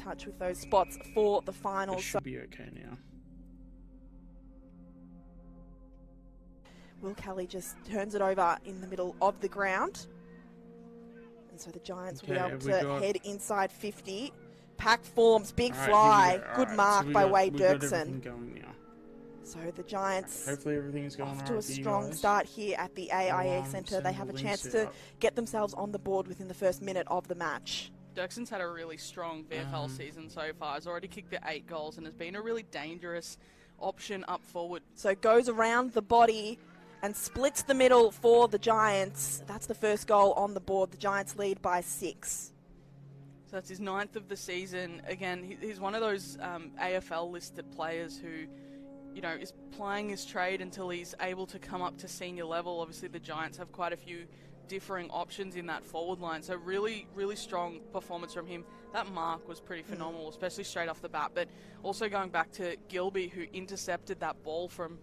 touch with those spots for the finals. It should be okay now. Will Kelly just turns it over in the middle of the ground. And so the Giants will be able to head inside 50. Pack forms, big fly, good mark by Wade Dirksen. So the Giants hopefully everything's going off to a strong start here at the AIA Centre. They have a chance to get themselves on the board within the first minute of the match. Dirksen's had a really strong VFL season so far. He's already kicked the 8 goals and has been a really dangerous option up forward. So goes around the body and splits the middle for the Giants. That's the first goal on the board. The Giants lead by 6. So that's his 9th of the season. Again, he's one of those AFL listed players who, you know, is playing his trade until he's able to come up to senior level. Obviously, the Giants have quite a few differing options in that forward line. So really, really strong performance from him. That mark was pretty phenomenal, especially straight off the bat. But also going back to Gilby, who intercepted that ball from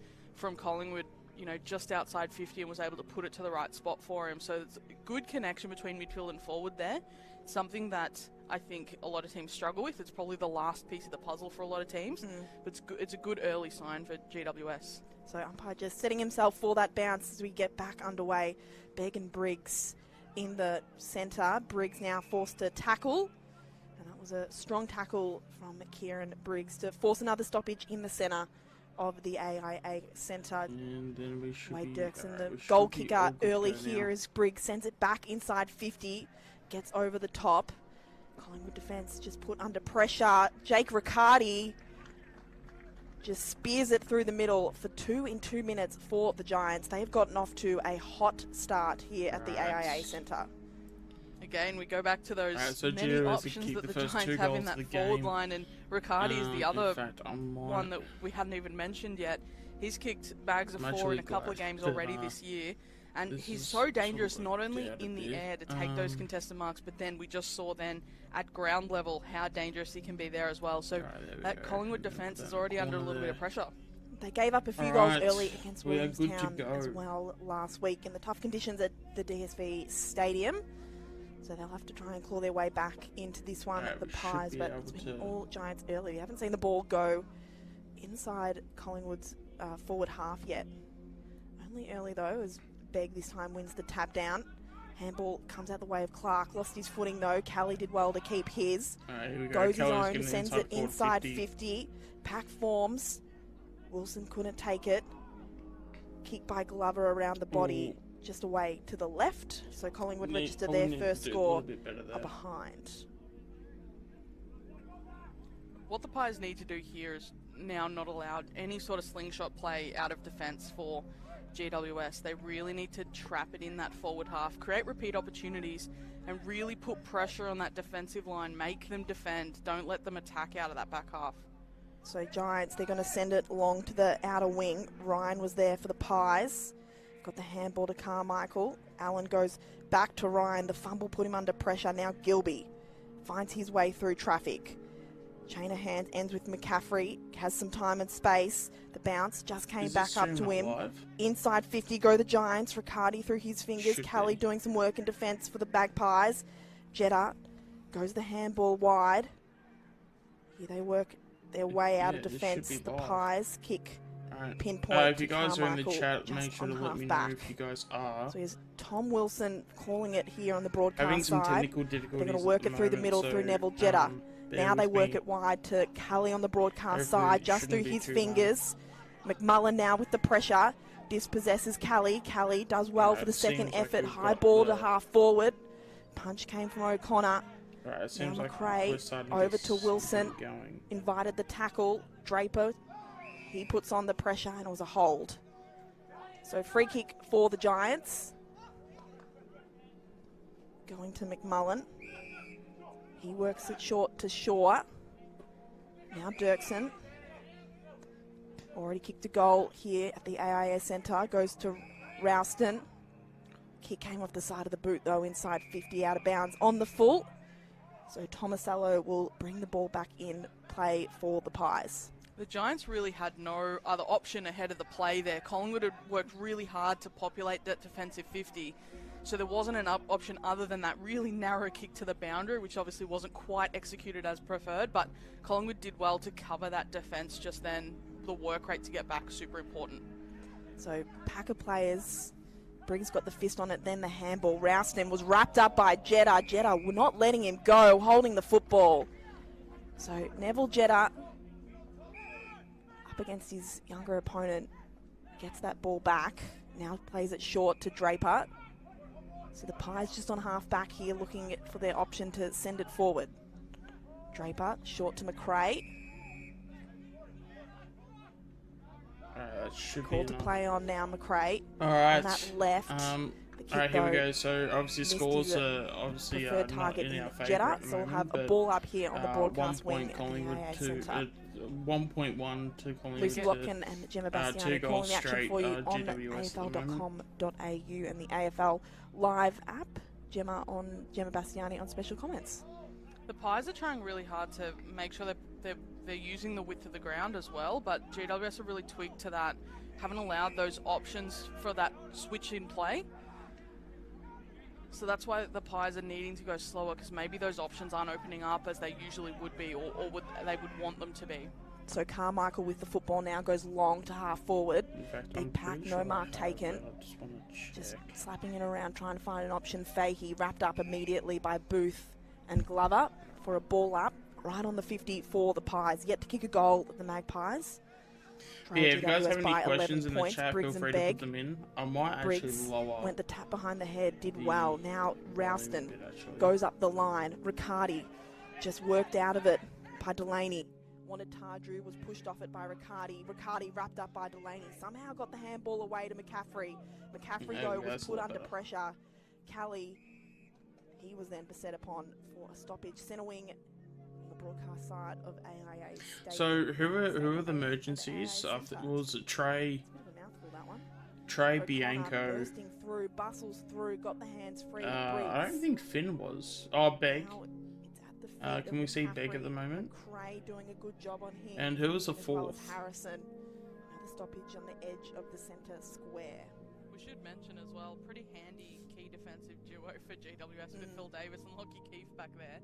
Collingwood, you know, just outside 50 and was able to put it to the right spot for him. So it's a good connection between midfield and forward there. Something that I think a lot of teams struggle with. It's probably the last piece of the puzzle for a lot of teams, but it's a good early sign for GWS. So umpire just setting himself for that bounce as we get back underway. Begg and Briggs in the centre. Briggs now forced to tackle, and that was a strong tackle from Kieran Briggs to force another stoppage in the centre of the AIA Centre. And then we should Wade Dirksen, the goal kicker early here as Briggs sends it back inside 50, gets over the top. Collingwood defence just put under pressure. Jake Riccardi just spears it through the middle for 2 in 2 minutes for the Giants. They've gotten off to a hot start here at the AIA Centre. Again, we go back to those many options that the Giants have in that forward line, and Riccardi is the other one that we hadn't even mentioned yet. He's kicked bags of 4 in a couple of games already this year, and he's so dangerous not only in the air to take those contested marks, but then we just saw then at ground level how dangerous he can be there as well. So that Collingwood defence is already under a little bit of pressure. They gave up a few goals early against Williamstown as well last week in the tough conditions at the DSV Stadium. So they'll have to try and claw their way back into this one at the Pies, but it's been all Giants early. We haven't seen the ball go inside Collingwood's forward half yet. Only early though, as Begg this time wins the tap down. Handball comes out the way of Clark. Lost his footing though. Callie did well to keep his. Goes his own, sends it inside 50. Pack forms. Wilson couldn't take it. Kick by Glover around the body. Just away to the left, so Collingwood registered their first score behind. What the Pies need to do here is now not allowed any sort of slingshot play out of defence for GWS. They really need to trap it in that forward half, create repeat opportunities, and really put pressure on that defensive line, make them defend, don't let them attack out of that back half. So Giants, they're going to send it along to the outer wing. Ryan was there for the Pies. Got the handball to Carmichael. Allen goes back to Ryan. The fumble put him under pressure. Now Gilby finds his way through traffic. Chain of hands ends with McCaffrey. Has some time and space. The bounce just came back up to him. Inside 50 go the Giants. Riccardi through his fingers. Callie doing some work in defence for the Magpies. Jetta goes the handball wide. Here they work their way out of defence. The Pies kick. Pinpoint. If you guys are in the chat, make sure to let me know if you guys are. So here's Tom Wilson calling it here on the broadcast having some side. technical difficulties. They're going to work it through the middle through Neville Jetta. Now they work it wide to Callie on the broadcast side, just through his fingers. McMullen now with the pressure. Dispossesses Callie. Callie does well for the second effort. High ball to half forward. Punch came from O'Connor. Now McRae over to Wilson. Invited the tackle. Draper. He puts on the pressure and it was a hold. So free kick for the Giants. Going to McMullen. He works it short to Shaw. Now Dirksen. Already kicked a goal here at the AIA Centre. Goes to Ralston. Kick came off the side of the boot though, inside 50 out of bounds on the full. So Tomasello will bring the ball back in play for the Pies. The Giants really had no other option ahead of the play there. Collingwood had worked really hard to populate that defensive 50. So there wasn't an option other than that really narrow kick to the boundary, which obviously wasn't quite executed as preferred, but Collingwood did well to cover that defence just then. The work rate to get back, super important. So Packer players, Briggs got the fist on it, then the handball. Rouston was wrapped up by Jetta. Jetta were not letting him go, holding the football. So Neville Jetta up against his younger opponent, gets that ball back. Now plays it short to Draper. So the Pies just on half back here looking for their option to send it forward. Draper, short to McRae. Called to play on now, McRae. Alright. On that left. Alright, here we go. So obviously scores are obviously not in our favour Jetta, at the so we'll moment, have a ball up here on the broadcast 1 wing point Collingwood at to the AA Centre. 1.1 to Collingwood. Lucy Watkin and Gemma Bastiani 2 calling goals the action straight, for you on GWS afl.com.au and the AFL Live app. Gemma Bastiani on special comments. The Pies are trying really hard to make sure that they're using the width of the ground as well, but GWS have really tweaked to that, haven't allowed those options for that switch in play. So that's why the Pies are needing to go slower, because maybe those options aren't opening up as they usually would be, or they would want them to be. So Carmichael with the football now goes long to half forward. In fact, Big pack, no mark taken. Just slapping it around, trying to find an option. Fahey wrapped up immediately by Booth and Glover for a ball up right on the 50 for the Pies. Yet to kick a goal, the Magpies. Yeah, if you guys have any questions in the chat, feel free to put them in. I might actually lower. Went the tap behind the head, did well. Now Rouston goes up the line. Riccardi just worked out of it by Delaney. Wanted Tardrew, was pushed off it by Riccardi. Riccardi wrapped up by Delaney. Somehow got the handball away to McCaffrey. McCaffrey, though, was put under pressure. Kelly, he was then beset upon for a stoppage. Centre wing, the broadcast side of AIA Stadium. So who are the emergencies? Was it Trey? Trey Bianco. Bursting through, bustles through, got the hands free. I don't think Finn was. Oh, Begg. Can we see Begg at the moment? Cray doing a good job on him. And who was the fourth? fourth? Harrison. Another stoppage on the edge of the centre square. We should mention as well, pretty handy key defensive duo for GWS with Phil Davis and Lockie Keefe back there.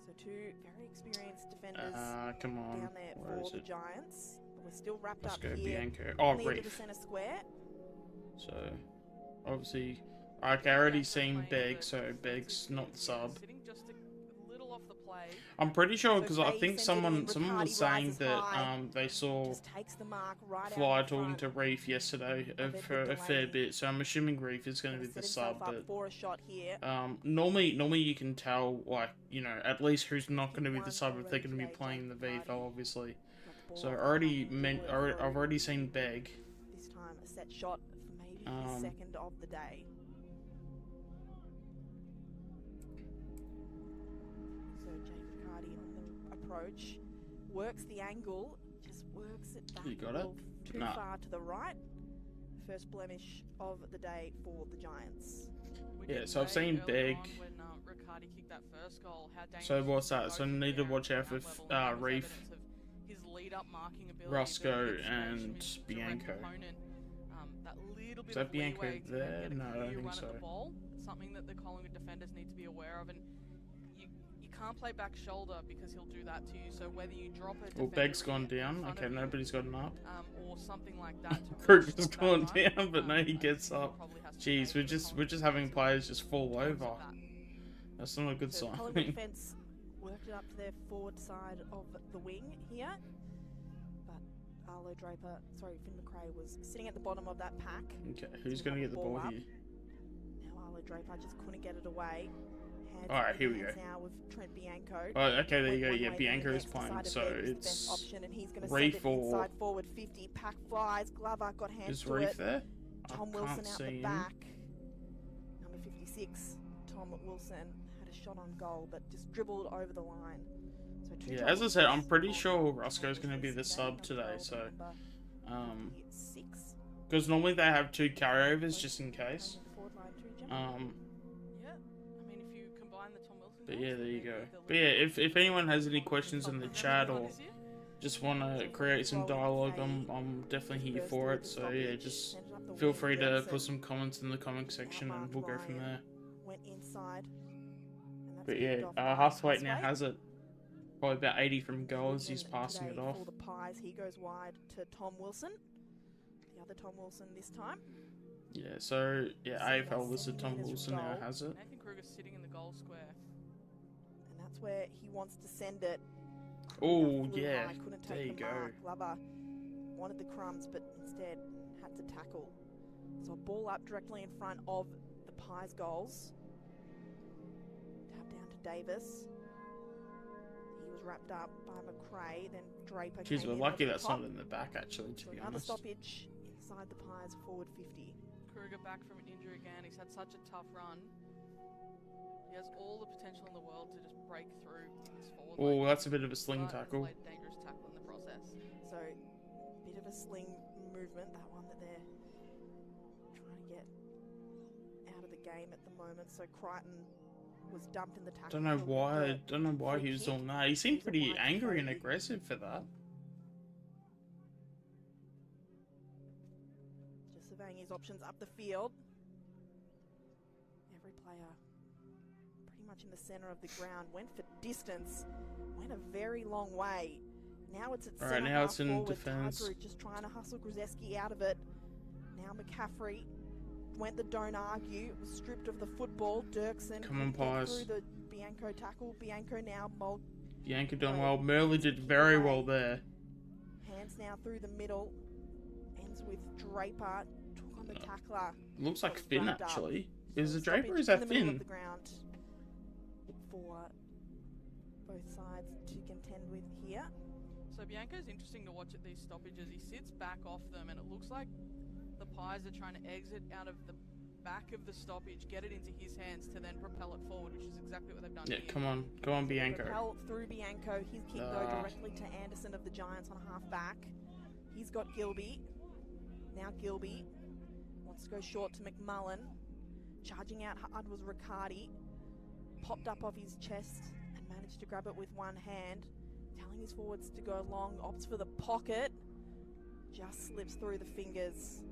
So two very experienced defenders come on. down there for the Giants. We're still wrapped up go here. Bianco. Oh, on the edge of Reef. the centre square. So obviously, I already seen Begg, so Begg's not the sub. I'm pretty sure because I think someone was saying that they saw Fly talking to Reef yesterday for a fair bit, so I'm assuming Reef is going to be the sub. But normally you can tell, like, you know, at least who's not going to be the sub if they're going to be playing the VFL, obviously. So I've already seen Begg. This time a set shot for maybe the second of the day. Approach, works the angle, just works it back too far to the right. First blemish of the day for the Giants. Yeah, so I've seen Begg. So what's that? So I need to watch out for Reef, Roscoe, and Bianco. Is that Bianco there? No, I don't think so. Something that the Collingwood defenders need to be aware of, and can't play back shoulder because he'll do that to you. So whether you drop it, well, Begg's gone down. Okay, nobody's gotten up. Or something like that. Crook has gone down, but no, he gets up. Jeez, we're just having players just fall over. That's not a good sign. Collingwood defense worked it up to their forward side of the wing here, but Finn McRae was sitting at the bottom of that pack. Okay, who's going to get the ball here? Now Arlo Draper just couldn't get it away. Alright, here we go. Now with Trent Bianco. Oh, okay, there you go. Yeah, Bianco is playing, so it's option, and he's going to Reef send it inside forward 50. Pack flies. Glover got hands to Reef it. there? Tom Wilson out the back. Number 56, Tom Wilson had a shot on goal, but just dribbled over the line. So yeah, as I said, I'm pretty sure Roscoe's going to be the sub today. So, because normally they have 2 carryovers just in case. But yeah, there you go. But yeah, if anyone has any questions in the chat or just want to create some dialogue, I'm definitely here for it. So yeah, just feel free to put some comments in the comment section and we'll go from there. Went inside. But yeah, Hathwaite now has it. Probably about 80 from goal as he's passing it off. For the Pies, he goes wide to Tom Wilson. The other Tom Wilson this time. Yeah, so yeah, AFL listed Tom Wilson now has it. Nathan Kruger's sitting in the goal square. And that's where he wants to send it. Oh yeah, there you go. Glover wanted the crumbs, but instead had to tackle. So a ball up directly in front of the Pies goals. Tap down to Davis. He was wrapped up by McRae, then Draper. Jeez, we're lucky that's not in the back actually, to be honest. Another stoppage inside the Pies, forward 50. Kruger back from an injury again. He's had such a tough run. He has all the potential in the world to just break through in this forward. Oh, that's a bit of a sling tackle. Dangerous tackle in the process. So, bit of a sling movement, that one that they're trying to get out of the game at the moment. So Crichton was dumped in the tackle. Don't know why he was on that. He seemed pretty angry and aggressive for that. Just surveying his options up the field. Every player pretty much in the center of the ground. Went for distance. Went a very long way. Now it's at center. Alright, now it's in defense. Tardru just trying to hustle Grzeski out of it. Now McCaffrey went the don't argue. It was stripped of the football. Dirksen come on, Pies. Through the Bianco tackle. Bianco now Bianco done well. Merle did very well there. Hands now through the middle. Ends with Draper. Took on the tackler. Looks like Finn actually. Is it Draper or is that Finn? For both sides to contend with here. So Bianco's interesting to watch at these stoppages. He sits back off them and it looks like the Pies are trying to exit out of the back of the stoppage, get it into his hands to then propel it forward, which is exactly what they've done here. Come on. Go on, Bianco. Propel through Bianco. His kick go directly to Anderson of the Giants on half back. He's got Gilby. Now Gilby wants to go short to McMullen. Charging out hard was Riccardi. Popped up off his chest and managed to grab it with one hand. Telling his forwards to go long, opts for the pocket. Just slips through the fingers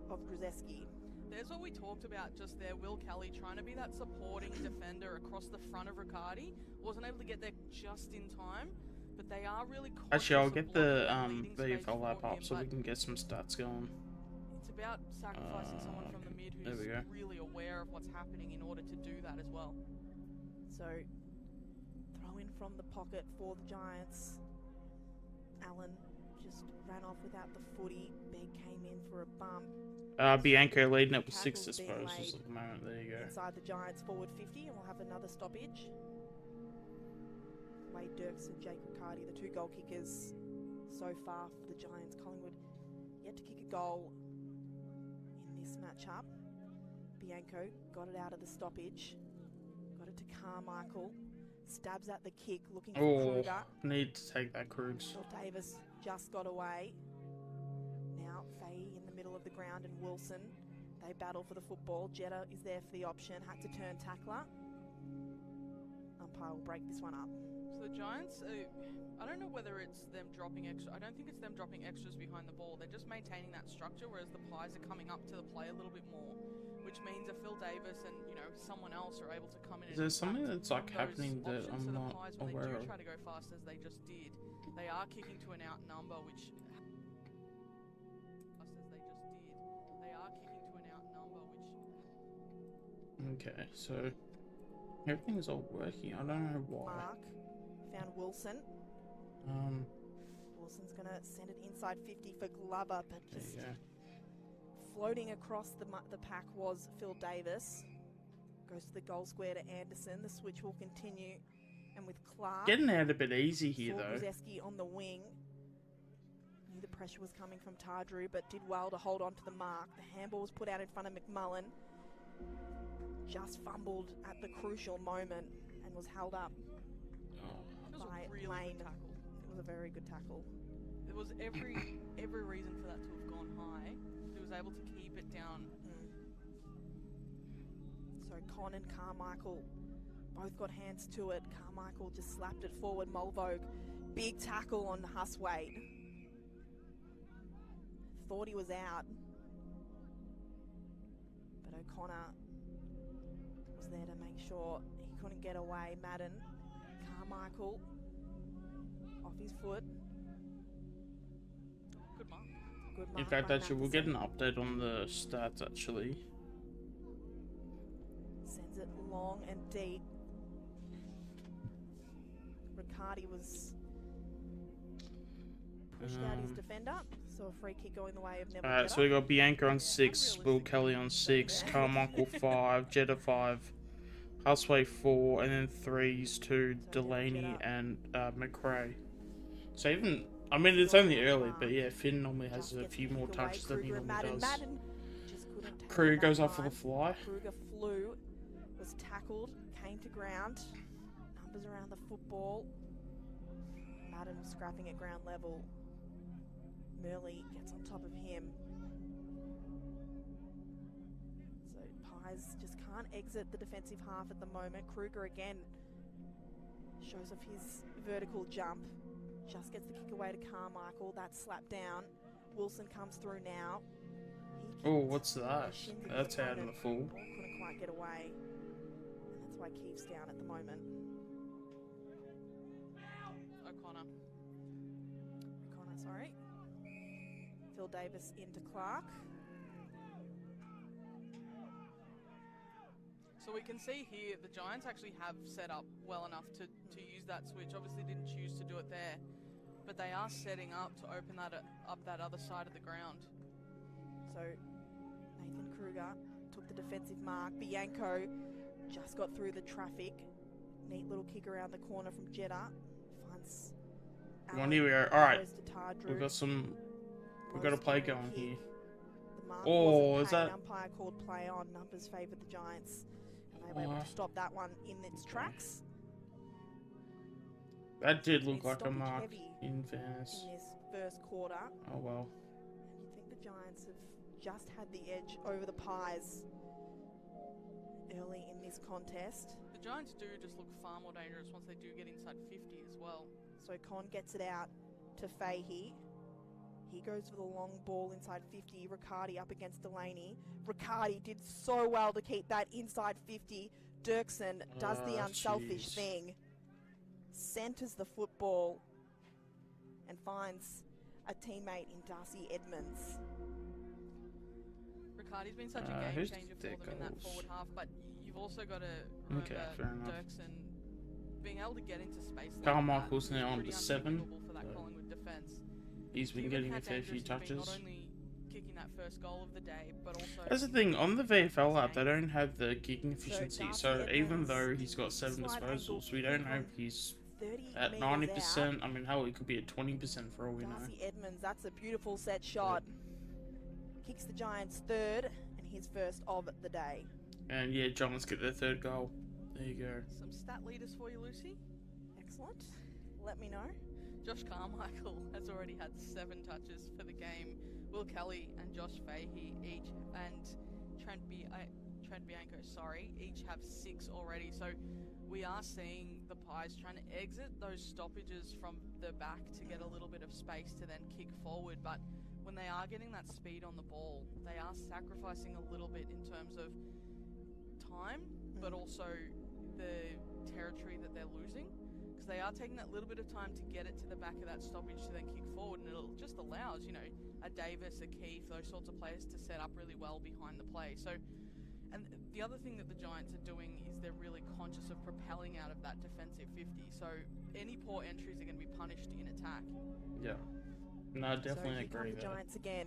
of Grzeski. There's what we talked about just there. Will Kelly trying to be that supporting defender across the front of Riccardi. Wasn't able to get there just in time, but they are really cautious. Actually, I'll get the VFL app up so we can get some stats going. It's about sacrificing someone from the mid who's really aware of what's happening in order to do that as well. So, throw in from the pocket for the Giants. Allen just ran off without the footy. Begg came in for a bump. Bianco leading up with 6 disposals at the moment. There you go. Inside the Giants forward 50, and we'll have another stoppage. Wade Dirks and Jake Riccardi, the 2 goal kickers so far for the Giants. Collingwood yet to kick a goal in this matchup. Bianco got it out of the stoppage. Got it to Carmichael. Stabs at the kick, looking for Kruger. Need to take that, Krugs. Phil Davis just got away. Now Faye in the middle of the ground and Wilson. They battle for the football. Jetta is there for the option. Had to turn tackler. Umpire will break this one up. So the Giants, I don't know whether it's them dropping extra. I don't think it's them dropping extras behind the ball. They're just maintaining that structure, whereas the Pies are coming up to the play a little bit more, which means that Phil Davis and someone else are able to come in. Is there something that's like happening that I'm not aware of? They do try to go fast as they just did. They are kicking to an out number, which Okay, so everything's all working. I don't know why. Mark found Wilson. Wilson's gonna send it inside 50 for Glover, but just floating across the pack was Phil Davis. Goes to the goal square to Anderson. The switch will continue, and with Clark getting out a bit easy here though. Grzeski on the wing. Knew the pressure was coming from Tardru, but did well to hold on to the mark. The handball was put out in front of McMullen. Just fumbled at the crucial moment and was held up by Lane. It was a very good tackle. There was every reason for that to have gone high. He was able to keep it down. So Con and Carmichael Both got hands to it. Carmichael just slapped it forward. Mulvogue, big tackle on Huswaite. Thought he was out. But O'Connor was there to make sure he couldn't get away. Madden, Carmichael, off his foot. Good mark. Good mark. In fact, by actually, we'll Matheson. get an update on the stats, actually. Sends it long and deep. Riccardi was pushed out his defender, so a free kick going the way of Neville. Alright, so we got Bianca on 6, Will Kelly on 6, Carmichael 5, Jetta 5, Husway 4, and then 3s to Delaney and McRae. So even, I mean, it's only early, but yeah, Finn normally has a few more touches than he normally does. Kruger goes off for the fly. Kruger flew, was tackled, came to ground. Numbers around the football. Madden was scrapping at ground level. Murley gets on top of him. So Pies just can't exit the defensive half at the moment. Kruger again shows off his vertical jump. Just gets the kick away to Carmichael. That's slapped down. Wilson comes through now. Oh, what's that? That's out in the full. Ball couldn't quite get away. And that's why Keith's down at the moment. O'Connor. O'Connor, sorry. Phil Davis into Clark. So we can see here the Giants actually have set up well enough to use that switch. Obviously didn't choose to do it there, but they are setting up to open that up that other side of the ground. So Nathan Kruger took the defensive mark. Bianco just got through the traffic. Neat little kick around the corner from Jetta. Finds Well, here we go. Alright, we've got a play going here. Oh, is that? Umpire called play on. Numbers favoured the Giants, and they were able to stop that one in its tracks. That did look like a mark, in fairness. In this first quarter. Oh well. And you think the Giants have just had the edge over the Pies early in this contest. The Giants do just look far more dangerous once they do get inside 50 as well. So Con gets it out to Fahey. He goes for the long ball inside 50. Riccardi up against Delaney. Riccardi did so well to keep that inside 50. Dirksen does the unselfish thing. Centres the football and finds a teammate in Darcy Edmonds. Riccardi's been such a game changer for them in that forward half, but you've also got to remember Dirksen being able to get into space. Carmichael's now on to 7. For that Collingwood defense. He's been getting a fair few touches. Not only kicking that first goal of the day, but also... That's the thing, on the VFL app, they don't have the kicking efficiency, so even though he's got 7 disposals, we don't know if he's at 90%. I mean, hell, he could be at 20% for all we know. Darcy Edmonds, that's a beautiful set shot. Kicks the Giants third, and his first of the day. And yeah, Giants get their 3rd goal. There you go. Some stat leaders for you, Lucy. Excellent. Let me know. Josh Carmichael has already had 7 touches for the game. Will Kelly and Josh Fahey each, and Trent Bianco, each have 6 already. So we are seeing the Pies trying to exit those stoppages from the back to get a little bit of space to then kick forward. But when they are getting that speed on the ball, they are sacrificing a little bit in terms of time, but also the territory that they're losing. Because they are taking that little bit of time to get it to the back of that stoppage to then kick forward, and it just allows, you know, a Davis, a Keith, those sorts of players to set up really well behind the play. So, and the other thing that the Giants are doing is they're really conscious of propelling out of that defensive 50. So any poor entries are going to be punished in attack. Yeah, no, definitely agree the there. Giants again.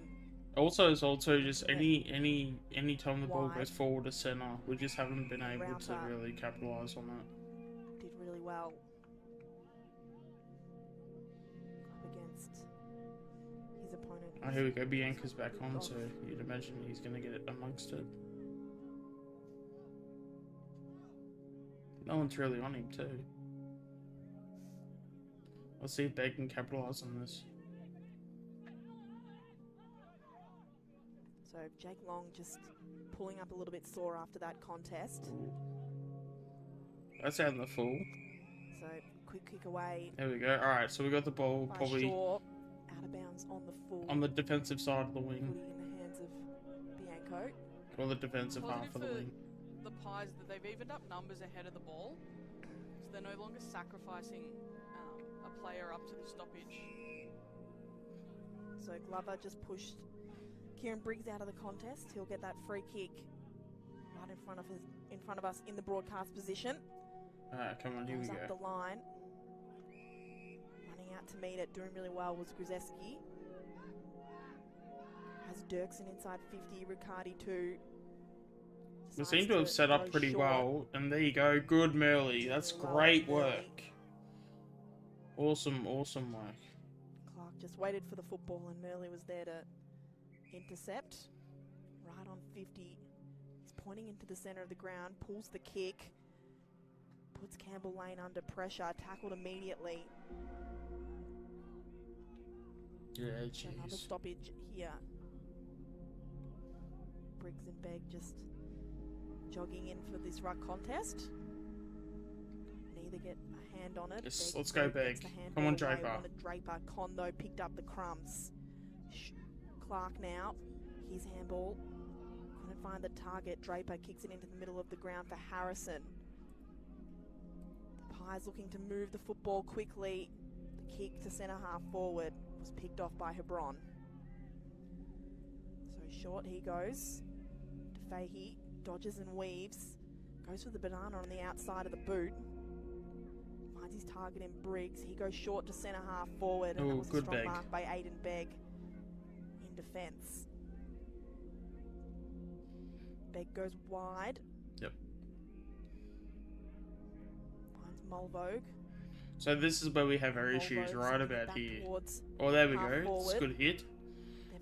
Also, it's also just any time the ball goes forward to centre, we just haven't been able to really capitalise on that. Did really well. Against his opponent. Oh, here we go. Bianca's back on, so you'd imagine he's going to get it amongst it. No one's really on him, too. Let's see if they can capitalise on this. So Jake Long just pulling up a little bit sore after that contest. That's out in the full. So quick kick away. There we go. All right, so we got the ball By probably Shaw, out of bounds on the full. on the defensive side of the wing. Footy in the hands of Bianco. Or the defensive half of the wing. The Pies that they've evened up numbers ahead of the ball, so they're no longer sacrificing a player up to the stoppage. So Glover just pushed Kieran Briggs out of the contest. He'll get that free kick right in front of us in the broadcast position. Alright, come on, here we go. Up the line. Running out to meet it, doing really well was Grzeski. Has Dirksen inside 50, Riccardi too. We seem to have set up pretty well, and there you go. Good, Merley. That's great work. Awesome, awesome work. Clark just waited for the football, and Merley was there to intercept. Right on 50. He's pointing into the centre of the ground, pulls the kick, puts Campbell Lane under pressure, tackled immediately. Yeah, jeez. Another stoppage here. Briggs and Begg just jogging in for this ruck contest. Neither get a hand on it. Yes, Begg let's go Begg. Come on, Draper. Draper. Con, though, picked up the crumbs. Clark now. His handball. Couldn't find the target. Draper kicks it into the middle of the ground for Harrison. The Pies looking to move the football quickly. The kick to centre half forward was picked off by Hebron. So short he goes. Fahey dodges and weaves, goes for the banana on the outside of the boot, finds his target in Briggs. He goes short to centre half forward, and that was a strong mark by Aiden Begg in defence. Begg goes wide. Yep. Finds Mulvogue. So this is where we have our issues right about here. Oh, there we go. It's a good hit.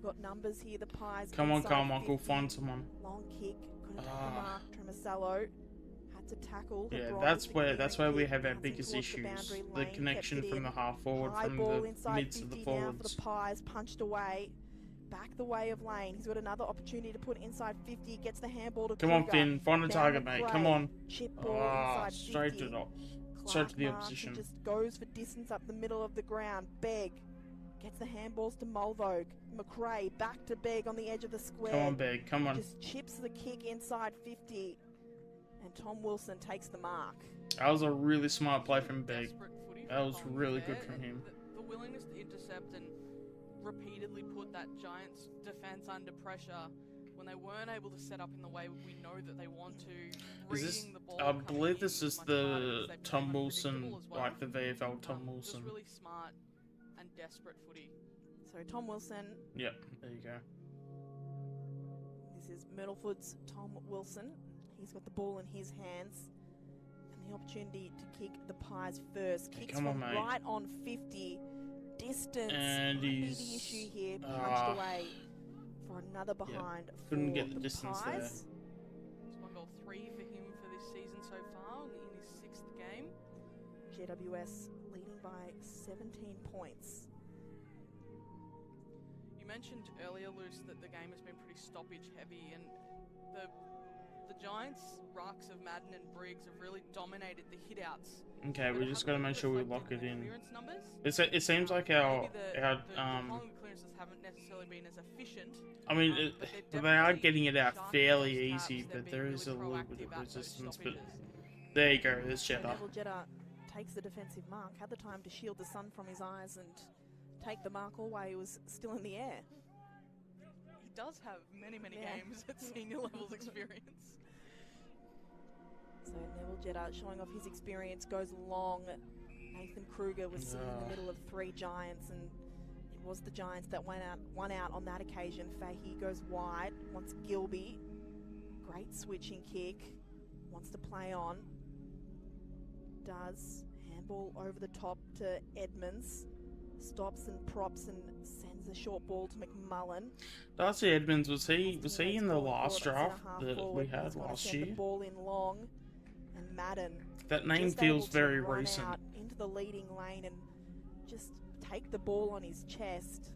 Got numbers here, the Pies. Come on, Carmichael, find someone. Long kick, couldn't take the mark. Tremosello had to tackle. Yeah, that's where we have our biggest issues. The connection from the half forward, from the midst of the forwards. For the Pies, punched away, back the way of Lane. He's got another opportunity to put inside 50. Gets the handball to Come on, Finn, find a target, mate. Come on. Chip ball inside 50. Straight to the opposition. Just goes for distance up the middle of the ground. Begg gets the handballs to Mulvogue. McRae back to Begg on the edge of the square. Come on, Begg, come on. Just chips the kick inside 50. And Tom Wilson takes the mark. That was a really smart play from Begg. That was really good from him. The willingness to intercept and repeatedly put that Giants defence under pressure when they weren't able to set up in the way we know that they want to. Is this, I believe this is the Tom Wilson, like the VFL Tom Wilson. Just really smart and desperate footy. So Tom Wilson. Yep, there you go. This is Myrtleford's Tom Wilson. He's got the ball in his hands. And the opportunity to kick the Pies first. Kicks from right on 50. Distance. And he's... the issue here. Punched away for another behind. Yep. Couldn't get the distance Pies. there. It's 1 goal 3 for him for this season so far in his 6th game. GWS leading by 17 points. You mentioned earlier, Luce, that the game has been pretty stoppage heavy, and the Giants' rucks of Madden and Briggs have really dominated the hit-outs. Okay, we just got to make sure we lock it in. It seems like our Collingwood clearances haven't necessarily been as efficient. I mean, they are getting it out fairly easy, but there is a little bit of resistance. But there you go, there's Jetta. Neville Jetta takes the defensive mark, had the time to shield the sun from his eyes and take the mark all while he was still in the air. He does have many games at senior levels experience. So Neville Jetta showing off his experience, goes long. Nathan Kruger was sitting in the middle of 3 Giants, and it was the Giants that won out on that occasion. Fahey goes wide, wants Gilby. Great switching kick, wants to play on. Does. Handball over the top to Edmonds. Stops and props and sends a short ball to McMullen. Darcy Edmonds, was he in the last draft that we had last year? The ball in long, and Madden. That name feels very recent. Out into the leading lane and just take the ball on his chest.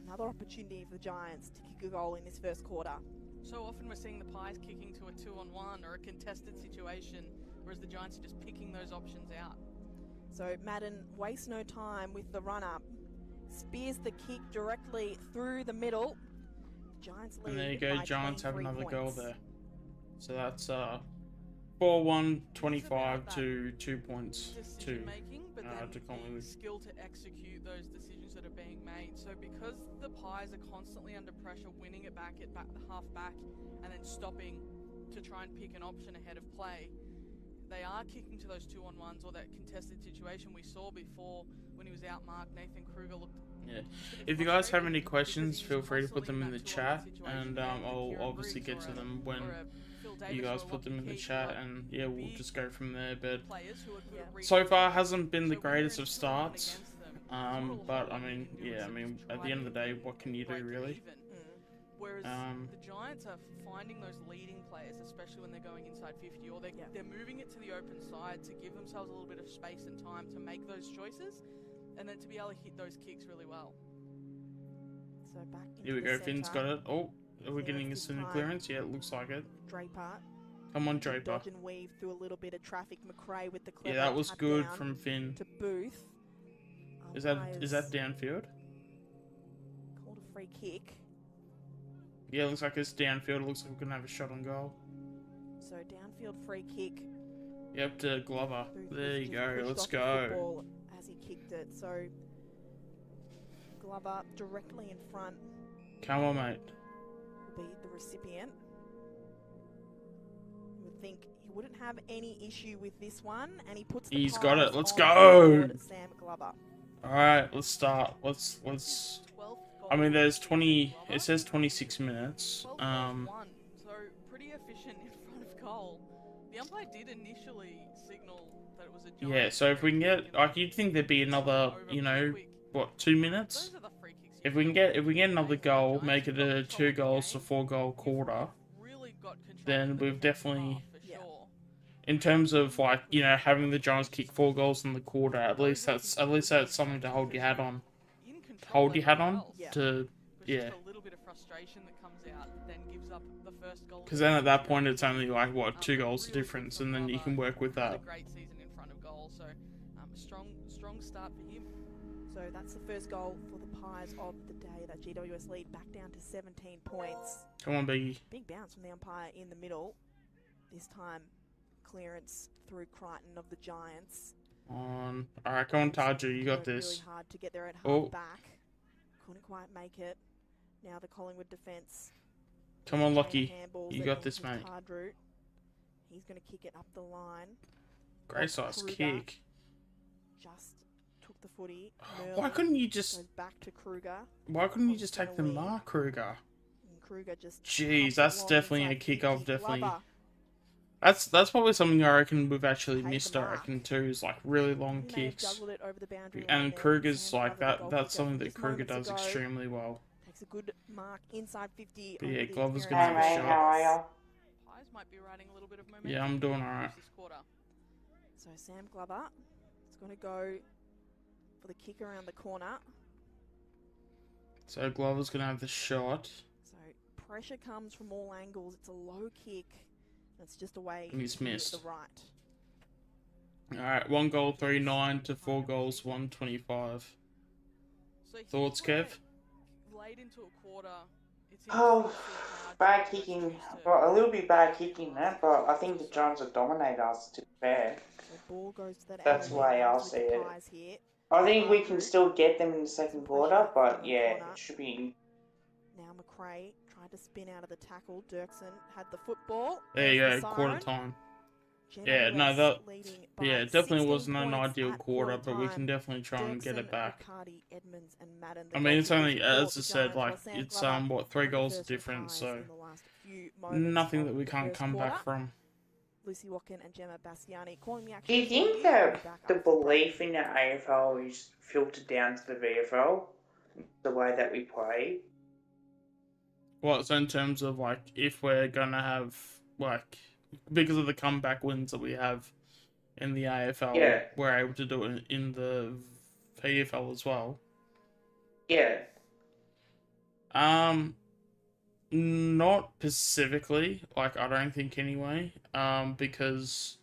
Another opportunity for the Giants to kick a goal in this first quarter. So often we're seeing the Pies kicking to a 2-on-1 or a contested situation whereas the Giants are just picking those options out. So Madden wastes no time with the run-up. Spears the kick directly through the middle. Giants lead. And there you go, by Giants have 23 another points. goal there. So that's 4-1, 25 to 2 points to making, but then to Collingwood. Skill to execute those decisions that are being made. So because the Pies are constantly under pressure, winning it back at the half back, and then stopping to try and pick an option ahead of play, they are kicking to those 2-on-1s or that contested situation we saw before when he was outmarked. Nathan Kruger looked. Yeah. If you guys have any questions, feel free to put them in the chat, and I'll obviously get to them when you guys put them in the chat, and yeah, we'll just go from there. But so far hasn't been the greatest of starts, but I mean, yeah, I mean, at the end of the day, what can you do really? Whereas the Giants are finding those leading players, especially when they're going inside 50, or they're moving it to the open side to give themselves a little bit of space and time to make those choices, and then to be able to hit those kicks really well. So back into Here we go, Finn's got it. Oh, are we getting a center clearance? Yeah, it looks like it. Draper. Come on, Draper. Dodge and weave through a little bit of traffic. McRae with the clever yeah, that was good from Finn. To Booth. Is that downfield? Called a free kick. Yeah, it looks like it's downfield. It looks like we're gonna have a shot on goal. So downfield free kick. Yep, to Glover. Booth there you go. Let's the go. Football as he kicked it. So Glover directly in front. Come on, mate. Will be the recipient. You would think he wouldn't have any issue with this one, and he puts. He's got it. Let's on go. Sam Glover. All right, let's start. Let's. I mean, there's 20. It says 26 minutes. So pretty efficient in front of goal. The umpire did initially signal that it was a Giant. Yeah. So if we can get, like, you'd think there'd be another, you know, what, 2 minutes? Those are the free kicks If we get another goal, make it a 2 goals to 4 goal quarter, then we've definitely, in terms of, like, you know, having the Giants kick 4 goals in the quarter, at least that's something to hold your hat on. To yeah. A little bit of frustration that comes out, then gives up the first goal. Because then at that point it's only like what 2 goals difference, and then you can work with that. A great season in front of goal, so strong start for him. So that's the first goal for the Pies of the day. That GWS lead back down to 17 points. Come on, Biggie. Big bounce from the umpire in the middle. This time, clearance through Crichton of the Giants. All right, come on, Taju, you got this. Really hard to get there at half back. Couldn't quite make it. Now the Collingwood defence. Come on, Lucky. You got this, mate. He's going to kick it up the line. Great size kick. Just took the footy. Why couldn't you just goes back to Kruger? Why couldn't you just take the mark, Kruger? And Kruger just. Jeez, that's definitely a kick off. Definitely. That's probably something I reckon we've actually missed. I reckon too, is like really long kicks. And Kruger's like that. That's something that Kruger does extremely well. Takes a good mark inside 50. But yeah, Glover's gonna have a shot. How are you? Pies might be riding a little bit of momentum. Yeah, I'm doing alright. So Sam Glover is going to go for the kick around the corner. So Glover's gonna have the shot. So pressure comes from all angles. It's a low kick. It's just away. He's missed. The right. Alright, 1 goal, 3-9 to 4 goals, 125. So thoughts, Kev? Late into a quarter. Bad kicking. Well, a little bit bad kicking that, but I think the Giants will dominate us, to be fair. The ball goes to that's the way I'll see it. I think we can still get them in the second quarter, but yeah, it should be. Now McRae tried to spin out of the tackle. Dirksen had the football. There you go, quarter time. Yeah, no, that. Yeah, it definitely wasn't an ideal quarter, but we can definitely try and get it back. I mean, it's only, as I said, like, it's, what, 3 goals difference, so nothing that we can't come back from. Lucy Watkin and Gemma Bastiani calling the action. Do you think that the belief in the AFL is filtered down to the VFL, the way that we play? Well, so in terms of, like, if we're gonna have, like, because of the comeback wins that we have in the AFL, yeah, we're able to do it in the VFL as well. Yeah. Not specifically, like, I don't think anyway, because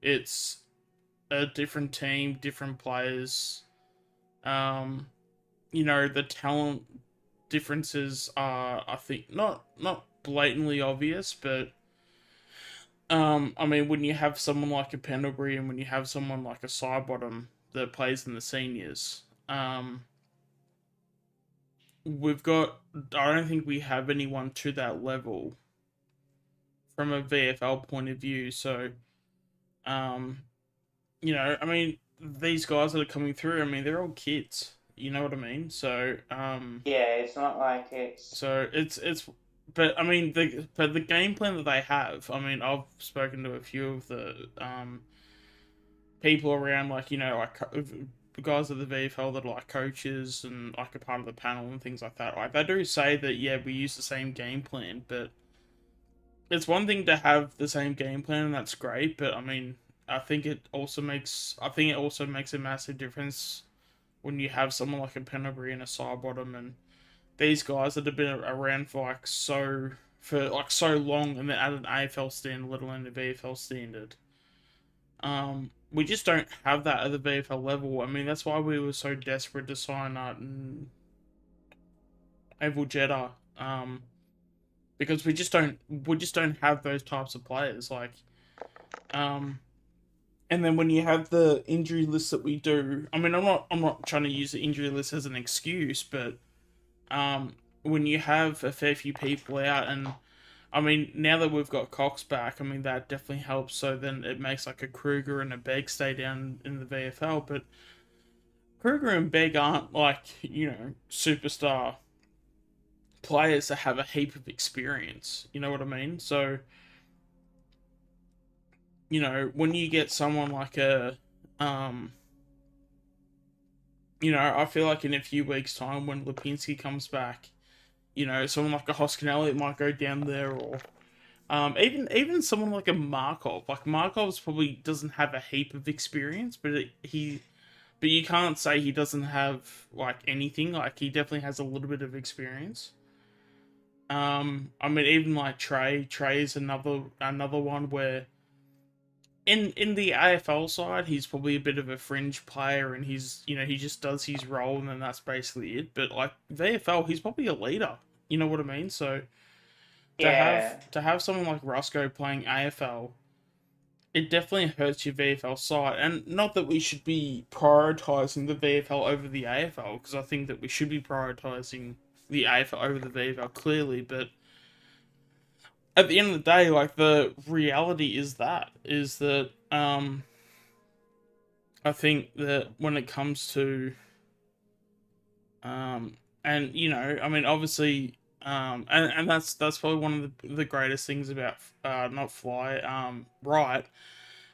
it's a different team, different players. You know, the talent differences are, I think, not blatantly obvious, but I mean, when you have someone like a Pendlebury and when you have someone like a Sidebottom that plays in the seniors, we've got, I don't think we have anyone to that level from a VFL point of view. So, you know, I mean, these guys that are coming through, I mean, they're all kids. You know what I mean? So, yeah, it's not like it's. So it's, but I mean, the game plan that they have. I mean, I've spoken to a few of the people around, like, you know, like the guys at the VFL that are like coaches and like a part of the panel and things like that. Like, they do say that, yeah, we use the same game plan, but it's one thing to have the same game plan, and that's great. But I mean, I think it also makes a massive difference when you have someone like a Pendlebury and a Sidebottom and these guys that have been around for so long, and then at an AFL standard, let alone a VFL standard. We just don't have that at the VFL level. I mean, that's why we were so desperate to sign Abel Jetta. Because we just don't have those types of players. Like, and then when you have the injury list that we do, I mean, I'm not trying to use the injury list as an excuse, but when you have a fair few people out, and I mean, now that we've got Cox back, I mean, that definitely helps. So then it makes like a Kruger and a Begg stay down in the VFL, but Kruger and Begg aren't like, you know, superstar players that have a heap of experience. You know what I mean? So, you know, when you get someone like a, you know, I feel like in a few weeks' time when Lipinski comes back, you know, someone like a Hoskinelli might go down there, or even someone like a Markov. Like, Markov's probably doesn't have a heap of experience, but but you can't say he doesn't have like anything. Like, he definitely has a little bit of experience. I mean, even like Trey is another one where in the AFL side, he's probably a bit of a fringe player, and he's, you know, he just does his role, and then that's basically it. But like VFL, he's probably a leader. You know what I mean? So to have someone like Roscoe playing AFL, it definitely hurts your VFL side. And not that we should be prioritizing the VFL over the AFL, because I think that we should be prioritizing the AFL over the VFL clearly, but at the end of the day, like, the reality is that I think that when it comes to and, you know, I mean, obviously, and that's probably one of the greatest things about not Fly, right,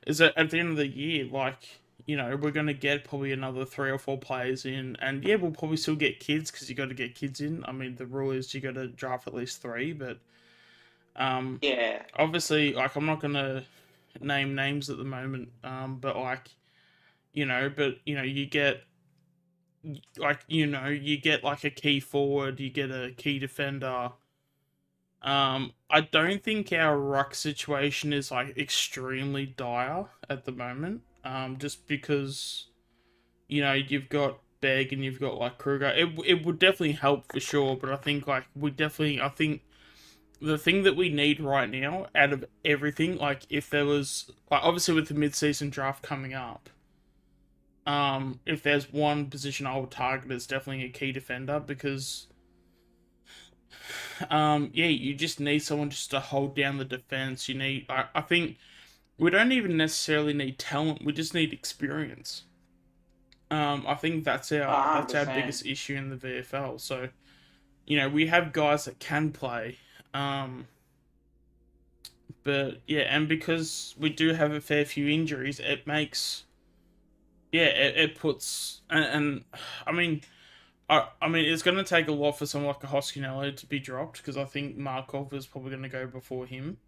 is that at the end of the year, like, you know, we're going to get probably another 3 or 4 players in, and yeah, we'll probably still get kids, because you got to get kids in. I mean, the rule is you got to draft at least 3, but obviously, like, I'm not going to name names at the moment, but like, you know, you get, like, you know, you get like a key forward, you get a key defender. I don't think our ruck situation is like extremely dire at the moment. Just because, you know, you've got Begg and you've got like Kruger. It would definitely help for sure, but I think like I think the thing that we need right now out of everything, like, if there was, like, obviously with the mid-season draft coming up, if there's one position I would target, it's definitely a key defender, because yeah, you just need someone just to hold down the defense. You need, I think we don't even necessarily need talent, we just need experience. I think that's our biggest issue in the VFL. So, you know, we have guys that can play, but yeah, and because we do have a fair few injuries, it makes, yeah, it puts, and I mean, I mean, it's going to take a lot for someone like a Hoskinelli to be dropped, because I think Markov is probably going to go before him.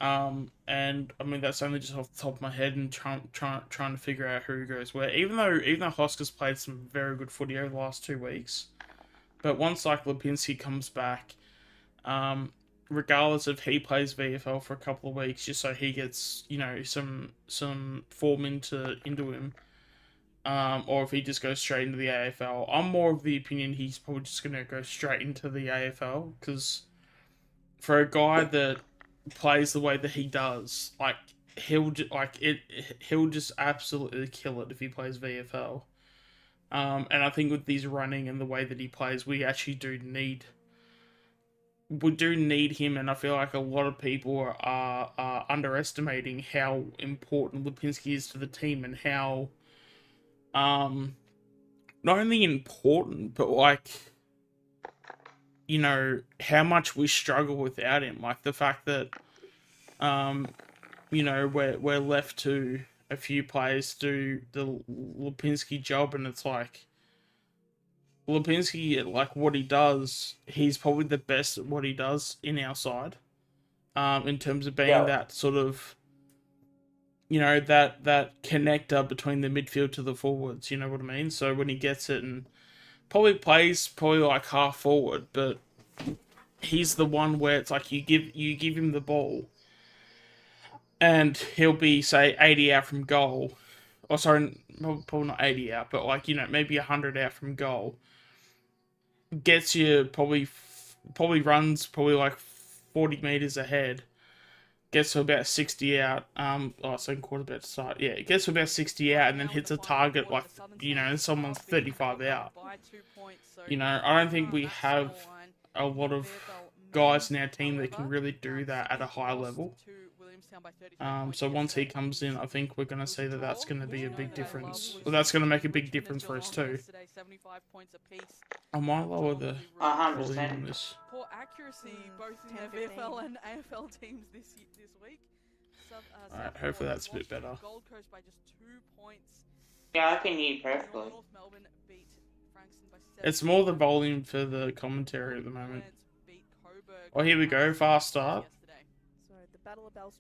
And I mean, that's only just off the top of my head, and trying to figure out who goes where. Even though Hosker's played some very good footy over the last 2 weeks, but once like Lipinski comes back, regardless if he plays VFL for a couple of weeks, just so he gets, you know, some form into him, or if he just goes straight into the AFL. I'm more of the opinion he's probably just gonna go straight into the AFL, because for a guy that plays the way that he does, like he'll just absolutely kill it if he plays VFL. And I think with his running and the way that he plays, we actually do need him, and I feel like a lot of people are underestimating how important Lipinski is to the team, and how not only important, but like, you know, how much we struggle without him. Like the fact that you know, we're left to a few players do the Lipinski job, and it's like Lipinski, like what he does, he's probably the best at what he does in our side. In terms of being that sort of, you know, that connector between the midfield to the forwards, you know what I mean? So when he gets it, and probably plays like half forward, but he's the one where it's like you give him the ball, and he'll be, say, 80 out from goal. Or sorry, probably not 80 out, but like, you know, maybe 100 out from goal. Gets you probably runs probably like 40 meters ahead. Gets to about 60 out. Second quarter about to start. Yeah, it gets to about 60 out, and then hits a target like, you know, someone's 35 out. You know, I don't think we have a lot of guys in our team that can really do that at a high level. So once he comes in, I think we're going to see that that's going to be a big difference. Well, that's going to make a big difference for us too. I might lower the volume on this. Poor accuracy both in their VFL and AFL teams this week. Alright, hopefully that's a bit better. Gold Coast by just 2 points. Yeah, I can hear you perfectly. North Melbourne beat Frankston by 7. It's more the volume for the commentary at the moment. Oh, here we go. Fast start.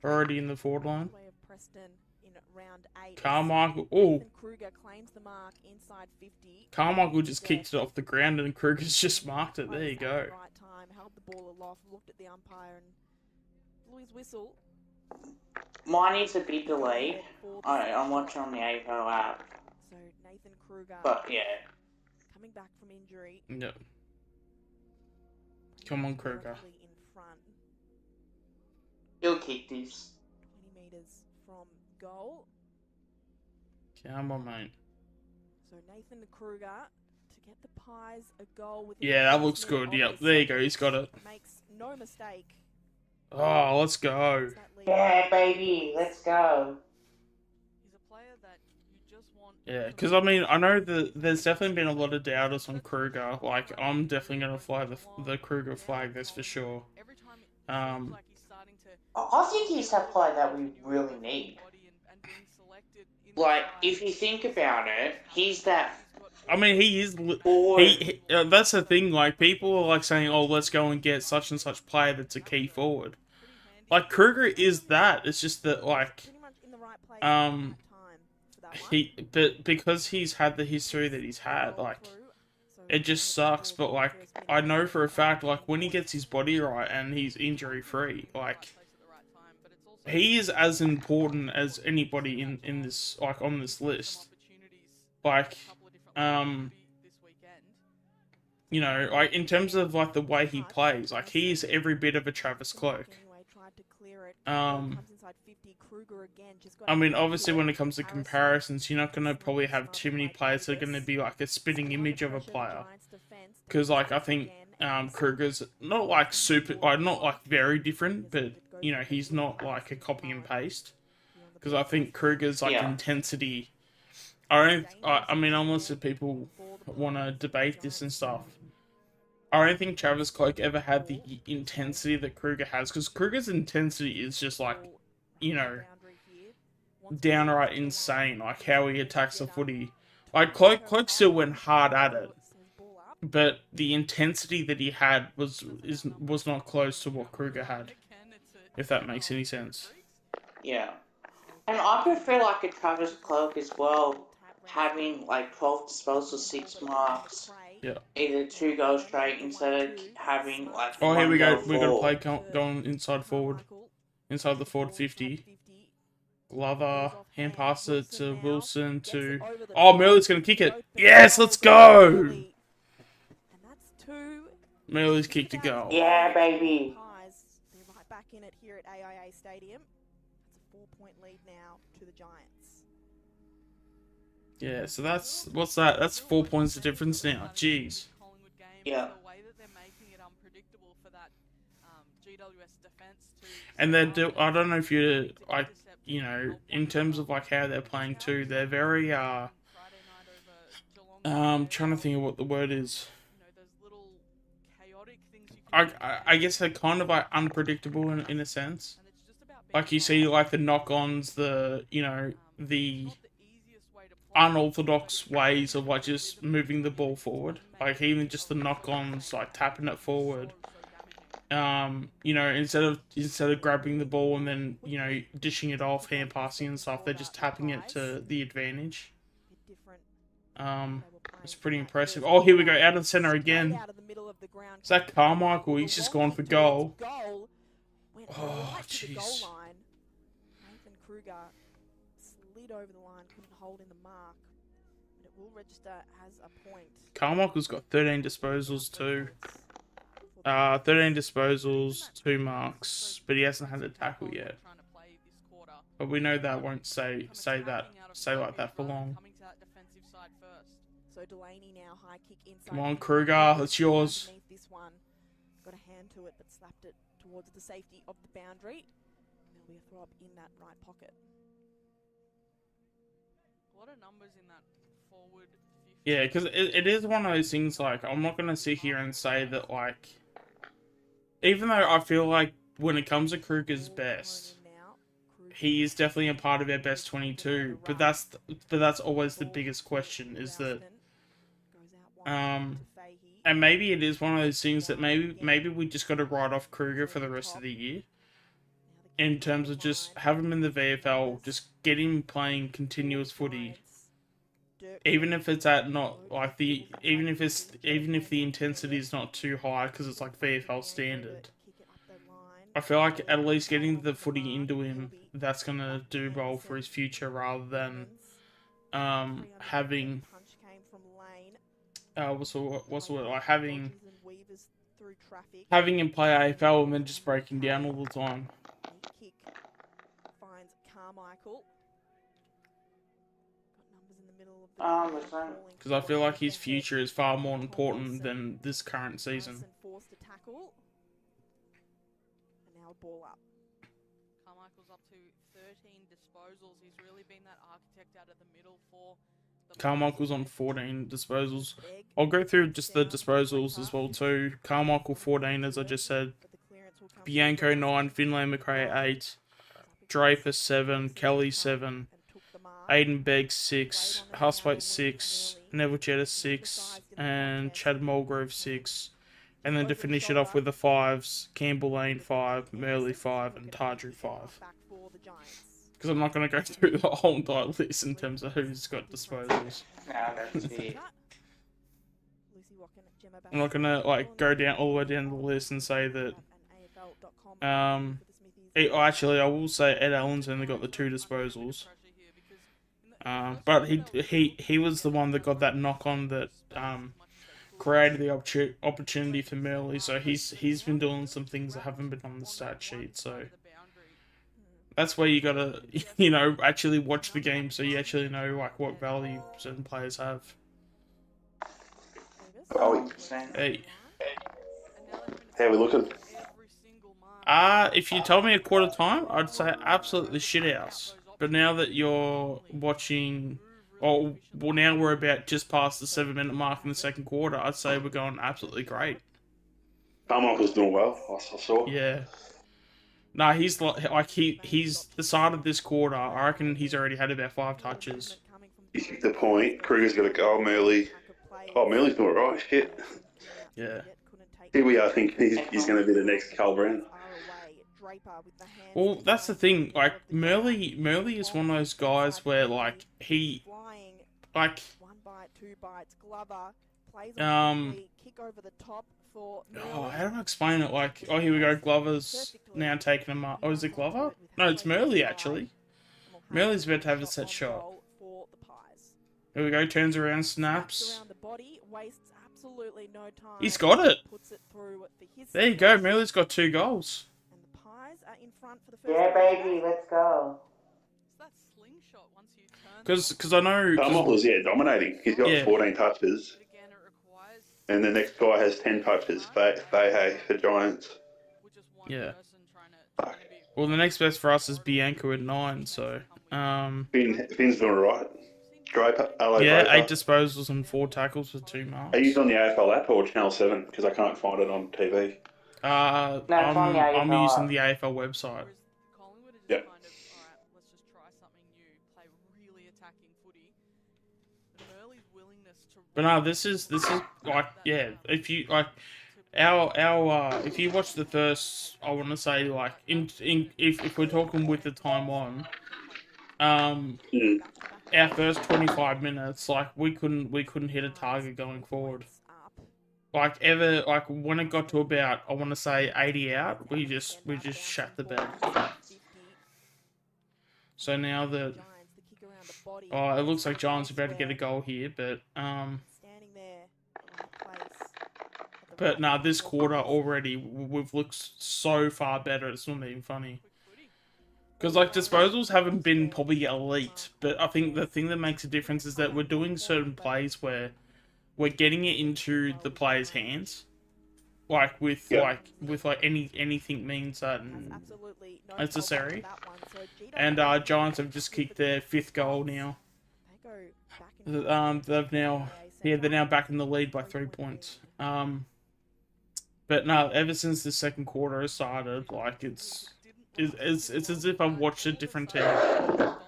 Already in the forward line. Carmichael. Oh, Carmichael just kicked it off the ground, and Kruger's just marked it. There you go. Held the ball aloft, looked at the umpire, and blew his whistle. Mine is a bit delayed. I'm watching on the AFL app. So Nathan Kruger. But yeah. Coming back from injury. No. Come on, Kruger. In front. He'll kick this. 20 meters from goal. Come on, mate. So Nathan Kruger to get the Pies a goal with. Yeah, that looks good. Yep, there you go. He's got it. Makes no mistake. Oh, let's go. Yeah, baby, let's go. He's a player that you just want. Yeah, because I mean, I know that there's definitely been a lot of doubters on Kruger. Like, I'm definitely gonna fly the Kruger flag. That's for sure. I think he's that player that we really need. Like, if you think about it, he's that. I mean, he is. That's the thing. Like, people are like saying, "Oh, let's go and get such and such player that's a key forward." Like, Kruger is that. It's just that, like, but because he's had the history that he's had, like, it just sucks. But like, I know for a fact, like, when he gets his body right and he's injury free, like, he is as important as anybody in this, like, on this list. Like, you know, like, in terms of, like, the way he plays, like, he is every bit of a Travis Cloak. I mean, obviously, when it comes to comparisons, you're not going to probably have too many players that are going to be, like, a spitting image of a player. Because, like, I think Kruger's not, like, super, like, not, like, very different, but, you know, he's not, like, a copy and paste. Because I think Kruger's, like, intensity... I mean, unless if people want to debate this and stuff, I don't think Travis Cloak ever had the intensity that Kruger has, because Kruger's intensity is just, like, you know, downright insane, like how he attacks the footy. Like, Cloak still went hard at it, but the intensity that he had was not close to what Kruger had, if that makes any sense. Yeah. And I prefer, like, a Travis Cloak as well. having like 12 disposals, 6 marks, Yeah. either 2 goals straight instead of having like Oh, here 1 we go. goal We're going to for. play going inside forward. Inside the forward 50. Glover, hand pass it to Wilson to... Oh, Merle's going to kick it. Yes, let's go! Merle's kicked a goal. Yeah, baby. They're right back in it here at AIA Stadium. It's a 4-point lead now to the Giants. Yeah, so that's... What's that? That's 4 points of difference now. Jeez. Yeah. And they're I don't know if you like, you know, in terms of like how they're playing too, they're very trying to think of what the word is. I guess they're kind of like unpredictable in a sense. Like you see like the knock-ons, the, you know, the unorthodox ways of like just moving the ball forward. Like even just the knock-ons, like tapping it forward. You know, instead of grabbing the ball and then, you know, dishing it off, hand passing and stuff, they're just tapping it to the advantage. It's pretty impressive. Oh, here we go, out of the center again. Is that Carmichael? He's just gone for goal. Oh, jeez. Nathan Kruger slid over the line, couldn't hold in the mark, but it will register as a point. Carmichael's got 13 disposals too. 13 disposals, 2 marks, but he hasn't had a tackle yet. But we know that won't say like that for long. So Delaney now high kick inside. Come on, Kruger, it's yours. This one got a hand to it, but slapped it towards the safety of the boundary. There'll be a throw up in that right pocket. A lot of numbers in that forward 50. Yeah, because it is one of those things, like, I'm not going to sit here and say that, like, even though I feel like when it comes to Kruger's best, he is definitely a part of our best 22, but that's always the biggest question, is that, and maybe it is one of those things that maybe we just got to write off Kruger for the rest of the year, in terms of just have him in the VFL, just get him playing continuous footy. Even if it's at not like even if the intensity is not too high because it's like VFL standard, I feel like at least getting the footy into him, that's gonna do well for his future rather than having what's the word, like having him play AFL and then just breaking down all the time. Finds Carmichael. Because I feel like his future is far more important than this current season. Forced to tackle. And now a ball up. Carmichael's up to 13 disposals. He's really been that architect out of the middle for the Carmichael's on 14 disposals. I'll go through just the disposals as well too. Carmichael 14, as I just said. Bianco 9, Finlay McRae 8, Draper 7, Kelly 7. Aiden Begg 6, Housewaite 6, Neville Jetta 6, and Chad Mulgrove 6. And then to finish it off with the 5s, Campbell Lane 5, Merley 5, and Tardru 5. Because I'm not going to go through the whole entire list in terms of who's got disposals. That's it. I'm not going to like go down all the way down the list and say that. Actually, I will say Ed Allen's only got the 2 disposals. But he was the one that got that knock on that created the opportunity for Merley. So he's been doing some things that haven't been on the stat sheet. So that's where you gotta, you know, actually watch the game so you actually know like what value certain players have. Hey, how are we looking? If you told me a quarter time, I'd say absolutely shit house. But now that you're watching, well, now we're about just past the 7-minute mark in the second quarter, I'd say we're going absolutely great. Carmichael's doing well, I saw. Yeah. No, he's the start of this quarter, I reckon he's already had about 5 touches. He's hit the point, Kruger's got a goal, Merley. Oh, Merley's doing alright, shit. Yeah. Here we are thinking he's going to be the next Carl Brown. Well, that's the thing. Like Merley is one of those guys where like he like, 1 bite, 2 bites. Glover plays on kick over the top for oh, how do I explain it? Like, oh, here we go. Glover's now taking him up. Oh, is it Glover? No, it's Murley, actually. Murley's about to have a set shot. Here we go. Turns around, snaps. He's got it. There you go. Murley's got 2 goals. Yeah, baby, let's go. Because I know... Carmichael's, dominating. He's got 14 touches. And the next guy has 10 touches. Fahey for Giants. Yeah. Well, the next best for us is Bianco at 9, so... Finn's doing alright. Draper, yeah, Draper. 8 disposals and 4 tackles for 2 marks. Are you on the AFL app or Channel 7? Because I can't find it on TV. I'm using the AFL website. Yep. Let's just try something new. Play really attacking footy. Murley's willingness to... But no, this is like, yeah, if you like if you watch the first, I want to say, like, if we're talking with the time on, our first 25 minutes, like, we couldn't hit a target going forward. Like, when it got to about, I want to say 80 out, we just shat the bed. So now that, it looks like Giants are about to get a goal here, but this quarter already, we've looked so far better, it's not even funny. Because, like, disposals haven't been probably elite, but I think the thing that makes a difference is that we're doing certain plays where we're getting it into the players' hands. Like, with anything means that necessary. And Giants have just kicked their 5th goal now. They're now back in the lead by 3 points. But no, ever since the second quarter has started, like, it's as if I've watched a different team. How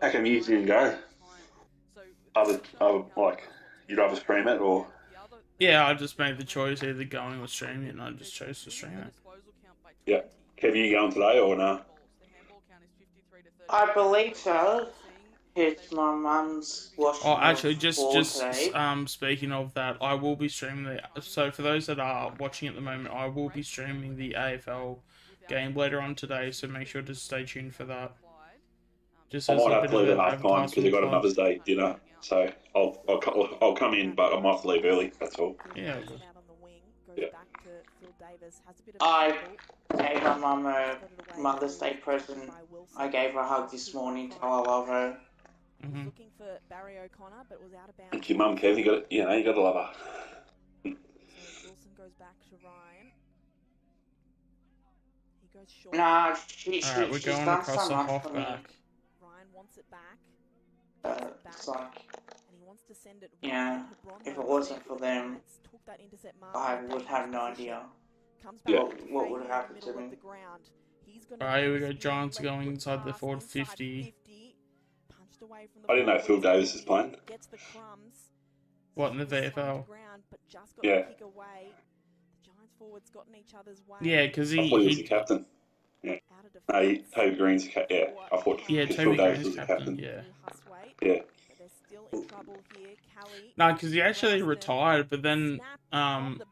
come you didn't go? You'd rather stream it, or? Yeah, I just made the choice either going or streaming it, and I just chose to stream it. Yeah. Kev, you going today, or no? I believe so. It's my mum's watching. Oh, actually, just speaking of that, I will be streaming so for those that are watching at the moment, I will be streaming the AFL game later on today, so make sure to stay tuned for that. Just I might have to leave at half time because I got a Mother's Day dinner, so I'll come in, but I might have to leave early. That's all. Yeah. Yeah. I gave my mum a Mother's Day present. I gave her a hug this morning. Tell her I love her. Looking for Barry O'Connor, but was out of bounds. Thank you, Mum, Kev. You got to love her. So Wilson goes back to Ryan. He goes short. Nah, Alright, we're going across the halfback. Ryan wants it back. It's like, And he wants to send it. yeah, if it wasn't for them, I would have no idea what would have happened to me. Alright, here we go. Giants going inside the forward 50. I didn't know Phil Davis is playing. What, in the VFL? Yeah. Yeah, because I thought he was the captain. Yeah. No, Toby Green's the captain. Yeah, I thought Phil Davis was the captain. Yeah. Yeah. No, because he actually retired, but then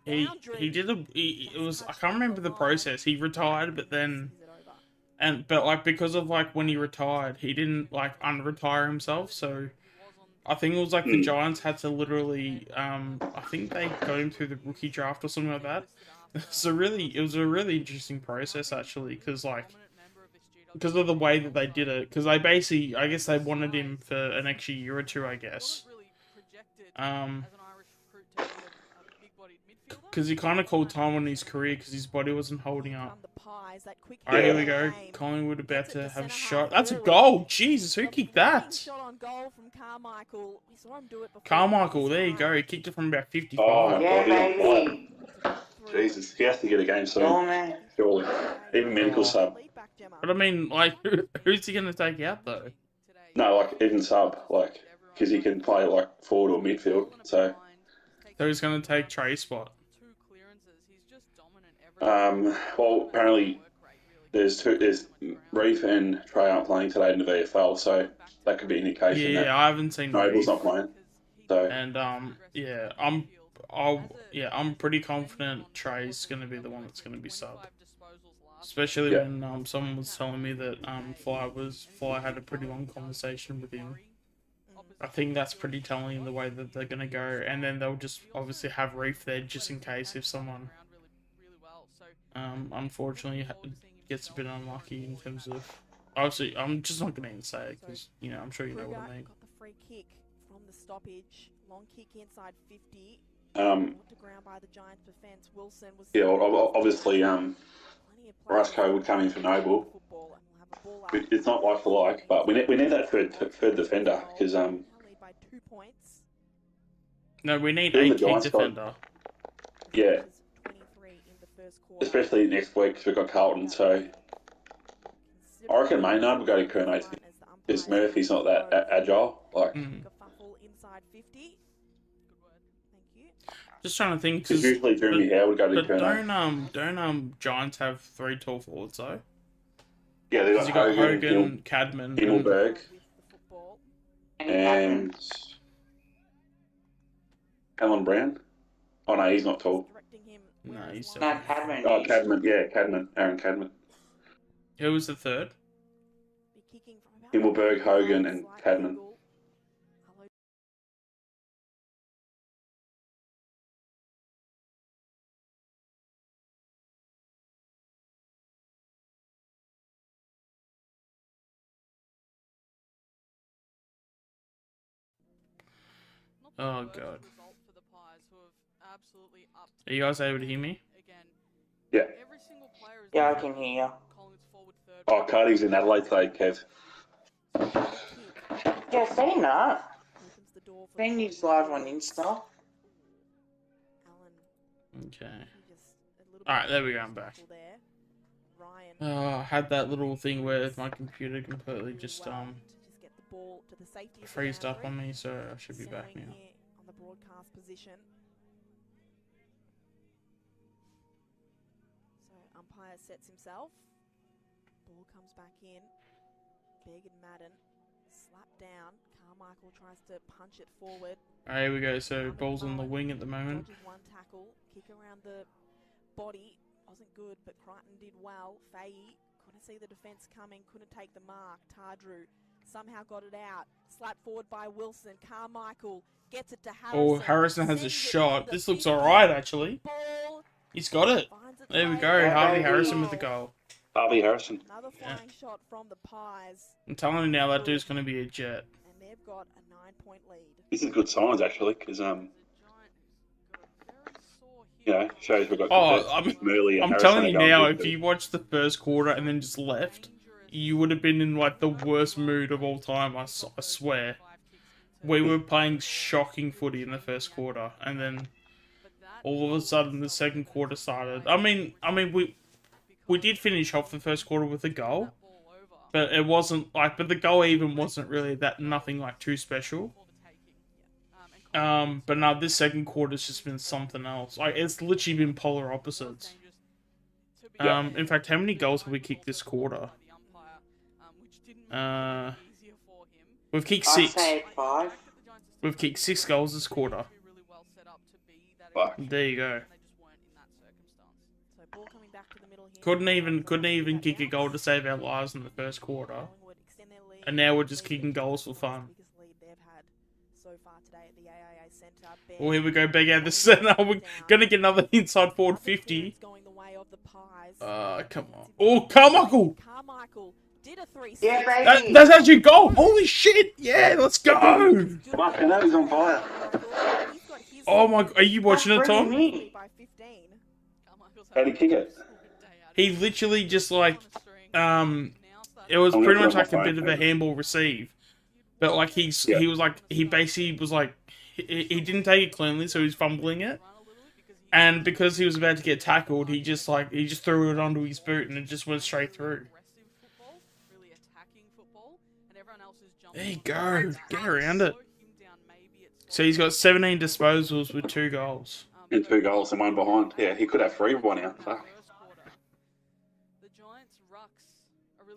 he did it was, I can't remember the process. He retired, but then but like, because of like when he retired, he didn't like unretire himself, so I think it was like the Giants had to literally I think they got him through the rookie draft or something like that. So really, it was a really interesting process actually, because of the way that they did it, because they basically, I guess they wanted him for an extra year or two, I guess. Because he kind of called time on his career because his body wasn't holding up. Alright, here we go. Collingwood about to have a shot. That's a goal! Jesus, who kicked that? Carmichael, there you go. He kicked it from about 55. Oh my Yeah, God, baby. Jesus, he has to get a game soon. Surely. Even medical sub. But I mean, like, who's he going to take out, though? No, like, even sub, like, because he can play, like, forward or midfield, so... So he's going to take Trey's spot. Well, apparently, There's Reef and Trey aren't playing today in the VFL, so that could be an indication that I haven't seen Noble's Reef. not playing. So And I'm pretty confident Trey's going to be the one that's going to be subbed. Especially when someone was telling me that Fly had a pretty long conversation with him. I think that's pretty telling in the way that they're going to go, and then they'll just obviously have Reef there just in case if someone unfortunately gets a bit unlucky in terms of. Obviously, I'm just not going to even say it because I'm sure you know what I mean. Got the free kick from the stoppage, long kick inside 50. To ground by the Giants defense. Wilson was obviously Roscoe would come in for Noble. It's not like for like, but we need that third defender because by 2 points. No, we need a key defender. Yeah. Especially next week because we've got Carlton, so I reckon Maynard will go to Kernate because Murphy's not that agile. Like, just trying to think because usually Jeremy Howe would go to Kernate. Don't Giants have 3 tall forwards though? Yeah, they've got Hogan, Cadman, Himmelberg, and Alan Brown. Oh no, he's not tall. No, he's Cadman. Oh, Cadman. Yeah, Cadman. Aaron Cadman. Who was the third? Himmelberg, Hogan, and Cadman. Oh god. Are you guys able to hear me? Yeah. Yeah, I can hear you. Oh, Cardi's in Adelaide today, Kev. Yeah, saying that. Seen his live on Insta. Okay. Alright, there we go, I'm back. I had that little thing where my computer completely just freezed up on me, so I should be back now. On the broadcast position. So umpire sets himself. Ball comes back in. Big and Madden. Slap down. Carmichael tries to punch it forward. Alright, here we go. So ball's on the wing at the moment. One tackle. Kick around the body. Wasn't good, but Crichton did well. Faye couldn't see the defence coming. Couldn't take the mark. Tardrew somehow got it out. Slapped forward by Wilson. Carmichael gets it to Harrison. Oh, Harrison has a shot. This looks alright, actually. He's got it. There we go. Harvey Harrison with the goal. Harvey Harrison. Another flying shot from the Pies. I'm telling you now, that dude's going to be a jet. And they've got a 9-point lead. This is good signs, actually, because, shows we've got Murley and I'm telling you now, if you watched the first quarter and then just left, you would have been in, like, the worst mood of all time, I swear. We were playing shocking footy in the first quarter, and then all of a sudden the second quarter started. I mean, we did finish off the first quarter with a goal, but it wasn't like, but the goal even wasn't really nothing like too special. But now this second quarter's just been something else. Like, it's literally been polar opposites. In fact, how many goals have we kicked this quarter? We've kicked 6. I'd say 5. We've kicked 6 goals this quarter. Fuck. There you go. Couldn't even kick a goal to save our lives in the first quarter. And now we're just kicking goals for fun. Well, here we go, big out the center. We're gonna get another inside forward 50. Come on. Oh, Carmichael! Yeah, baby. That's actually a goal! Holy shit! Yeah, let's go! Fucking hell, he's on fire. Oh my, are you watching it, Tom? How'd he kick it? He literally just like, it was pretty much like a bit of a handball receive. But like he was like, he basically was like, he didn't take it cleanly, so he was fumbling it. And because he was about to get tackled, he just threw it onto his boot and it just went straight through. There you go. Get around it. So he's got 17 disposals with 2 goals. And 2 goals and 1 behind. Yeah, he could have 3 by now. Fuck.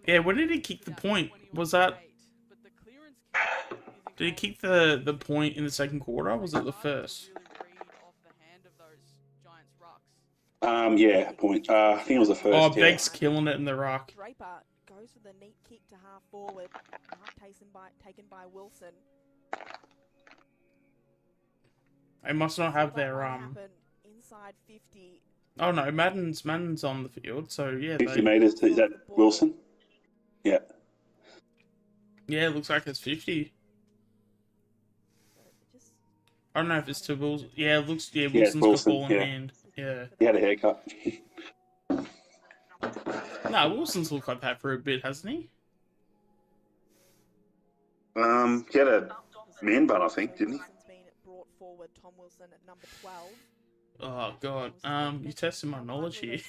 Yeah, when did he kick the point? Was that... Did he kick the point in the second quarter, or was it the first? Yeah, point. I think it was the first. Oh, Begg's killing it in the ruck. Draper goes for the neat kick to half forward. Taken by Wilson. They must not have their Inside 50. Oh no, Madden's on the field, so yeah. 50 metres. Is that Wilson? Yeah. Yeah, it looks like it's 50. I don't know if it's to Wilson. Yeah, it looks. Yeah, Wilson's got the ball in hand. Yeah. He had a haircut. No, Wilson's looked like that for a bit, hasn't he? He had a man bun, I think, didn't he? Brought forward Tom Wilson at number 12. Oh god, you're testing my knowledge here.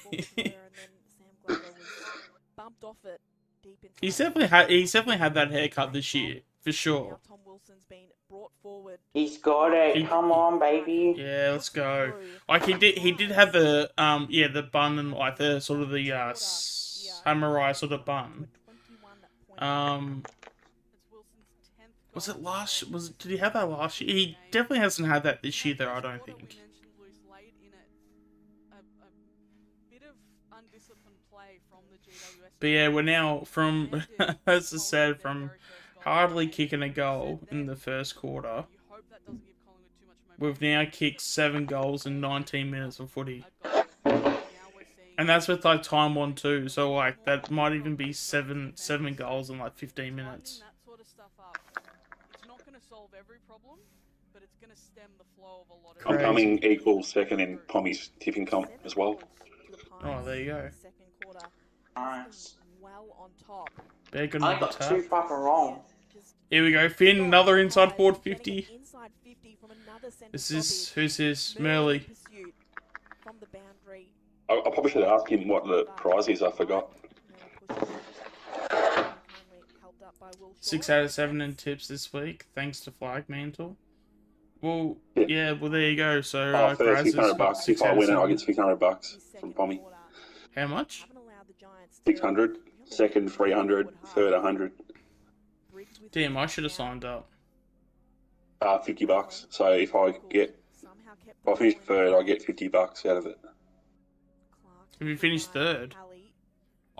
Bumped off it deep into he's definitely had that haircut this year for sure. Tom Wilson's been brought forward. He's got it. Come on, baby. Yeah, let's go. Like he did have the the bun and like the sort of the samurai sort of bun. Was it last? Did he have that last year? He definitely hasn't had that this year, though. I don't think. But yeah, we're now from, as I said, from hardly kicking a goal in the first quarter. We've now kicked 7 goals in 19 minutes of footy. And that's with like time on too, so like that might even be seven goals in like 15 minutes. I'm coming equal second in Pommy's tipping comp as well. Oh, there you go. Nice. Well on top. Big I got tap. 2 fucking wrong. Here we go, Finn, another inside forward 50. Who's this? Murley. I probably should ask him what the prize is, I forgot. 6 out of 7 in tips this week, thanks to Flag Mantle. Well, yeah, well there you go. So first $600. If I win it, I get $600 from Pommy. How much? 600. Second 300. Third 100. Damn, I should have signed up. $50. So if I finish third, I get $50 out of it. If you finish third.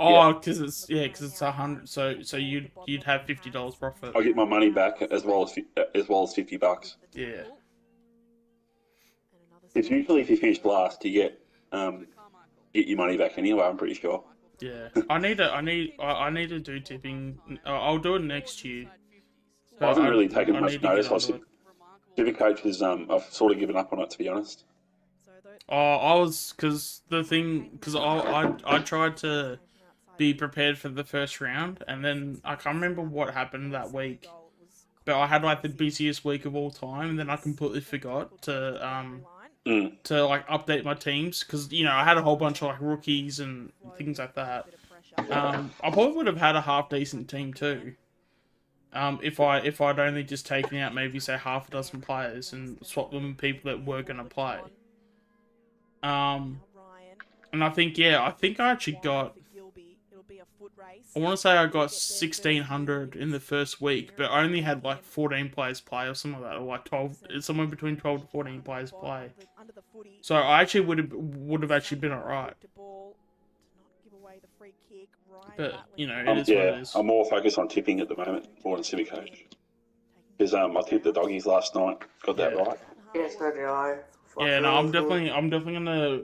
Oh, because it's 100. So you'd have $50 profit. I get my money back as well as $50. Yeah. It's usually if you finish last, you get your money back anyway. I'm pretty sure. Yeah. I need to do tipping. I'll do it next year. I haven't really taken much notice. Tipping coaches, I've sort of given up on it, to be honest. I tried to be prepared for the first round, and then I can't remember what happened that week, but I had like the busiest week of all time, and then I completely forgot to like update my teams, because I had a whole bunch of like rookies and things like that. I probably would have had a half decent team too, if I'd only just taken out maybe say half a dozen players and swapped them with people that were gonna play. And I think I actually got, I want to say I got 1,600 in the first week, but I only had like 14 players play or something like that, or like 12, somewhere between 12 to 14 players play. So I actually would have actually been alright. But it is what it is. I'm more focused on tipping at the moment, more than Civic Coach. Because I tipped the doggies last night, got that right. Yes, so did I. Yeah, no, I'm definitely gonna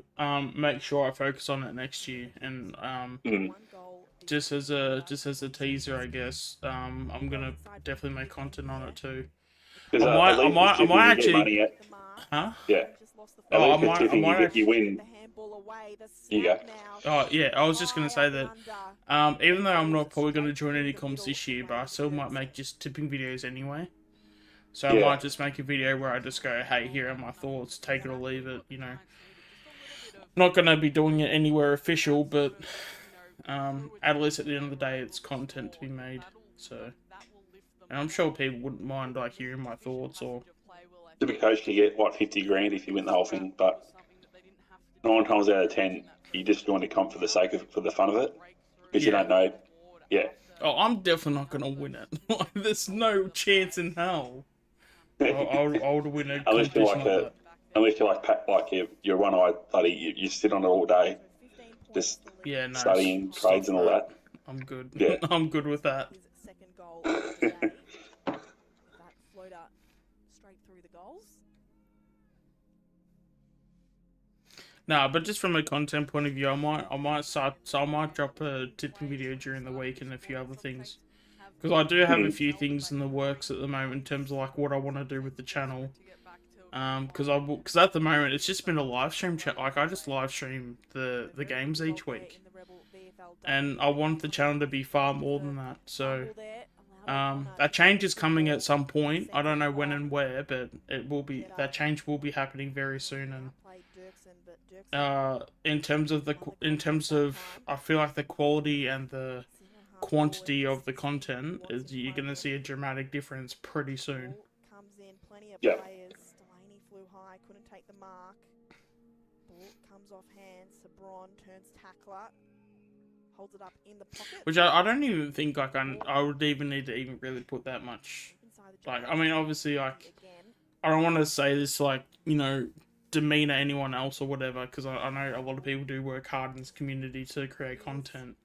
make sure I focus on it next year, and just as a teaser, I guess, I'm gonna definitely make content on it too. I might actually, huh? Yeah. Oh, you win. You go. Oh yeah, I was just gonna say that. Even though I'm not probably gonna join any comps this year, but I still might make just tipping videos anyway. So I might just make a video where I just go, hey, here are my thoughts, take it or leave it, Not going to be doing it anywhere official, but at least at the end of the day, it's content to be made. So, and I'm sure people wouldn't mind like hearing my thoughts or... Civic Coach, you get, 50 grand if you win the whole thing, but 9 times out of 10, you just join the comp for the fun of it, because you don't know Yeah. Oh, I'm definitely not gonna win it. There's no chance in hell. I would win a competition like that. Unless you're like you're one-eyed bloody, you sit on it all day, just studying trades and all that. I'm good. Yeah. I'm good with that. Second goal of the day. That floater straight through the goals. Nah, but just from a content point of view, I might drop a tipping video during the week and a few other things. Because I do have a few things in the works at the moment in terms of like what I want to do with the channel. Because at the moment it's just been a live stream chat. Like I just live stream the games each week, and I want the channel to be far more than that. So that change is coming at some point. I don't know when and where, but it will be. That change will be happening very soon. And in terms of I feel like the quality and the quantity of the content is you're gonna see a dramatic difference pretty soon. Yeah. Delaney flew high, couldn't take the mark. Ball comes off hands. Sabron turns tackler, holds it up in the pocket. Which I don't even think like I would even need to even really put that much. Like I mean, obviously, like I don't want to say this like demeanor anyone else or whatever, because I know a lot of people do work hard in this community to create content.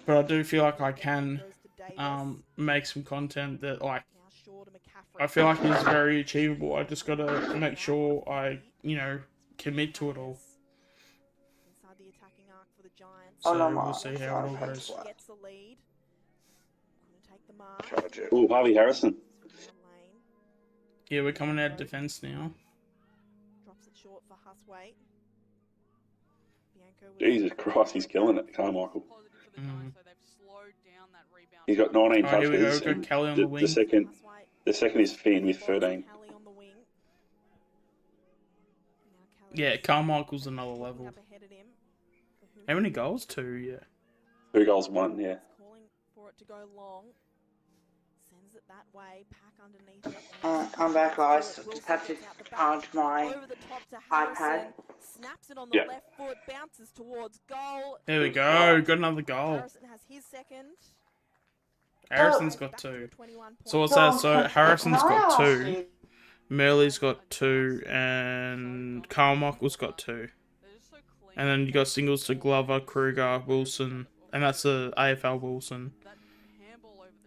But I do feel like I can make some content that like I feel like is very achievable. I just gotta make sure I commit to it all. So we'll see how it all goes. Oh, Harvey Harrison. Yeah, we're coming out of defence now. Drops it short for Huswaite. Jesus Christ, he's killing it, Carmichael. He's got 19 touches. Here we go. We've got Kelly on the wing. The second is Finn with 13. Yeah, Carmichael's another level. How many goals? 2, yeah. 2 goals, 1, yeah. Calling for it to go long. Sends it that way. Pack underneath it. I'm back, guys. Just have to charge my iPad. Snaps it on the left foot. Bounces towards goal. There we go. Got another goal. Harrison has his second. Harrison's got 2. So what's that? So Harrison's got 2. Merley's got 2, and Carmichael's got 2. And then you got singles to Glover, Kruger, Wilson, and that's the AFL Wilson.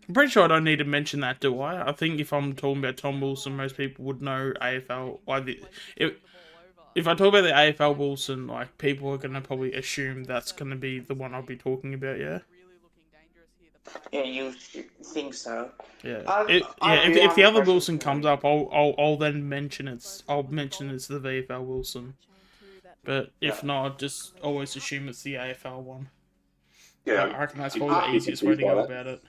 I'm pretty sure I don't need to mention that, do I? I think if I'm talking about Tom Wilson, most people would know AFL. If I talk about the AFL Wilson, like people are gonna probably assume that's gonna be the one I'll be talking about. Yeah. Yeah, you think so? Yeah. If the other Wilson comes up, I'll then mention I'll mention it's the VFL Wilson. But if not, I'll just always assume it's the AFL one. Yeah. I reckon that's probably the easiest way to go about it.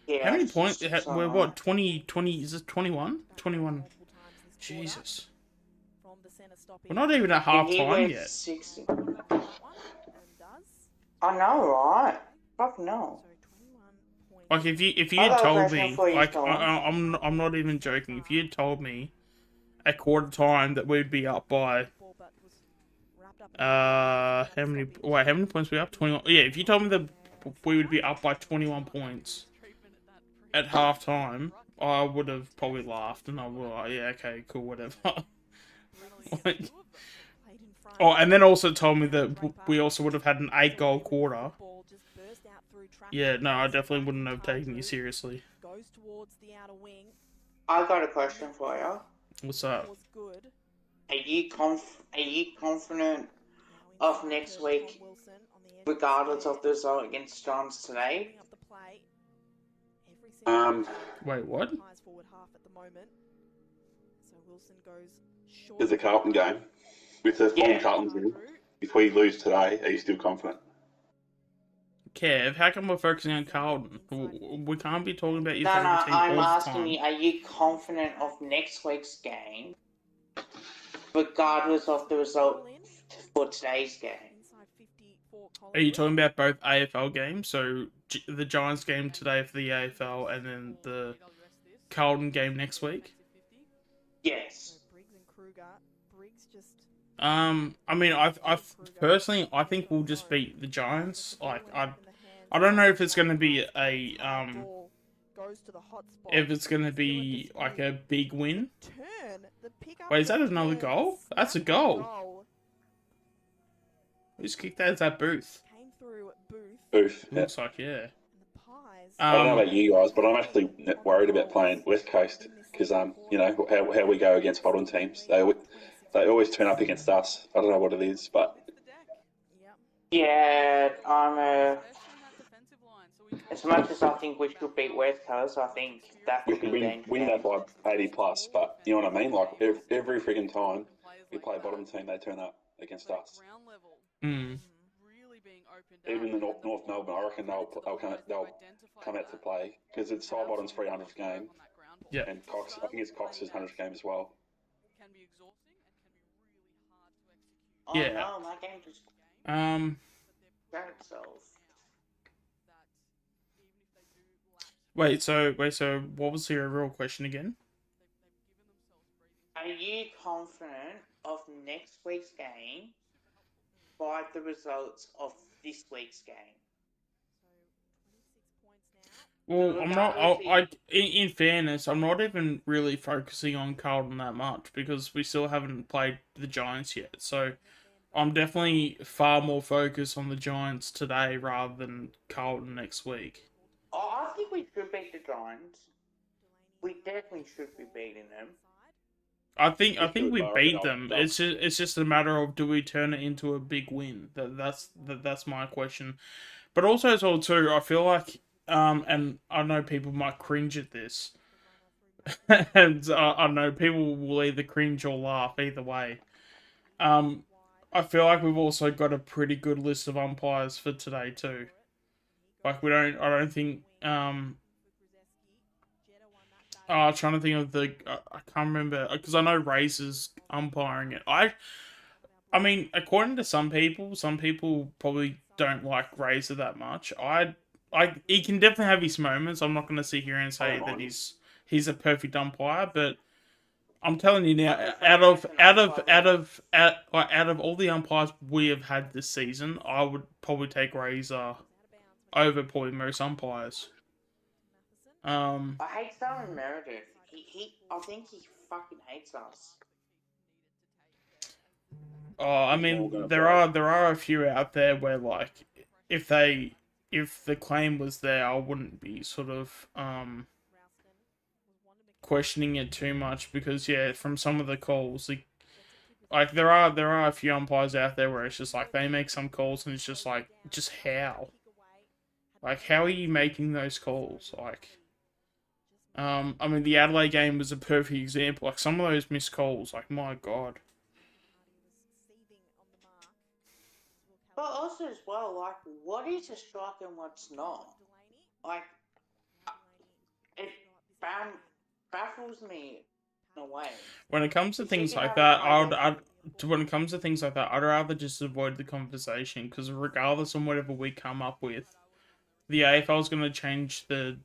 Yeah, how many points? We're what? 20? Is it 21? 21. Jesus. We're not even at half time yet. 60. I know, right? Fuck no. Like if you had told me, like I'm not even joking. If you had told me at quarter time that we'd be up by how many points were we up? 21. Yeah, if you told me that we would be up by 21 points at half time, I would have probably laughed and I would like, yeah, okay, cool, whatever. Like, and then also told me that we also would have had an 8-goal quarter. Yeah, no, I definitely wouldn't have taken you seriously. I got a question for you. What's up? Are you confident of next week, regardless of the result against Johns today? Wait, what? It's a Carlton game. With the form Carlton's in, if we lose today, are you still confident? Kev, how come we're focusing on Carlton? We can't be talking about your favourite team all the time. I'm asking you, are you confident of next week's game, regardless of the result for today's game? Are you talking about both AFL games? So the Giants game today for the AFL and then the Carlton game next week? Yes. I mean, I personally, I think we'll just beat the Giants. Like, I don't know if it's going to be a goes to the hot spot. if it's going to be like a big win. Wait, is that another goal? That's a goal. Who's kicked that? Is that Booth? Came through Booth. Yeah. Looks like, yeah. I don't know about you guys, but I'm actually worried about playing West Coast because you know how we go against bottom teams. They always turn up against us. I don't know what it is, but yeah, as much as I think we should beat West Coast, I think that we could could win that by 80 plus. But you know what I mean? Like every freaking time we play a bottom team, they turn up against us. Mm. Even the North Melbourne, I reckon they'll come out to play because it's Sidebottom's 300th game. Yeah. And Cox, I think it's Cox's 100th game as well. Yeah. No, my game just itself. Wait, so what was your real question again? Are you confident of next week's game by the results of this week's game? Well, I'm not. In fairness, I'm not even really focusing on Carlton that much because we still haven't played the Giants yet. So I'm definitely far more focused on the Giants today rather than Carlton next week. I think we should beat the Giants. We definitely should be beating them. I think we beat them. It's just a matter of do we turn it into a big win? That's my question. But also as well too, I feel like and I know people might cringe at this, and I know people will either cringe or laugh either way. I feel like we've also got a pretty good list of umpires for today too. Like I don't think I'm trying to think of I can't remember because I know Razor's umpiring it. I mean, according to some people probably don't like Razor that much. He can definitely have his moments. I'm not going to sit here and say that he's a perfect umpire, but I'm telling you now, out of all the umpires we have had this season, I would probably take Razor over probably most umpires. I hate Simon Meredith. I think he fucking hates us. Oh, I mean, there are a few out there where like, if the claim was there, I wouldn't be sort of questioning it too much because yeah, from some of the calls, like there are a few umpires out there where it's just like they make some calls and it's just like just how. Like, how are you making those calls? Like, I mean, the Adelaide game was a perfect example. Like, some of those missed calls, like, my God. But also as well, like, what is a strike and what's not? Like, it baffles me in a way. When it comes to things like that, when it comes to things like that, I'd rather just avoid the conversation because regardless of whatever we come up with, the AFL is going to change the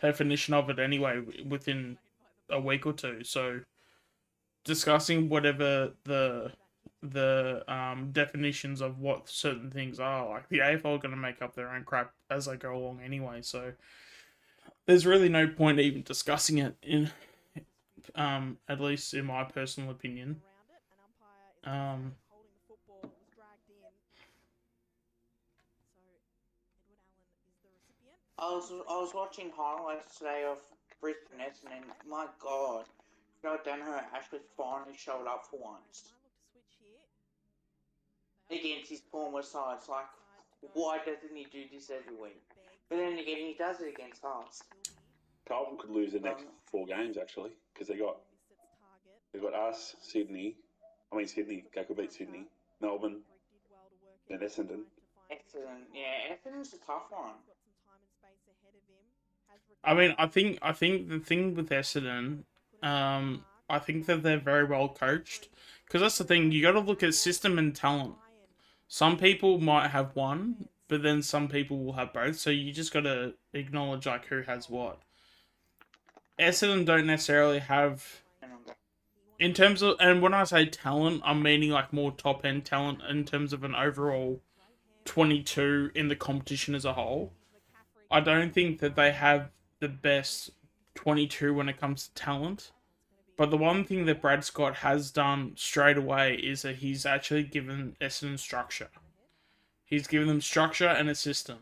definition of it anyway within a week or two. So discussing whatever the definitions of what certain things are, like the AFL are going to make up their own crap as they go along anyway. So there's really no point even discussing it in, at least in my personal opinion. I was watching highlights today of Brisbane Essendon, and my God, Joe Danaher actually finally showed up for once against his former side. It's like, why doesn't he do this every week? But then again, he does it against us. Carlton could lose the next 4 games actually because they got us, Sydney. They could beat Sydney, Melbourne, and Essendon. Essendon's a tough one. I mean, I think the thing with Essendon, I think that they're very well coached. Because that's the thing, you got to look at system and talent. Some people might have one, but then some people will have both. So you just got to acknowledge like who has what. Essendon don't necessarily have, in terms of, and when I say talent, I'm meaning like more top end talent in terms of an overall 22 in the competition as a whole. I don't think that they have the best 22 when it comes to talent. But the one thing that Brad Scott has done straight away is that he's actually given Essendon structure. He's given them structure and a system.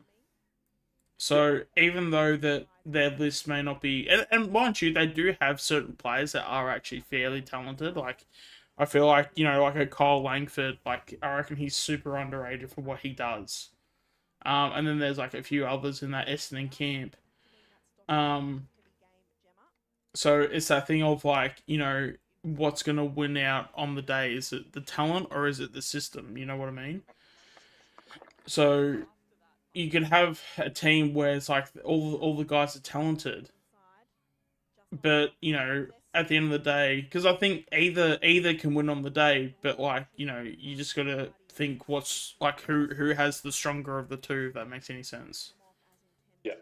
So even though that their list may not be... And mind you, they do have certain players that are actually fairly talented. Like, I feel like, you know, like a Kyle Langford, like, I reckon he's super underrated for what he does. And then there's, like, a few others in that Essendon camp. So it's that thing of, like, you know, what's going to win out on the day? Is it the talent or is it the system? You know what I mean? So you can have a team where it's like all the guys are talented, but, you know, at the end of the day, because I think either can win on the day, but, like, you know, you just got to think what's, like, who has the stronger of the two, if that makes any sense. Yeah.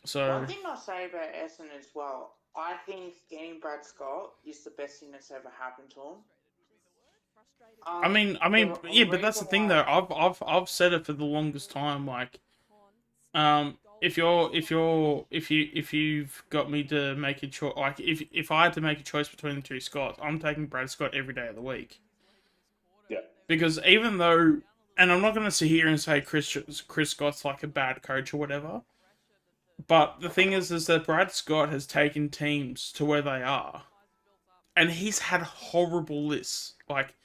So one thing I'll say about Essendon as well, I think getting Brad Scott is the best thing that's ever happened to him. I mean, yeah, but that's the thing though. I've said it for the longest time. Like, if you've got me to make a choice, like if I had to make a choice between the two Scotts, I'm taking Brad Scott every day of the week. Yeah. Because even though, and I'm not going to sit here and say Chris Scott's like a bad coach or whatever, but the thing is that Brad Scott has taken teams to where they are, and he's had horrible lists. Like,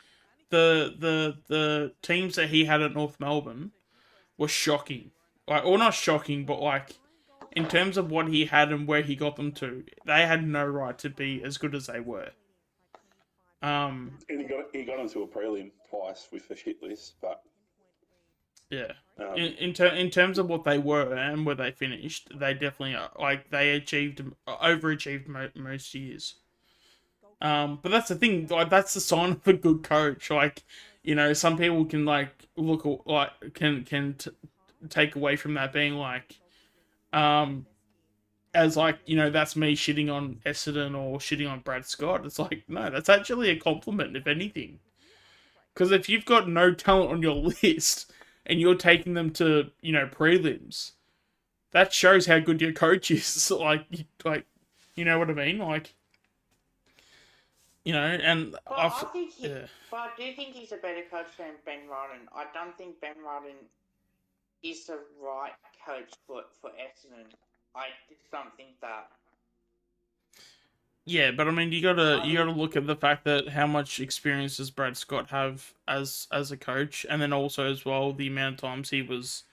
the teams that he had at North Melbourne were shocking. Like, or not shocking, but, like, in terms of what he had and where he got them to, they had no right to be as good as they were. And he got into a prelim twice with the shit list, but yeah. In terms of what they were and where they finished, they definitely are. Like, they overachieved most years. But that's the thing, like, that's the sign of a good coach. Like, you know, some people can, like, look, like, can take away from that being like, as, like, you know, that's me shitting on Essendon or shitting on Brad Scott. It's like, no, that's actually a compliment, if anything. Because if you've got no talent on your list and you're taking them to, you know, prelims, that shows how good your coach is. like, you know what I mean? Like, you know, and I do think he's a better coach than Ben Rodden. I don't think Ben Rodden is the right coach for Essendon. I just don't think that. Yeah, but I mean, you gotta look at the fact that how much experience does Brad Scott have as a coach, and then also as well the amount of times he was,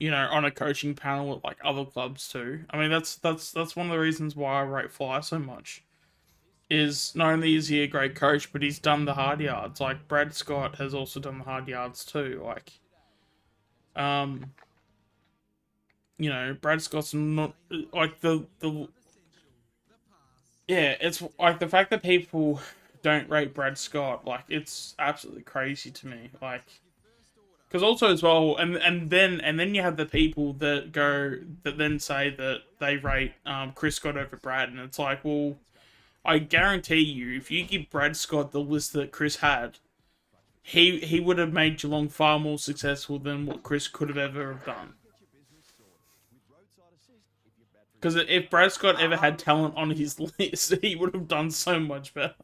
you know, on a coaching panel at, like, other clubs too. I mean, that's one of the reasons why I rate Fly so much. Is not only is he a great coach, but he's done the hard yards. Like, Brad Scott has also done the hard yards too. Like, you know, Brad Scott's not like the yeah. It's like the fact that people don't rate Brad Scott, like, it's absolutely crazy to me. Like, because also as well, and then you have the people that then say that they rate Chris Scott over Brad, and it's like, well, I guarantee you, if you give Brad Scott the list that Chris had, he would have made Geelong far more successful than what Chris could have ever have done. Because if Brad Scott ever had talent on his list, he would have done so much better.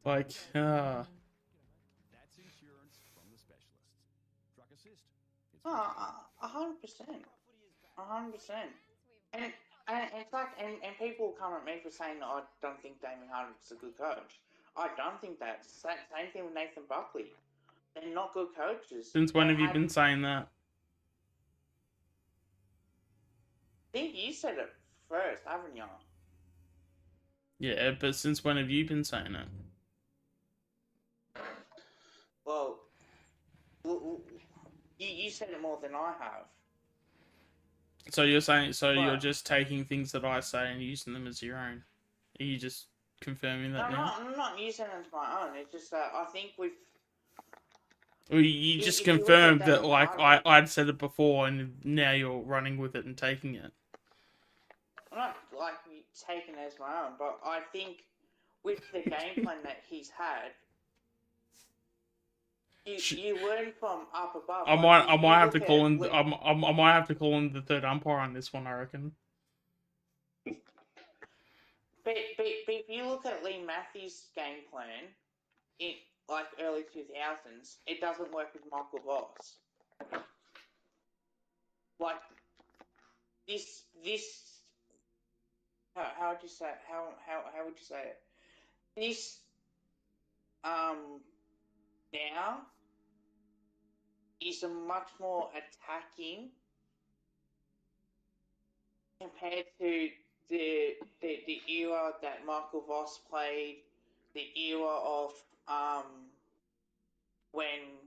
Like, 100%. 100%. And it's like, and people come at me for saying that I don't think Damien Hardwick's a good coach. I don't think that. Same thing with Nathan Buckley. They're not good coaches. Since when have you been saying that? I think you said it first, haven't you? Yeah, but since when have you been saying it? Well, you said it more than I have. So you're saying, you're just taking things that I say and using them as your own. Are you just confirming that now? I'm not using them as my own. It's just that I think we've... Well, you just confirmed that, like, I'd said it before and now you're running with it and taking it. I'm not, like, taking it as my own, but I think with the game plan that he's had... You learn from up above. I might have to call in. I might have to call in the third umpire on this one. I reckon. But if you look at Lee Matthews' game plan in like early 2000s, it doesn't work with Michael Voss. Like this how would you say how would you say it? This now is a much more attacking compared to the era that Michael Voss played, the era of when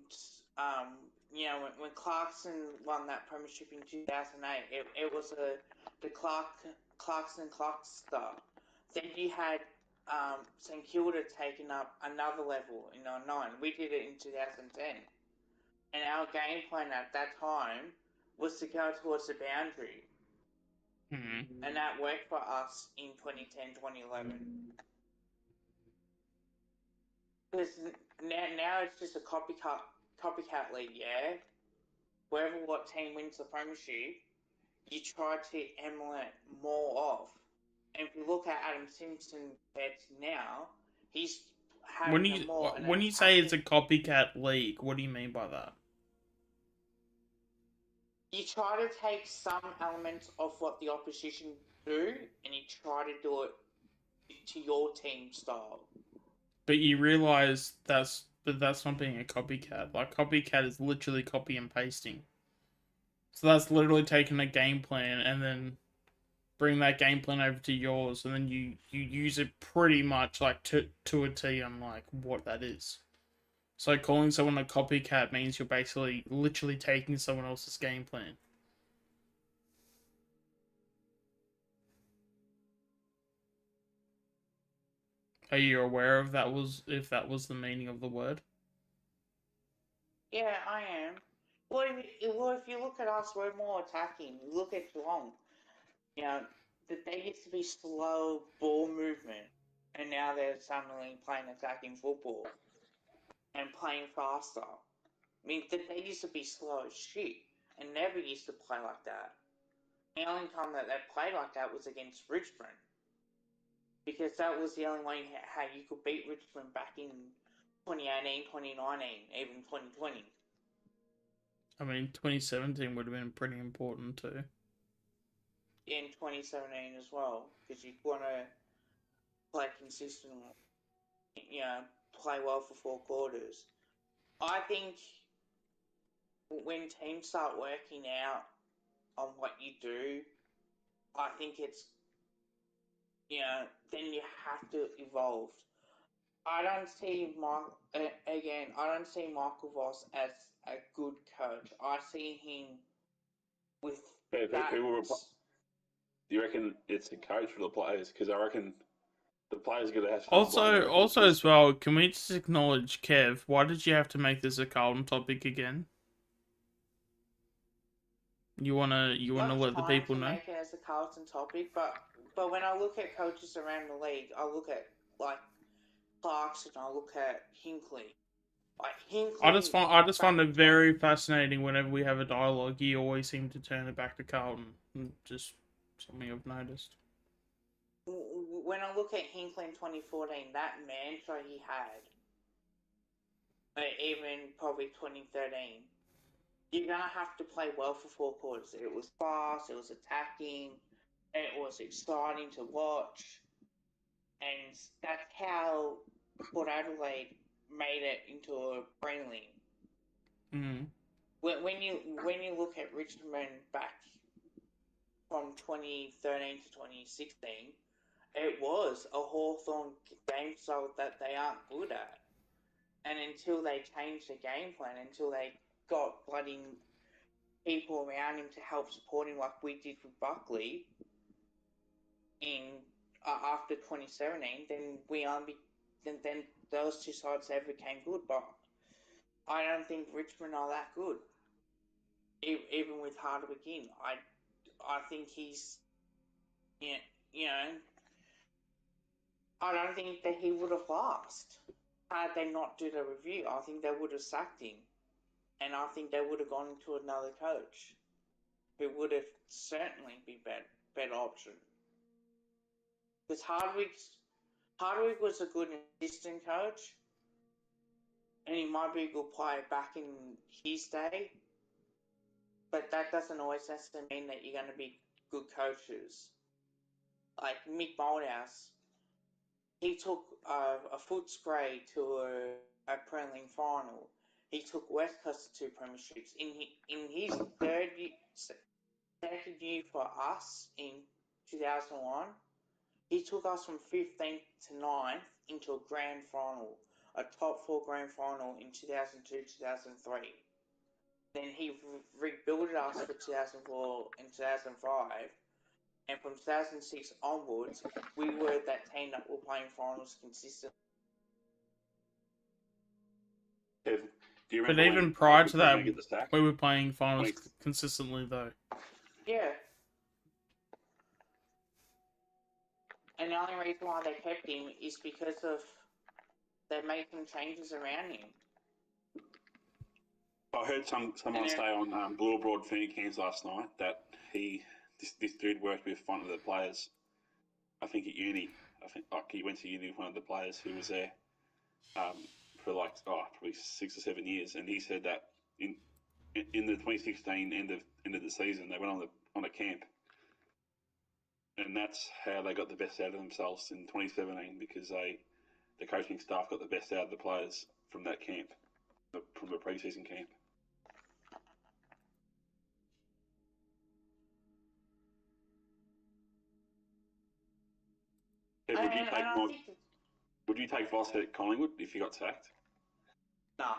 when Clarkson won that premiership in 2008, it was the Clarkson stuff. Then you had St Kilda taking up another level in 2009. We did it in 2010. And our game plan at that time was to go towards the boundary. Mm-hmm. And that worked for us in 2010, 2011. Because now it's just a copycat league, yeah? Wherever what team wins the premiership, you try to emulate more of. And if you look at Adam Simpson now, he's having when you say it's a copycat league, what do you mean by that? You try to take some elements of what the opposition do, and you try to do it to your team style. But you realise that's not being a copycat. Like, copycat is literally copy and pasting. So that's literally taking a game plan and then bring that game plan over to yours, and then you use it pretty much like to a T on like what that is. So calling someone a copycat means you're basically literally taking someone else's game plan. Are you aware of if that was the meaning of the word? Yeah, I am. Well, if you look at us, we're more attacking. Look at Geelong. You know, they used to be slow ball movement, and now they're suddenly playing attacking football and playing faster. I mean, they used to be slow as shit and never used to play like that. The only time that they played like that was against Richmond, because that was the only way how you could beat Richmond back in 2018, 2019, even 2020. I mean, 2017 would have been pretty important too. In 2017 as well, because you want to play consistently, play well for 4 quarters. I think when teams start working out on what you do, I think it's, then you have to evolve. I don't see Michael Voss as a good coach. I see him with that. Do you reckon it's the coach or the players? Because I reckon the players are going to have to. Also as well, can we just acknowledge, Kev? Why did you have to make this a Carlton topic again? You wanna let the people know? Make it as a Carlton topic, but when I look at coaches around the league, I look at like Clarkson, I look at Hinkley. I just find it very fascinating whenever we have a dialogue. You always seem to turn it back to Carlton. Just something I've noticed. When I look at Hinkley in 2014, that mantra he had, even probably 2013, you're going to have to play well for 4 quarters. It was fast, it was attacking, it was exciting to watch, and that's how Port Adelaide made it into a prelim. Mm. When you look at Richmond back from 2013 to 2016, it was a Hawthorn game style that they aren't good at. And until they changed the game plan, until they got bloody people around him to help support him like we did with Buckley in after 2017, then those two sides never became good. But I don't think Richmond are that good. Even with Harder-Begin, I think he's, I don't think that he would have lost. had they not do the review, I think they would have sacked him. And I think they would have gone to another coach. It would have certainly been better option. Because Hardwick was a good assistant coach, and he might be a good player back in his day. But that doesn't always necessarily mean that you're going to be good coaches. Like Mick Moldhouse, he took a Footscray to a prelim final. He took West Coast to 2 premierships. In his second year for us in 2001, he took us from 15th to 9th into a grand final, a top 4 grand final in 2002, 2003. Then he rebuilt us for 2004 and 2005. And from 2006 onwards, we were that team that were playing finals consistently. Do you But remember even when prior to that, get the sack? we were playing finals consistently, though. Yeah. And the only reason why they kept him is because of they made some changes around him. I heard someone say on Blue Abroad Fan Cams last night that this dude worked with one of the players. I think at uni. I think he went to uni with one of the players who was there for probably 6 or 7 years, and he said that in the 2016 end of the season they went on a camp, and that's how they got the best out of themselves in 2017 because the coaching staff got the best out of the players from that camp, from the pre-season camp. Would you take Voss at Collingwood if you got sacked? No.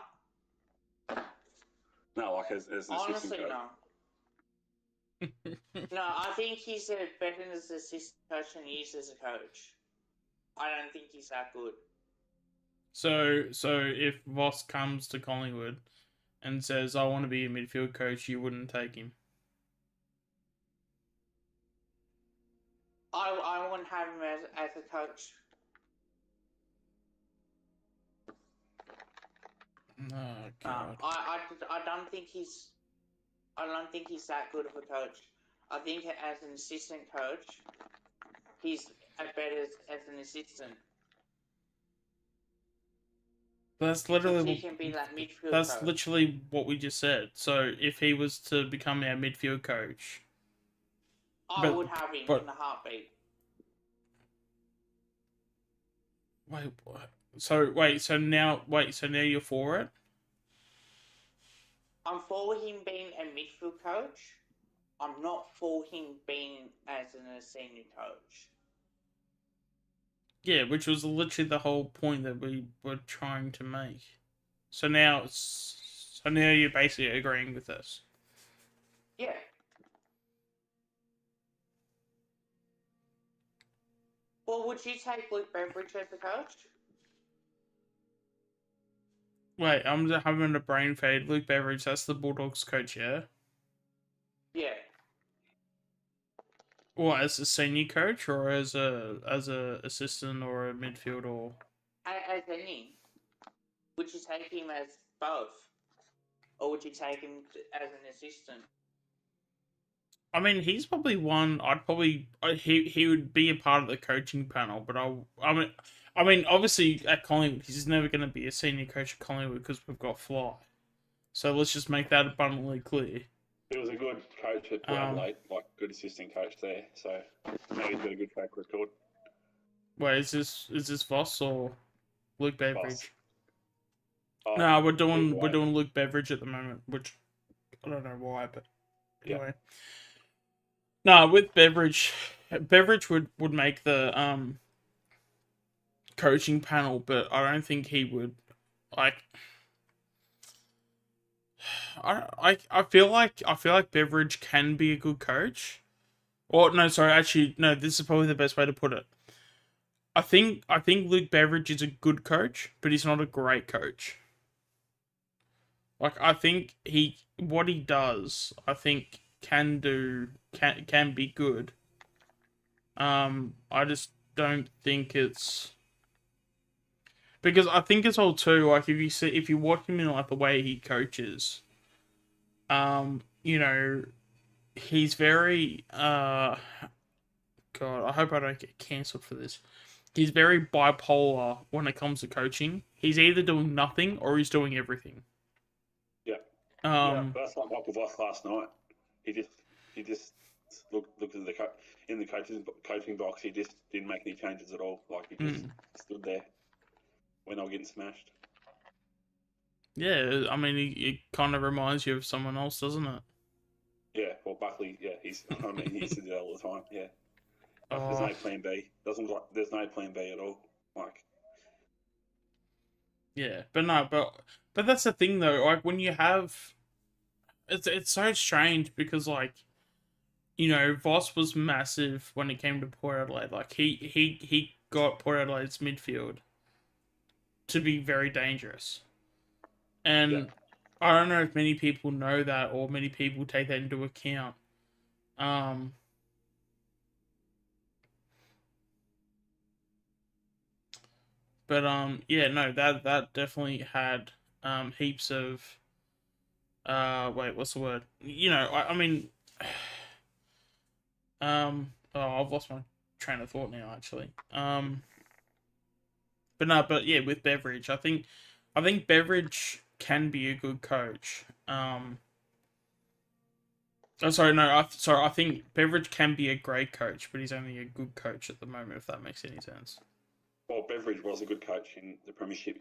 No, like as an honestly, assistant coach. No, I think he's better as an assistant coach than he is as a coach. I don't think he's that good. So if Voss comes to Collingwood and says, I want to be a midfield coach, you wouldn't take him? I wouldn't have him as a coach. Oh, God. I don't think he's that good of a coach. I think as an assistant coach, he's as better as an assistant. That's literally he can be that midfield coach. Literally what we just said. So if he was to become our midfield coach, I would have him in a heartbeat. Wait, what? So now you're for it? I'm for him being a midfield coach. I'm not for him being as a senior coach. Yeah, which was literally the whole point that we were trying to make. So now you're basically agreeing with us. Yeah. Well, would you take Luke Beveridge as a coach? Wait, I'm just having a brain fade. Luke Beveridge, that's the Bulldogs coach, yeah? Yeah. What, as a senior coach or as a assistant or a midfield or? As any. Would you take him as both, or would you take him as an assistant? I mean, he's probably one. He would be a part of the coaching panel, but I mean, obviously at Collingwood, he's never going to be a senior coach at Collingwood because we've got Fly. So let's just make that abundantly clear. He was a good coach at Adelaide, good assistant coach there. So now he's got a good track record. Wait, is this Voss or Luke Beveridge? Voss. No, we're doing Luke Beveridge at the moment, which I don't know why, but anyway. No, with Beveridge would make the coaching panel, but I don't think he would I feel like Beveridge can be a good coach. Or no, sorry, actually no, this is probably the best way to put it. I think Luke Beveridge is a good coach, but he's not a great coach. Like I think what he does, I think can be good. I just don't think it's Because I think as well too, like if you watch him in like the way he coaches, you know, he's very God, I hope I don't get cancelled for this. He's very bipolar when it comes to coaching. He's either doing nothing or he's doing everything. Yeah. Yeah. That's like what with us last night. He just looked at in the coaching box. He just didn't make any changes at all. Like he just stood there when they were getting smashed. Yeah, I mean, it kind of reminds you of someone else, doesn't it? Yeah, well, Buckley, yeah, he used to do that all the time, yeah. Like, there's no plan B. Doesn't like there's no plan B at all. Like, yeah, but that's the thing though. Like when you have, it's so strange because like, you know, Voss was massive when it came to Port Adelaide. Like he got Port Adelaide's midfield to be very dangerous, and I don't know if many people know that or many people take that into account. But yeah, no, that definitely had heaps of wait, what's the word? You know, I mean, oh, I've lost my train of thought now actually. But no, but yeah, with Beveridge, I think Beveridge can be a good coach. Oh, sorry, no, I think Beveridge can be a great coach, but he's only a good coach at the moment, if that makes any sense. well, Beveridge was a good coach in the Premiership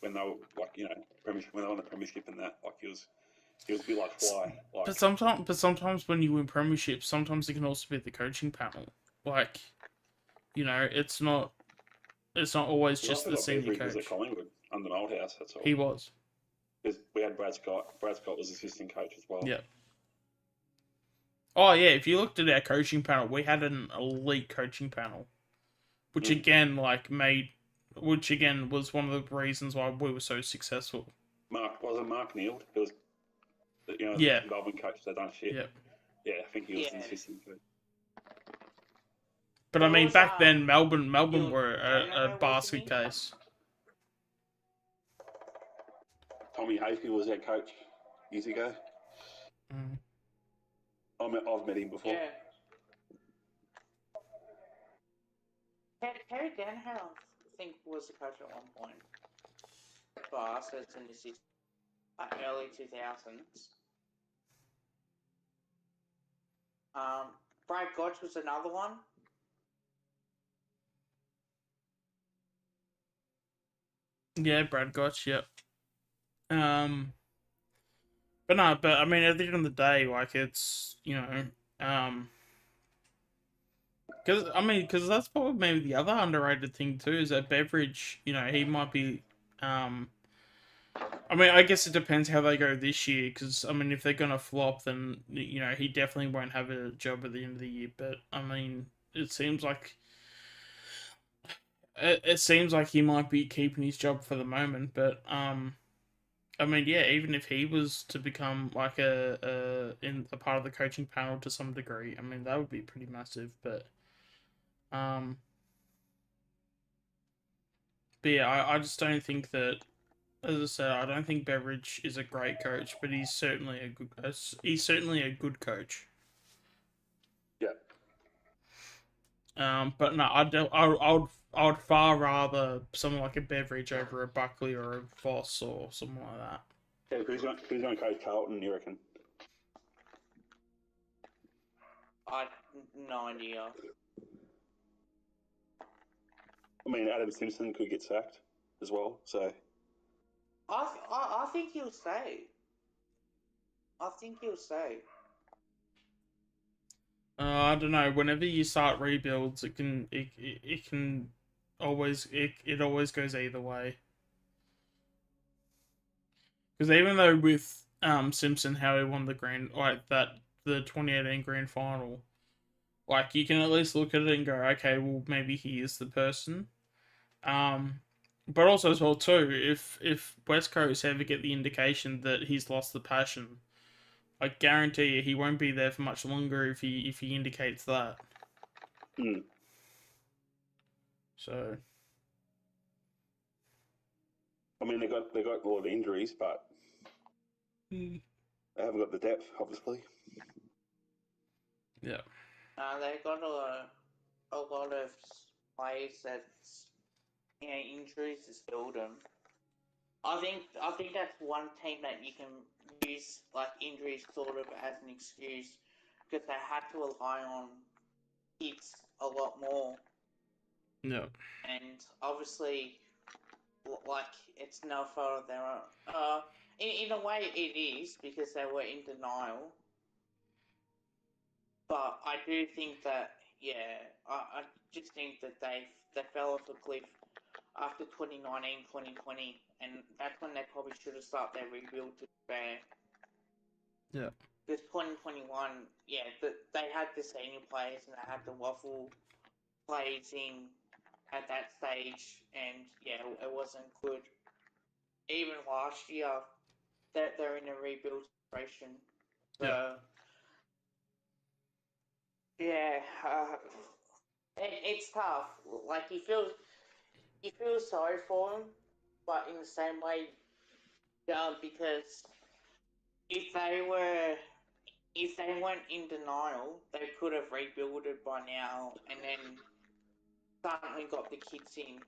when they were like, you know, when they won the Premiership and that, like he was a bit like Fly. Like, but sometimes when you win Premiership, sometimes it can also be the coaching panel. Like, you know, it's not always just the senior Beveridge coach. was at Collingwood under Malthouse. That's all. He was. Because we had Brad Scott. Brad Scott was assistant coach as well. Yeah. Oh yeah, if you looked at our coaching panel, we had an elite coaching panel, which again was one of the reasons why we were so successful. Mark Neal? It was, you know, yeah. Melbourne coach that done shit. Yeah. Yeah, I think he was an assistant coach. But I mean, back then Melbourne were a basket case. Tommy Hafey was their coach years ago. I've met him before. Yeah. Terry Denhouse, I think, was the coach at one point for us as an assistant, early 2000s. Brad Gotch was another one. Yeah, Brad Gotch, yep. But no, but I mean, at the end of the day, like it's, you know, because that's probably maybe the other underrated thing too is that Beveridge, you know, he might be, I mean, I guess it depends how they go this year. Because I mean, if they're gonna flop, then you know he definitely won't have a job at the end of the year. But I mean, it seems like he might be keeping his job for the moment. But I mean, yeah, even if he was to become like a part of the coaching panel to some degree, I mean that would be pretty massive. But yeah, I just don't think that. As I said, I don't think Beveridge is a great coach, but he's certainly a good coach. Yeah. But no, I would far rather someone like a Beveridge over a Buckley or a Voss or someone like that. Yeah, who's going to coach Carlton, you reckon? No idea. I mean, Adam Simpson could get sacked as well, so... I think he'll stay. I don't know. Whenever you start rebuilds, it always goes either way. Because even though with Simpson, how he won the the 2018 grand final, like you can at least look at it and go, okay, well maybe he is the person. But also as well too, if West Coast ever get the indication that he's lost the passion, I guarantee you he won't be there for much longer if he indicates that. So I mean, they got a lot of injuries, but they haven't got the depth, obviously. Yeah. They got a lot of players that injuries has killed them. I think that's one team that you can use like injuries sort of as an excuse because they had to rely on kids a lot more. Yeah. And obviously, like it's no fault of their own. In a way, it is because they were in denial. But I do think that I just think that they fell off a cliff after 2019, 2020, and that's when they probably should have started their rebuild to be fair. Yeah. Because 2021, they had the senior players and they had the waffle players in at that stage, and it wasn't good. Even last year, they're in a rebuild situation. So, it's tough. Like you feel sorry for them, but in the same way, because if they weren't in denial, they could have rebuilt it by now, and then suddenly got the kids in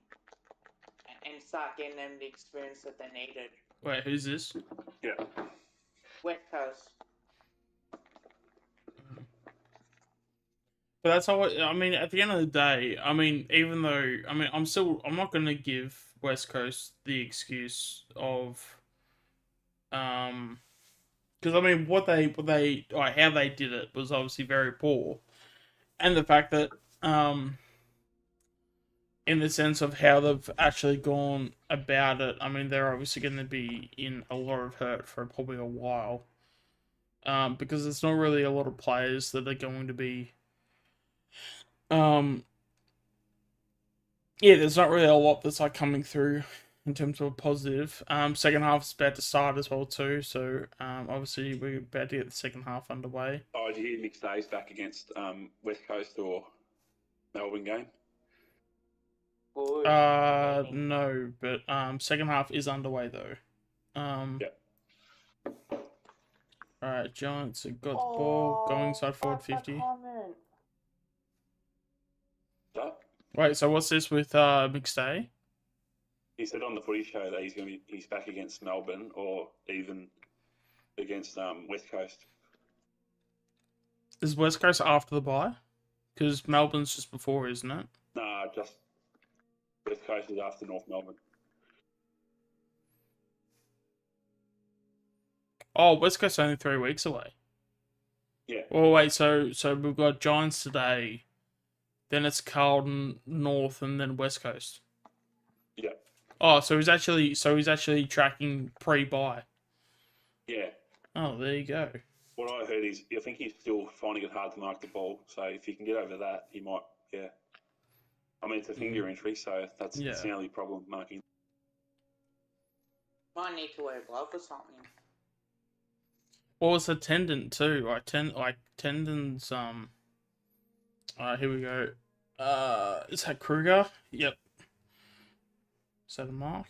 and start getting them the experience that they needed. Wait, who's this? Yeah. West Coast. But that's how I mean. At the end of the day, I mean, even though I'm not going to give West Coast the excuse of, because I mean, what they or how they did it was obviously very poor, and the fact that in the sense of how they've actually gone about it, I mean, they're obviously going to be in a lot of hurt for probably a while, because there's not really a lot of players that are going to be. There's not really a lot that's like coming through in terms of a positive. Second half is about to start as well too, so obviously we're about to get the second half underway. Oh, did you hear Nick Day's back against West Coast or Melbourne game? No, but second half is underway though. Alright, Giants have got the ball going inside forward 50. Wait, so what's this with McStay? He said on the footy show that he's back against Melbourne or even against West Coast. Is West Coast after the bye? Because Melbourne's just before, isn't it? Nah, just West Coast is after North Melbourne. Oh, West Coast only 3 weeks away. Yeah. Well, wait, so we've got Giants today, then it's Carlton, North, and then West Coast. Yeah. Oh, so he's actually tracking pre-bye. Yeah. Oh, there you go. What I heard is, I think he's still finding it hard to mark the ball. So if he can get over that, he might. Yeah. I mean, it's a finger injury, so that's the only problem marking. Might need to wear a glove or something. Well, it's a tendon too. Tendons. Alright, here we go. Is that Kruger? Yep. Is that a mark?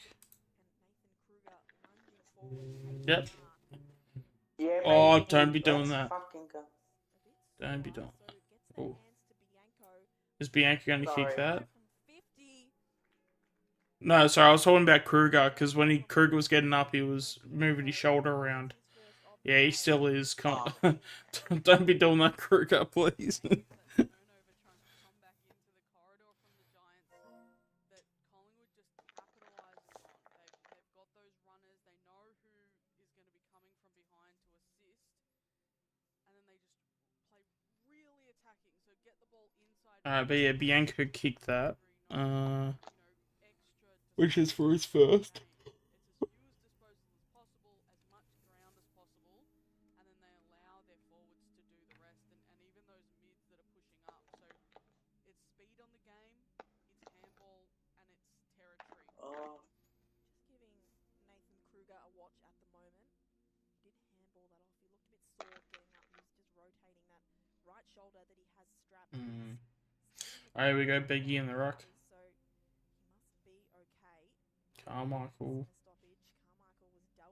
Yep. Yeah, oh, don't be doing that. Don't be doing that. Oh. Is Bianca going to kick that? No, sorry, I was talking about Kruger, because when Kruger was getting up, he was moving his shoulder around. Yeah, he still is. Don't be doing that, Kruger, please. Alright, but yeah, Bianca kicked that. Which is for his first. Alright, here we go, Biggie in the Rock. Carmichael.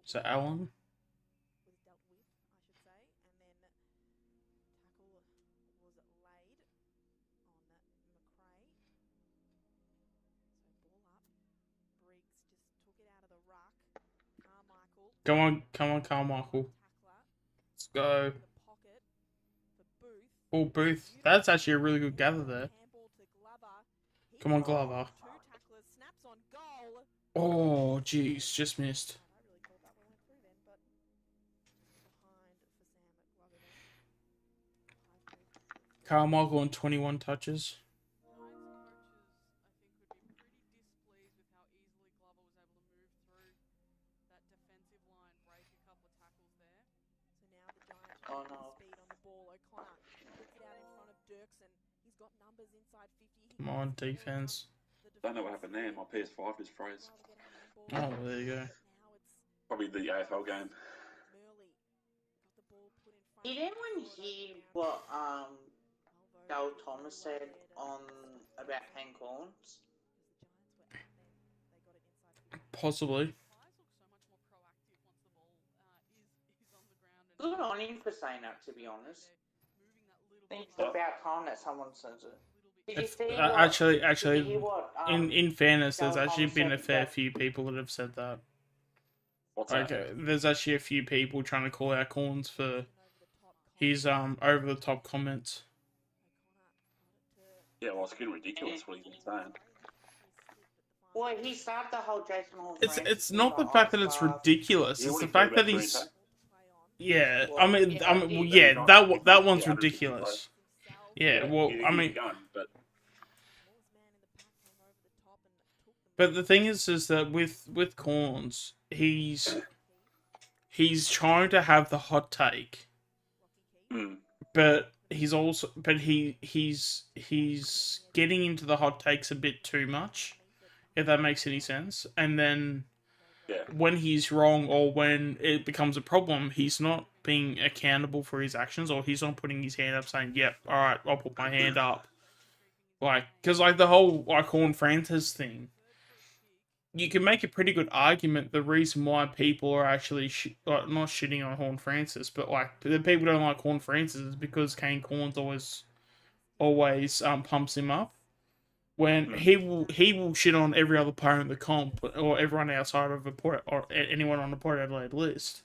So Allen. Was dealt with, I should say, and then tackle was laid on McRae. So ball up. Briggs just took it out of the ruck. Carmichael. Come on, Carmichael. Tackler. Let's go. The pocket for Booth. Oh, Booth. That's actually a really good gather there. Handball to Glover. Come on, Glover. Two tacklers, snaps on goal. Oh, jeez, just missed. I really thought that one went through then, but behind for Sam at Glover then. Carmichael on 21 touches. Giants coaches, I think, would be pretty displeased with how easily Glover was able to move through that defensive line, break a couple of tackles there. So now the Giants are speed on the ball. O'Connor puts it out in front of Dirksen. He's got numbers inside 50. Come on, defense. Don't know what happened there. My PS5 just froze. Oh, there you go. Probably the AFL game. Did anyone hear what Dale Thomas said on about Hank Corns? Possibly. Good on him for saying that, to be honest. I think it's about time that someone says it. Actually, in fairness, there's actually been a fair few people that have said that. What's that? There's actually a few people trying to call out Corns for his over the top comments. Yeah, well, it's getting ridiculous what he's been saying. Well, he started the whole Jason Hall. It's not the fact that it's ridiculous. It's the fact that he's. Yeah, I mean, yeah, that one's ridiculous. Yeah, well, I mean, but the thing is that with Corns, he's trying to have the hot take, but he's getting into the hot takes a bit too much, if that makes any sense. And then when he's wrong or when it becomes a problem, he's not being accountable for his actions, or he's not putting his hand up saying, yep, alright, I'll put my hand up. Like, because like the whole Horn Francis thing, you can make a pretty good argument the reason why people are actually not shitting on Horn Francis, but like the people don't like Horn Francis is because Kane Corns always pumps him up. When he will shit on every other player in the comp or everyone outside of or anyone on the Port Adelaide list.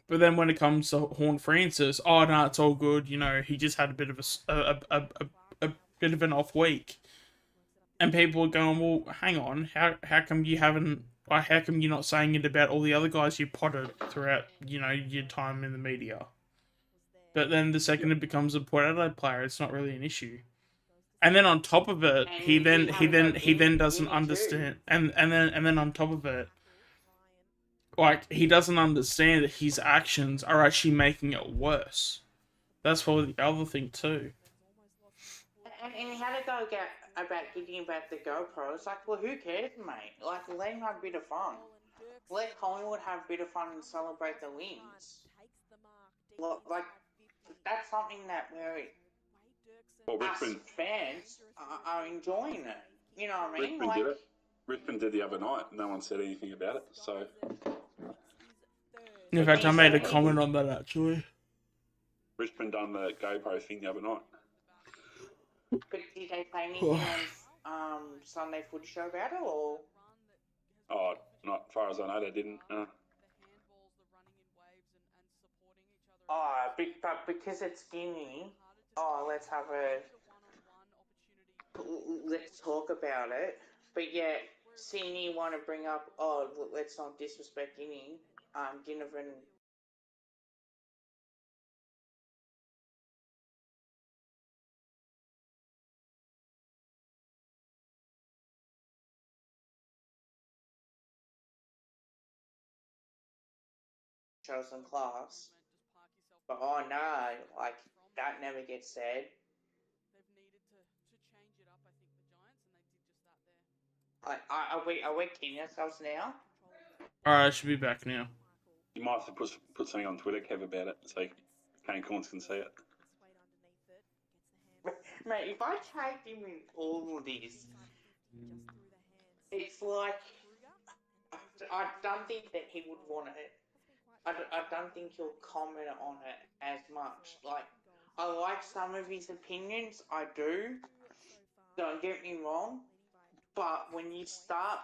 But then when it comes to Horn Francis, oh no, it's all good. You know, he just had a bit of a bit of an off week, and people are going, well, hang on, how come you haven't? How come you're not saying it about all the other guys you potted throughout, you know, your time in the media? But then the second it becomes a Port Adelaide player, it's not really an issue. And then on top of it, he then doesn't understand, and then on top of it, like, he doesn't understand that his actions are actually making it worse. That's probably the other thing too. And he had to go get about thinking about the GoPro. It's like, well, who cares, mate? Like, let him have a bit of fun. Let Collingwood have a bit of fun and celebrate the wins. Like, that's something that us fans are enjoying it. You know what I mean? Richmond did it. Richmond did the other night. No one said anything about it. So, in fact, I made a comment on that actually. Richmond done the GoPro thing the other night. But did they say anything on Sunday Footy Show about it, or? Oh, not as far as I know, they didn't. Oh, but because it's Guinea, let's talk about it. But yeah, Sydney want to bring up, let's not disrespect Guinea. Ginnivan. Chosen class. But oh no, like that never gets said. They've needed to change it up, I think, the Giants, and they did just that there. Are we kidding ourselves now? Alright, I should be back now. You might have to put something on Twitter, Kev, about it, so Kane Corns can see it. Mate, if I tagged him in all of this, it's like I don't think that he would want it. I don't think he'll comment on it as much. Like, I like some of his opinions, I do. Don't get me wrong, but when you start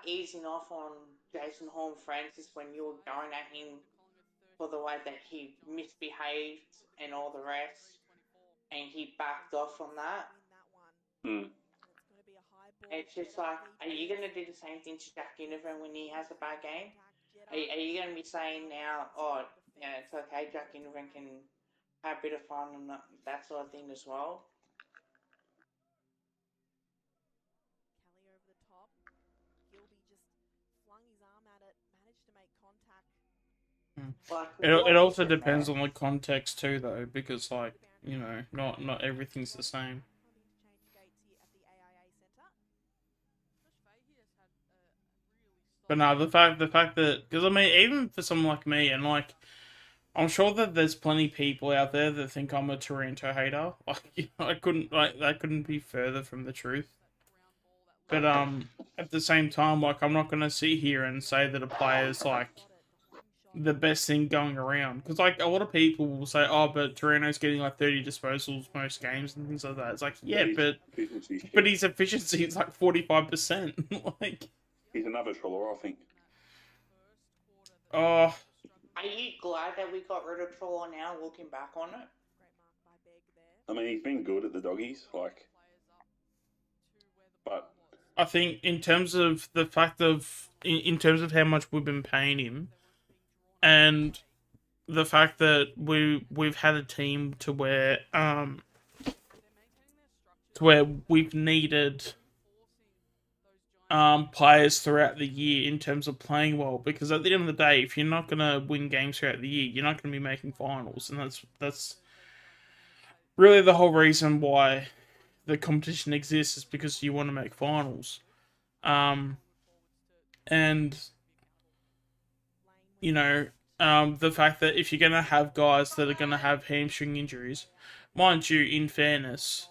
easing off on Jason Horne-Francis when you were going at him for the way that he misbehaved and all the rest, and he backed off from that. It's just like, are you going to do the same thing to Jack Ginnivan when he has a bad game? Are you going to be saying now, oh, yeah, it's okay, Jack Ginnivan can have a bit of fun and that sort of thing as well? Kelly over the top. Gilby just flung his arm at it, managed to make contact. It also depends on the context too, though, because like, you know, not everything's the same. But no, the fact that, because I mean, even for someone like me, and like, I'm sure that there's plenty of people out there that think I'm a Toronto hater. Like, you know, that couldn't be further from the truth. But at the same time, like, I'm not gonna sit here and say that a player's like the best thing going around, because like a lot of people will say, oh, but Toronto's getting like 30 disposals most games and things like that. It's like, yeah, but his efficiency is like 45%. Like, he's another Trelaw, I think. Oh, are you glad that we got rid of Trelaw now, looking back on it? I mean, he's been good at the doggies, like, but I think in terms of the fact of in terms of how much we've been paying him, and the fact that we've had a team to where we've needed players throughout the year in terms of playing well, because at the end of the day, if you're not gonna win games throughout the year, you're not gonna be making finals, and that's really the whole reason why the competition exists, is because you want to make finals. And you know, the fact that if you're gonna have guys that are gonna have hamstring injuries, mind you, in fairness,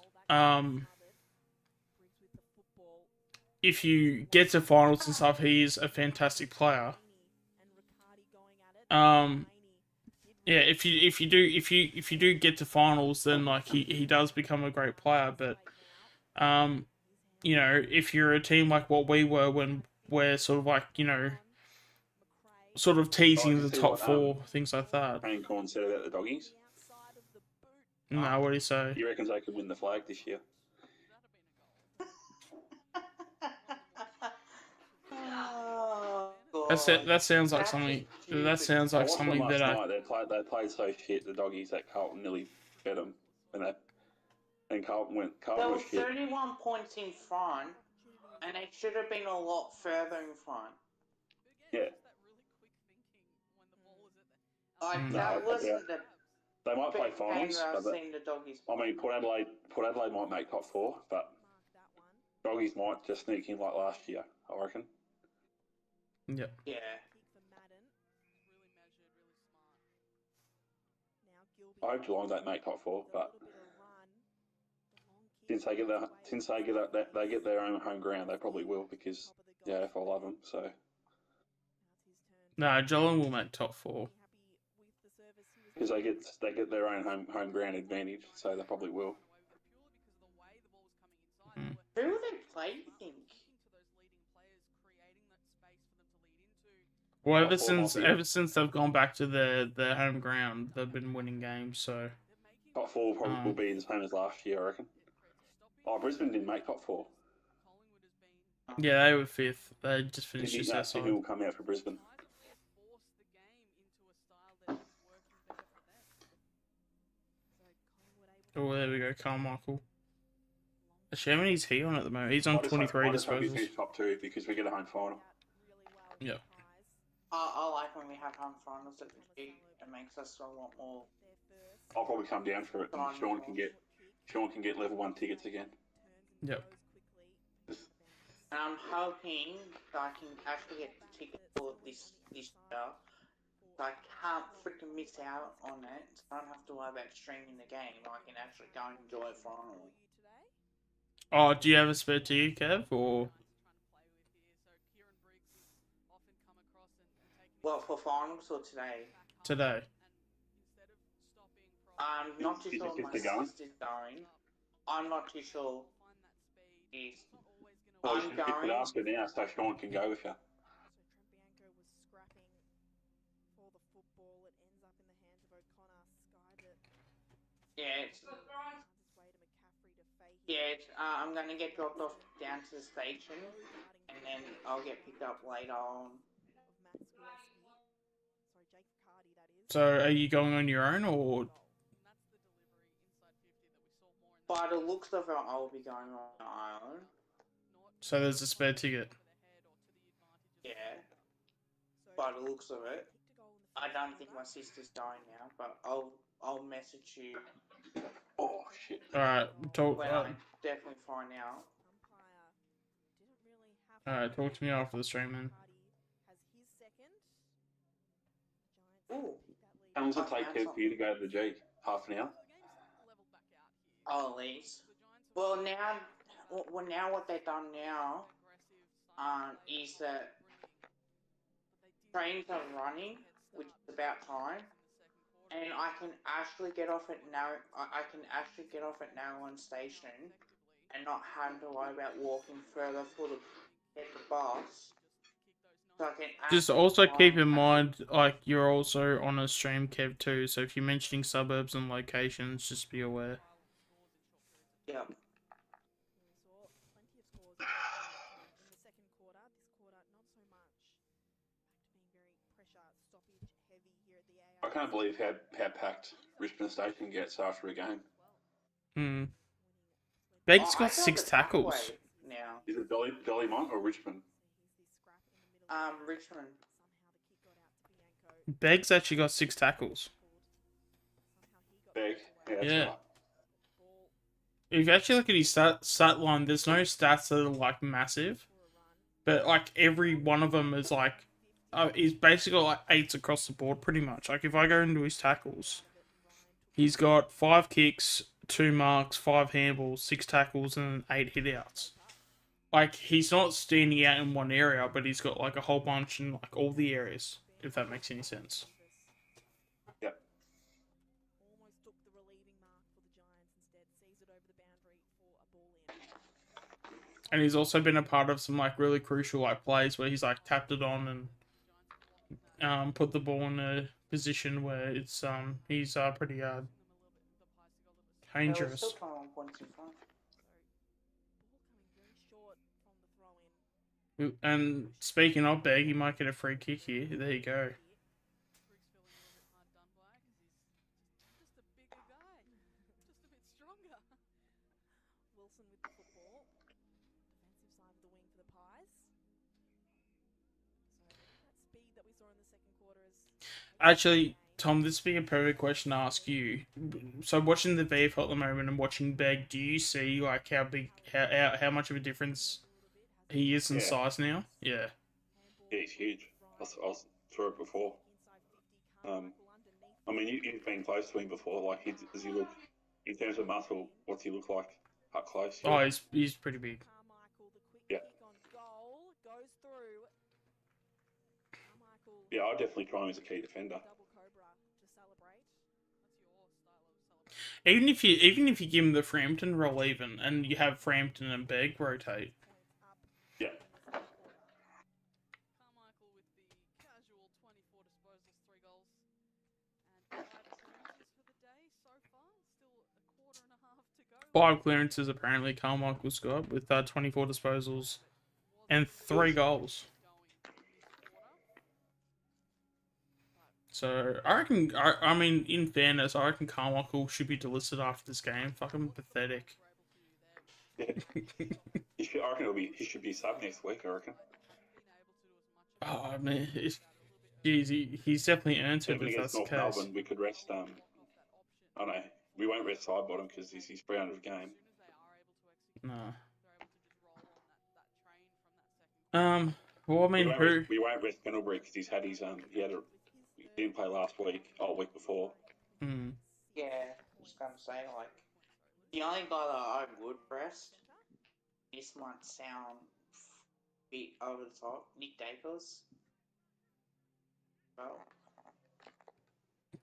if you get to finals and stuff, he is a fantastic player. Yeah, if you do get to finals, then like he does become a great player. But you know, if you're a team like what we were when we're sort of like, you know, sort of teasing the top four, things like that. Shane Corn said about the doggies. No, what do you say? He reckons they could win the flag this year. That sounds like something. That sounds like something that I. They played so shit, the doggies, that Carlton nearly fed them, and Carlton went. They were 31 points in front, and they should have been a lot further in front. Yeah. That wasn't the. They might play finals, but I mean, Port Adelaide might make top four, but doggies might just sneak in like last year, I reckon. Yep. Yeah. I hope Geelong don't make top four, but since they get their own home ground, they probably will, because the AFL love them. So. No, Geelong will make top four. Because they get their own home ground advantage, so they probably will. Who will they play, you think? Well, ever since they've gone back to their home ground, they've been winning games. So top four probably will be the same as last year, I reckon. Oh, Brisbane didn't make top four. Yeah, they were fifth. They just finished just outside. Sydney will come out for Brisbane. Oh, there we go, Carmichael. Actually, how many is he on at the moment? He's on 23 disposals. He's top two because we get a home final. Yeah. I like when we have home finals at the G. It makes us a lot more. I'll probably come down for it, and Sean can get level 1 tickets again. Yep. And I'm hoping that I can actually get the ticket for this year. So I can't freaking miss out on it. So I don't have to worry about streaming the game. I can actually go and enjoy it finally. Oh, do you have a spare ticket, Kev, or? Well, for finals or today? Today. I'm not too sure my sister's going. I'm not too sure if Well, I'm you could going. ask her now so Sean can go with you. So Trent Bianco was scrapping for the football. It ends up in the hands of O'Connor. Skies it. Yeah, I'm going to get dropped off down to the station, and then I'll get picked up later on. So are you going on your own or? By the looks of it, I'll be going on my own. So there's a spare ticket. Yeah. By the looks of it, I don't think my sister's going now, but I'll message you. Oh shit! All right, When I definitely find out. All right, talk to me after the stream, then. Ooh. How long does it take for you to go to the G? Half an hour? Oh, at least. Well, now what they've done now, is that trains are running, which is about time, and I can actually get off at Narrowland Station, and not have to worry about walking further to get the bus. So I can just also keep in mind, like, you're also on a stream, Kev, too. So if you're mentioning suburbs and locations, just be aware. Yep. I can't believe how packed Richmond Station gets after a game. Hmm. Begg's got 6 tackles. Now. Is it Dollymont or Richmond? Richmond. Begg's actually got 6 tackles. Beg. Yeah. Yeah. Right. If you actually look at his stat line, there's no stats that are like massive, but like every one of them is like, he's basically like 8s across the board, pretty much. Like if I go into his tackles, he's got 5 kicks, 2 marks, 5 handballs, 6 tackles, and 8 hitouts. Like he's not standing out in one area, but he's got like a whole bunch in like all the areas. If that makes any sense. Yep. And he's also been a part of some like really crucial like plays where he's like tapped it on and put the ball in a position where it's he's pretty dangerous. And speaking of Begg, he might get a free kick here. There you go. Actually, Tom, this would be a perfect question to ask you. So, watching the VFL at the moment and watching Begg, do you see like how big, how much of a difference he is in size now? Yeah. Yeah, he's huge. I saw it before. I mean, you've been close to him before. Like, does he look, in terms of muscle, what's he look like up close? Oh, he's pretty big. Yeah. Yeah, I'd definitely try him as a key defender. Even if you give him the Frampton role, even, and you have Frampton and Begg rotate. Yeah. Five clearances apparently Carmichael's got with 24 disposals and 3 goals. So I reckon, I mean, in fairness, I reckon Carmichael should be delisted after this game. Fucking pathetic. Yeah. I reckon he should be sub next week. I reckon. Oh man, he's definitely earned it if that's the case. Melbourne, we could rest. I don't know. We won't rest Sidebottom because he's 300 game. No. Well, I mean, we won't rest Pendlebury because he didn't play last week. Week before. Hmm. Yeah, I was gonna say like the only guy that I would rest. This might sound a bit over the top. Nick Dacos. Oh.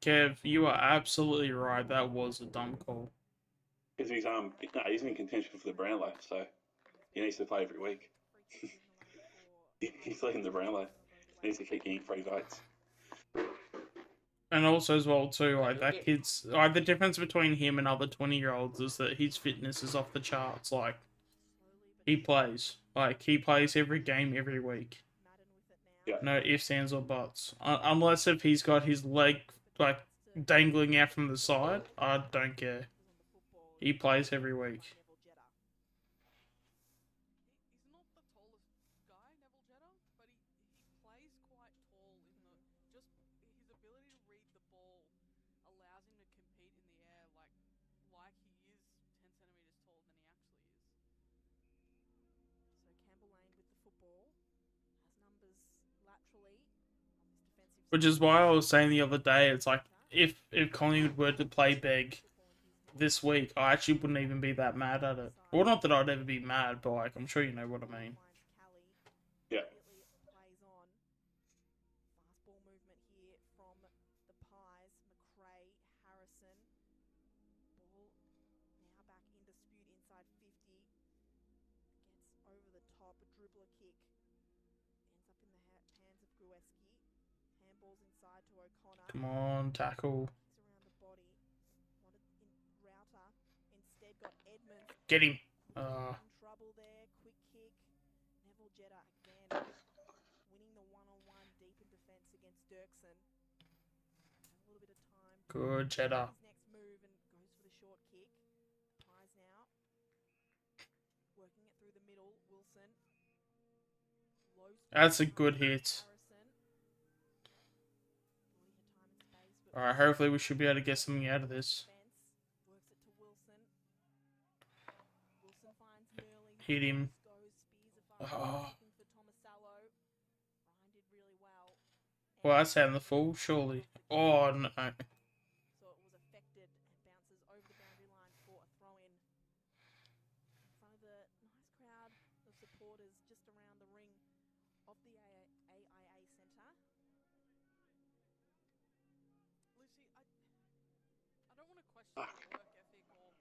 Kev, you are absolutely right. That was a dumb call. Because he's in contention for the Brownlow, so he needs to play every week. He's leading the Brownlow. He needs to keep getting free votes. And also as well too, like that kid's like the difference between him and other 20-year-olds is that his fitness is off the charts. Like he plays every game every week. Yeah. No ifs, ands, or buts. Unless if he's got his leg like dangling out from the side, I don't care. He plays every week. He's not the tallest guy, Neville Jetta, but he plays quite tall in the just his ability to read the ball allows him to compete in the air like he is 10 centimeters taller than he actually is. So Campbell Lane with the football has numbers laterally on this defensive. Which is why I was saying the other day, it's like if Collingwood were to play Beg this week, I actually wouldn't even be that mad at it. Well, not that I'd ever be mad, but like I'm sure you know what I mean. Yeah. Plays on. Fast ball movement here from the Pies. McRae, Harrison. Ball now back in dispute inside 50. Gets over the top, a dribbler kick. Ends up in the hands of Grueski. Handballs inside to O'Connor. Come on, tackle. Around the body. Wanted in Router. Instead got Edmonds. Get him. In trouble there. Quick kick. Neville Jetta again. Winning the one-on-one deep in defence against Dirksen. A little bit of time. Good, Jetta. His next move and goes for the short kick. Pies now. Working it through the middle. Wilson. That's a good hit. Alright, hopefully we should be able to get something out of this. Hit him. Oh. Well, that's out in the full, surely. Oh, no. So it was affected and bounces over the boundary line for a throw-in. In front of the nice crowd of supporters just around the ring of the AIA Centre. Lucy, I don't want to question the work ethic or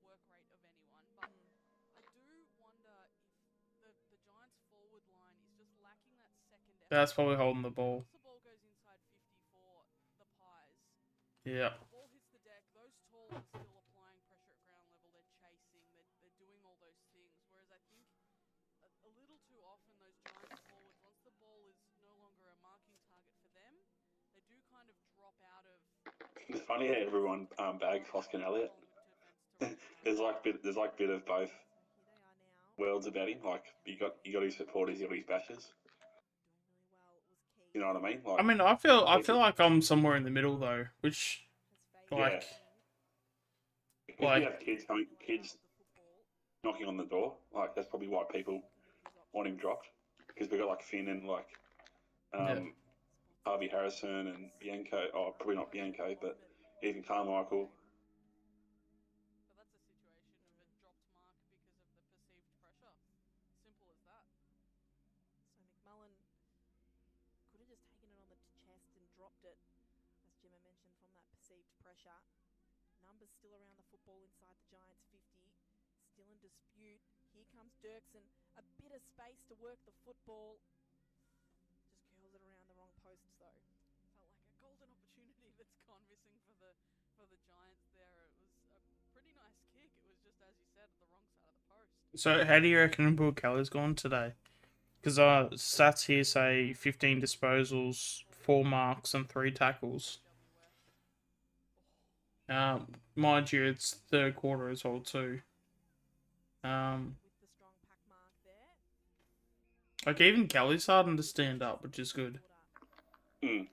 work rate of anyone, but I do wonder if the Giants' forward line is just lacking that second effort. That's probably holding the ball. Once the ball goes inside 50 for the Pies, Yeah. the ball hits the deck, those tall are still applying pressure at ground level, they're chasing, they're doing all those things, whereas I think a little too often those Giants forwards, once the ball is no longer a marking target for them, they do kind of drop out of... It's funny how everyone bags Hoskin Elliott. there's like bit of both worlds about him. Like you got his supporters, you got his bashers. You know what I mean? Like, I mean, I feel like I'm somewhere in the middle though, which, like, if you have kids knocking on the door, like that's probably why people want him dropped, because we got like Finn and like Harvey Harrison and Bianco. Oh, probably not Bianco, but even Carmichael. But that's a situation of a dropped mark because of the perceived pressure. Simple as that. So McMullen could have just taken it on the chest and dropped it, as Jimmer mentioned, from that perceived pressure. Numbers still around the football inside the Giants 50. Still in dispute. Here comes Dirksen. A bit of space to work the football. Just curls it around the wrong posts though. Felt like a golden opportunity that's gone missing for the Giants there. It was a pretty nice kick. It was just, as you said, at the wrong side of the post. So how do you reckon Bill Kelly's gone today? Because stats here say 15 disposals, 4 marks, and 3 tackles. Mind you, it's third quarter as well too. Like even Kelly's starting to stand up, which is good. Mm.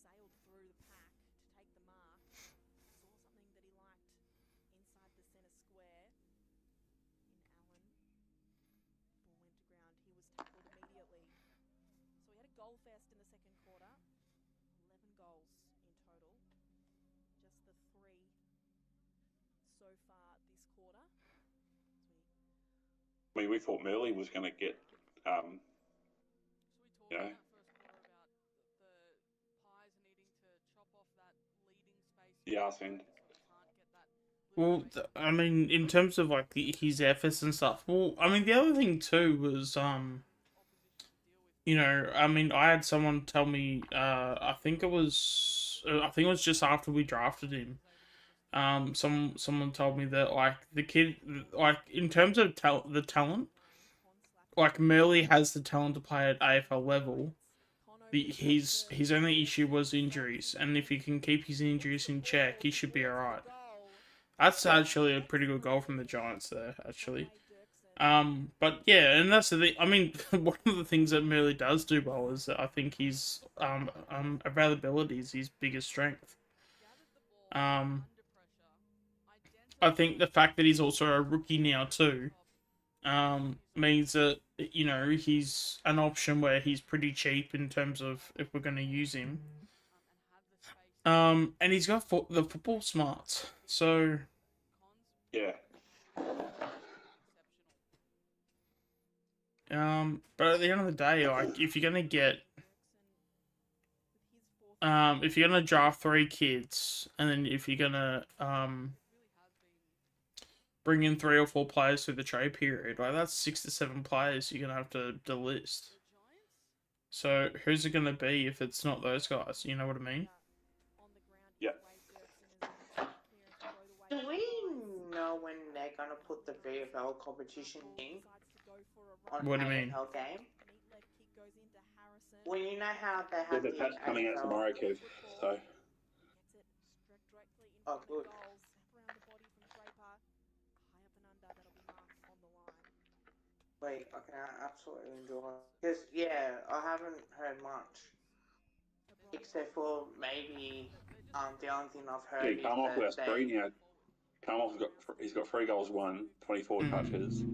Sailed through the pack to take the mark. Saw something that he liked inside the centre square in Allen. Ball went to ground. He was tackled immediately. So we had a goal fest in the second quarter. 11 goals in total. Just the 3 so far this quarter. I mean, we thought Murley was going to get You know. Yeah, I think. Well, I mean, in terms of like his efforts and stuff. Well, I mean, the other thing too was you know, I mean, I had someone tell me, I think it was just after we drafted him. Someone told me that like the kid, like in terms of the talent, like Merle has the talent to play at AFL level. His only issue was injuries, and if he can keep his injuries in check, he should be alright. That's actually a pretty good goal from the Giants there, actually. But yeah, and that's the thing. I mean, one of the things that Merle does do well is that I think his availability is his biggest strength. I think the fact that he's also a rookie now too, means that, you know, he's an option where he's pretty cheap in terms of if we're going to use him. And he's got the football smarts, so yeah. But at the end of the day, like if you're gonna draft 3 kids, and then if you're gonna bring in 3 or 4 players through the trade period, like that's 6 to 7 players you're gonna have to delist. So who's it gonna be if it's not those guys? You know what I mean? Yeah. Do we know when they're going to put the VFL competition in on What do you mean? AFL game? Well, you know how they have There's a patch coming out tomorrow, Kev. So. Oh, good. Wait, okay, I absolutely enjoy it. Because, yeah, I haven't heard much. Except for maybe, the only thing I've heard is Carmichael has that 3 now. Carmichael's got 3 goals, 24 touches.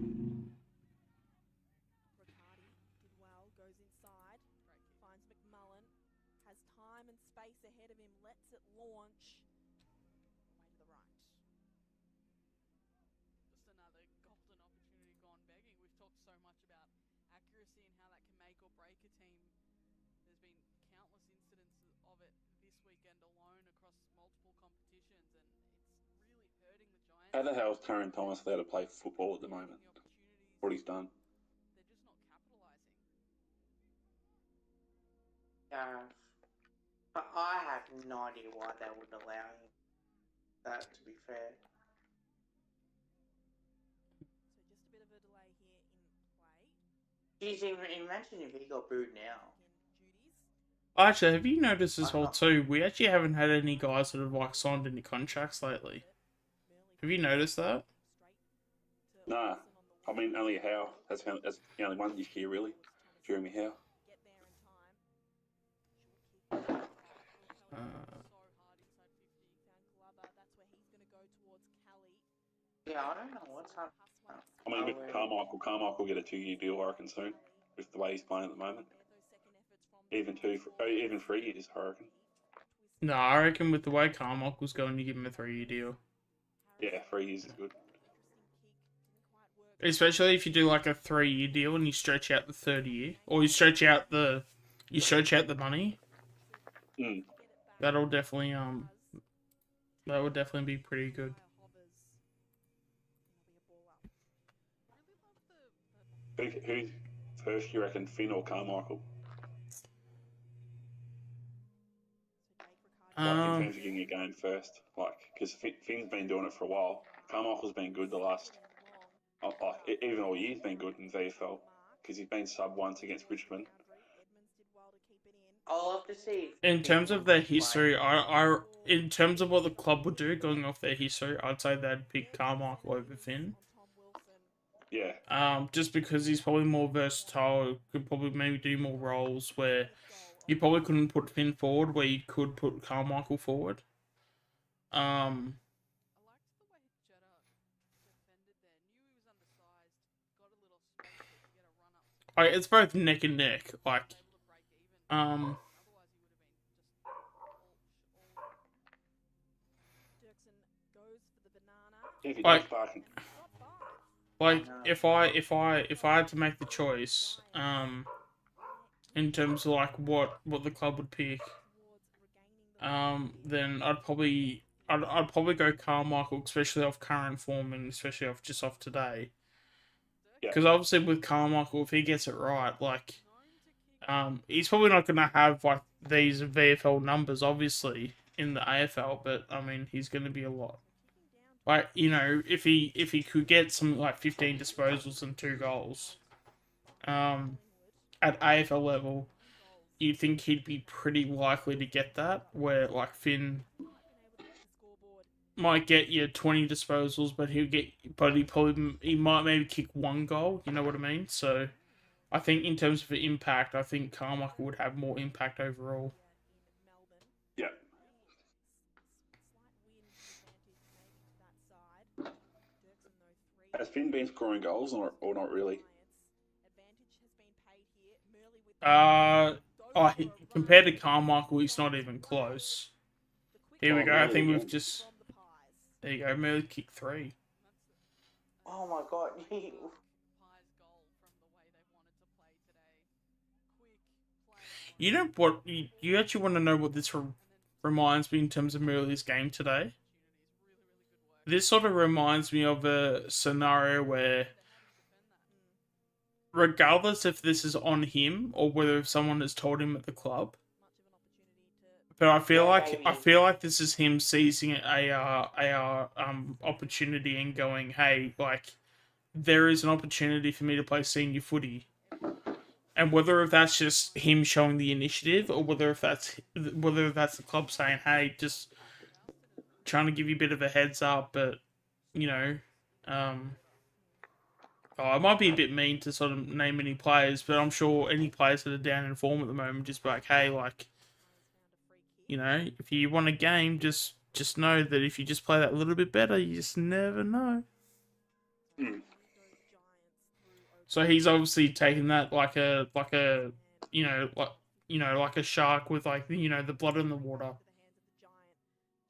Ahead of him, lets it launch. Away to the right. Just another golden opportunity gone begging. We've talked so much about accuracy and how that can make or break a team. There's been countless incidences of it this weekend alone across multiple competitions, and it's really hurting the Giants. How the hell is Taron Thomas allowed to play football at the moment? What he's done. They're just not capitalising. Yeah. But I have no idea why they would allow him that, to be fair. So just a bit of a delay here in play. Geez, imagine if he got booed now. Actually, have you noticed as well too? We actually haven't had any guys that have like signed any contracts lately. Have you noticed that? Nah. I mean, only Howe. That's the only one you hear, really. Jeremy Howe. Yeah, I don't know what's happening. I mean, with Carmichael will get a 2-year deal, I reckon, soon, with the way he's playing at the moment. Even 3 years, I reckon. No, I reckon with the way Carmichael's going, you give him a 3-year deal. Yeah, 3 years is good. Especially if you do like a 3-year deal and you stretch out the 3rd year, or you stretch out the money. That'll definitely that would definitely be pretty good. Who's first, you reckon, Finn or Carmichael? Like, in terms of getting a game first. Like, because Finn's been doing it for a while. Carmichael's been good the last... Like, even all year he's been good in VFL. Because he's been sub once against Richmond. I'll have to see. In terms of their history, in terms of what the club would do, going off their history, I'd say they'd pick Carmichael over Finn. Yeah. Just because he's probably more versatile, could probably maybe do more roles where you probably couldn't put Finn forward, where you could put Carmichael forward. It's both neck and neck. Like, if I had to make the choice, in terms of like what the club would pick, then I'd probably go Carmichael, especially off current form and especially off today. Because obviously with Carmichael, if he gets it right, like, he's probably not going to have like these VFL numbers, obviously, in the AFL, but I mean, he's going to be a lot. Like, you know, if he could get something like 15 disposals and 2 goals, at AFL level, you'd think he'd be pretty likely to get that. Where like Finn might get you 20 disposals, but he might maybe kick 1 goal. You know what I mean? So I think in terms of impact, I think Carmichael would have more impact overall. Yeah. Has Finn been scoring goals or not really? Compared to Carmichael, he's not even close. Here we go. I think we've just... There you go. Merely kicked 3. Oh my god. You know what? You actually want to know what this reminds me in terms of Merley's game today? This sort of reminds me of a scenario where, regardless if this is on him or whether someone has told him at the club, but I feel like this is him seizing a opportunity and going, hey, like, there is an opportunity for me to play senior footy. And whether that's just him showing the initiative or whether that's the club saying, hey, just trying to give you a bit of a heads up, but, you know, it might be a bit mean to sort of name any players, but I'm sure any players that are down in form at the moment just be like, hey, like, you know, if you want a game, just know that if you just play that little bit better, you just never know. So he's obviously taking that like a shark with, like, you know, the blood in the water.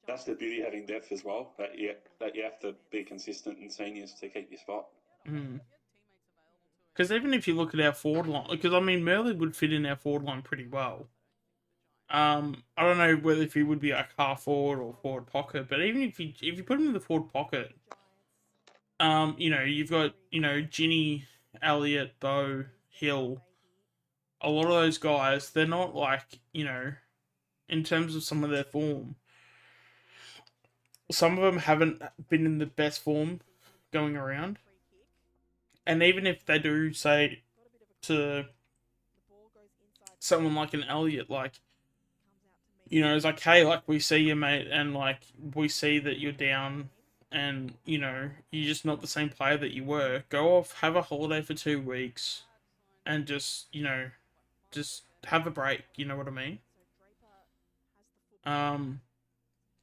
That's the beauty of having depth as well. That you have to be consistent in seniors to keep your spot. Because even if you look at our forward line, because I mean Merley would fit in our forward line pretty well. I don't know whether if he would be like half forward or forward pocket, but even if you put him in the forward pocket, you know, you've got, you know, Ginny, Elliott, Bo, Hill. A lot of those guys, they're not like, you know, in terms of some of their form, some of them haven't been in the best form going around. And even if they do say to someone like an Elliott, like, you know, it's like, hey, like, we see you, mate, and like, we see that you're down and, you know, you're just not the same player that you were. Go off, have a holiday for 2 weeks and just, you know, just have a break, you know what I mean?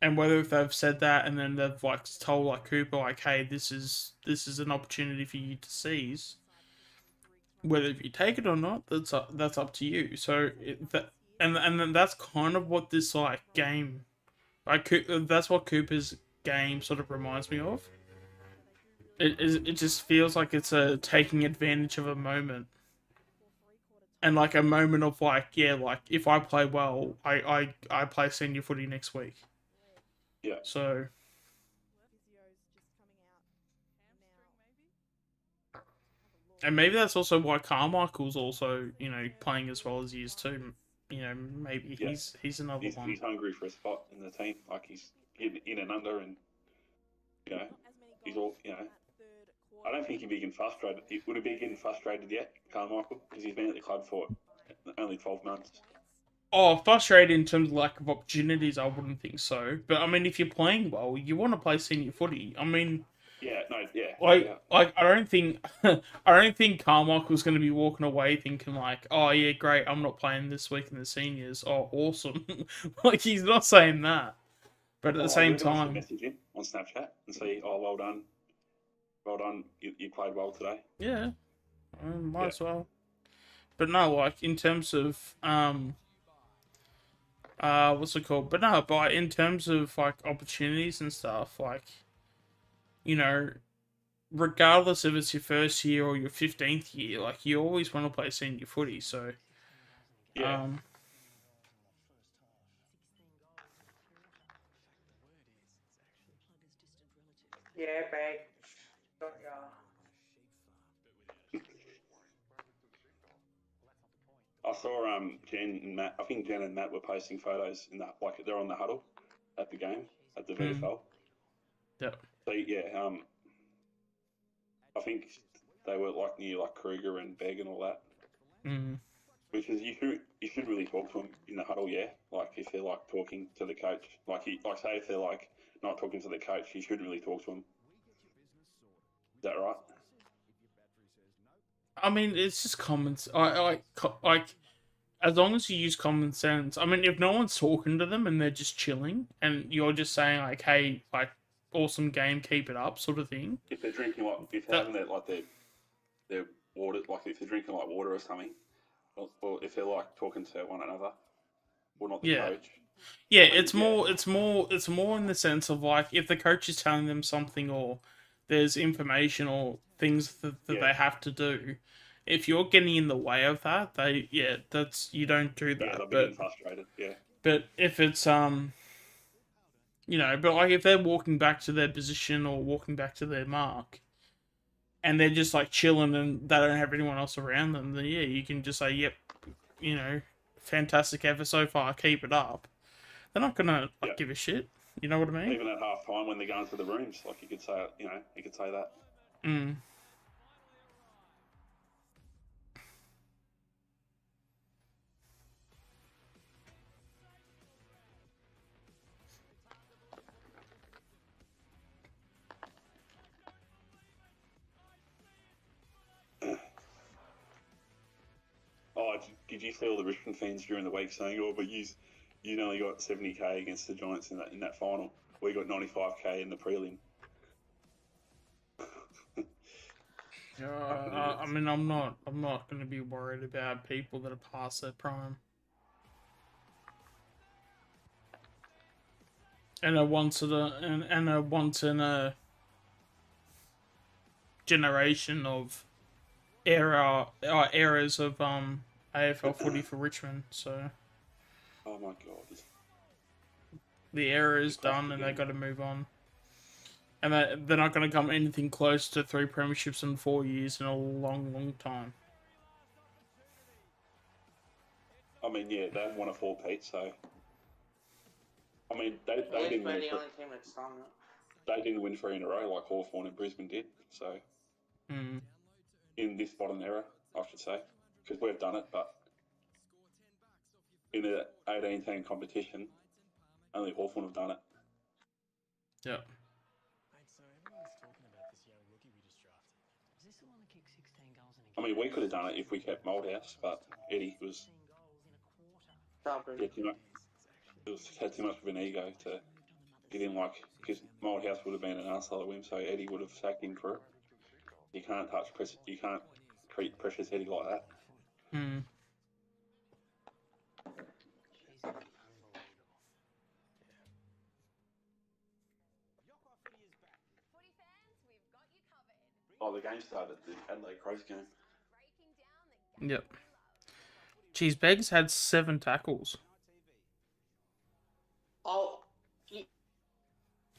And whether if they've said that and then they've like told like Cooper, like, hey, this is an opportunity for you to seize. Whether if you take it or not, that's up to you. So and then that's kind of what this like game, like, that's what Cooper's game sort of reminds me of. It just feels like it's a taking advantage of a moment. And like a moment of like, yeah, like if I play well, I play senior footy next week. Yeah. So. And maybe that's also why Carmichael's also, you know, playing as well as he is too. You know, maybe he's another one. He's hungry for a spot in the team. Like, he's in and under, and, you know, he's all, you know. I don't think he'd be getting frustrated. Would he be getting frustrated yet, Carmichael? Because he's been at the club for only 12 months. Oh, frustrated in terms of lack of opportunities, I wouldn't think so. But I mean, if you're playing well, you want to play senior footy. I mean, I don't think Carmichael's going to be walking away thinking like, oh yeah, great, I'm not playing this week in the seniors. Oh, awesome. Like, he's not saying that. But at the same time, message him on Snapchat and say, oh, well done, you played well today. Yeah, might as well. But no, like, in terms of what's it called? But no, but in terms of like opportunities and stuff, like, you know, regardless if it's your first year or your 15th year, like, you always want to play senior footy. So Yeah. Yeah, bag. Got ya. I saw Jen and Matt. I think Jen and Matt were posting photos in that, like they're on the huddle at the game at the VFL. Yep. So yeah, I think they were like near like Kruger and Begg and all that. Which is you should really talk to them in the huddle, yeah. Like if they're like talking to the coach, like say if they're like not talking to the coach, you should really talk to them. Is that right? I mean, it's just common. Like as long as you use common sense. I mean, if no one's talking to them and they're just chilling, and you're just saying like, "Hey, like, awesome game, keep it up," sort of thing. If they're drinking if they're having their water, like if they're drinking like water or something, or if they're like talking to one another, or not the coach. Yeah, it's more in the sense of like if the coach is telling them something or there's information or things that they have to do. If you're getting in the way of that, you don't do that. Yeah, they'll be getting frustrated. Yeah. But if it's but like if they're walking back to their position or walking back to their mark, and they're just like chilling and they don't have anyone else around them, then you can just say, "Yep, fantastic effort so far. Keep it up." They're not gonna give a shit. You know what I mean? Even at half time when they're going to the rooms, like you could say, you could say that. Oh, did you see all the Richmond fans during the week saying, "Oh, but you only got 70k against the Giants in that final. We got 95k in the prelim." I mean, I'm not going to be worried about people that are past their prime. And a once in a generation of eras of AFL footy for Richmond. So. Oh my god. The era is done, and they got to move on. And they're not going to come anything close to 3 premierships in 4 years in a long, long time. I mean, yeah, they haven't won a 4-peat, so. I mean, they didn't win. They didn't win 3 in a row like Hawthorn and Brisbane did. So. In this modern era, I should say, because we've done it, but in the 18-team competition, only Hawthorn have done it. Yeah. I mean, we could have done it if we kept Moldhouse, but Eddie was had too much of an ego to get in, because Moldhouse would have been an arsehole of him, so Eddie would have sacked him for it. You can't you can't treat Precious Eddie like that. Oh, the game started, the Adelaide Crows game. Yep. Jeez, Beggs had 7 tackles. Oh, you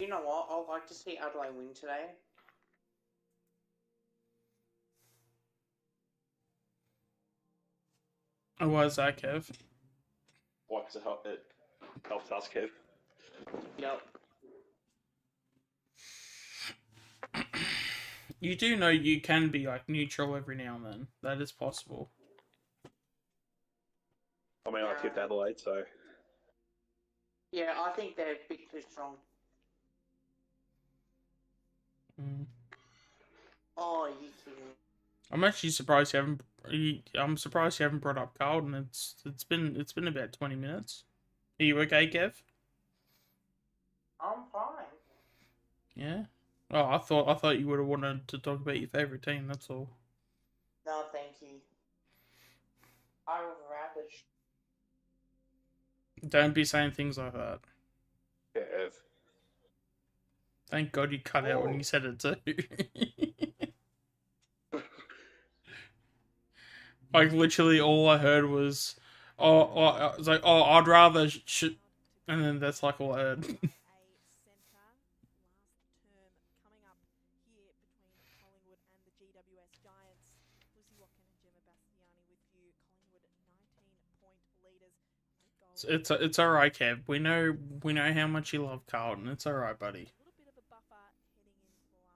know what? I'd like to see Adelaide win today. Oh, why is that, Kev? Why? Because it helps us, Kev. Yep. You do know you can be neutral every now and then. That is possible. I mean, I tipped Adelaide, so. Yeah, I think they're a bit too strong. Oh, you kidding? I'm actually surprised you haven't. I'm surprised you haven't brought up Carlton. It's been about 20 minutes. Are you okay, Kev? I'm fine. Yeah. Oh, I thought you would have wanted to talk about your favourite team. That's all. No, thank you. I was ravished. Don't be saying things like that. Kev. Thank God you cut out when you said it too. Literally all I heard was, It's like, oh, I'd rather and then that's like all I heard. It's all right, Kev. We know how much you love Carlton. It's all right, buddy.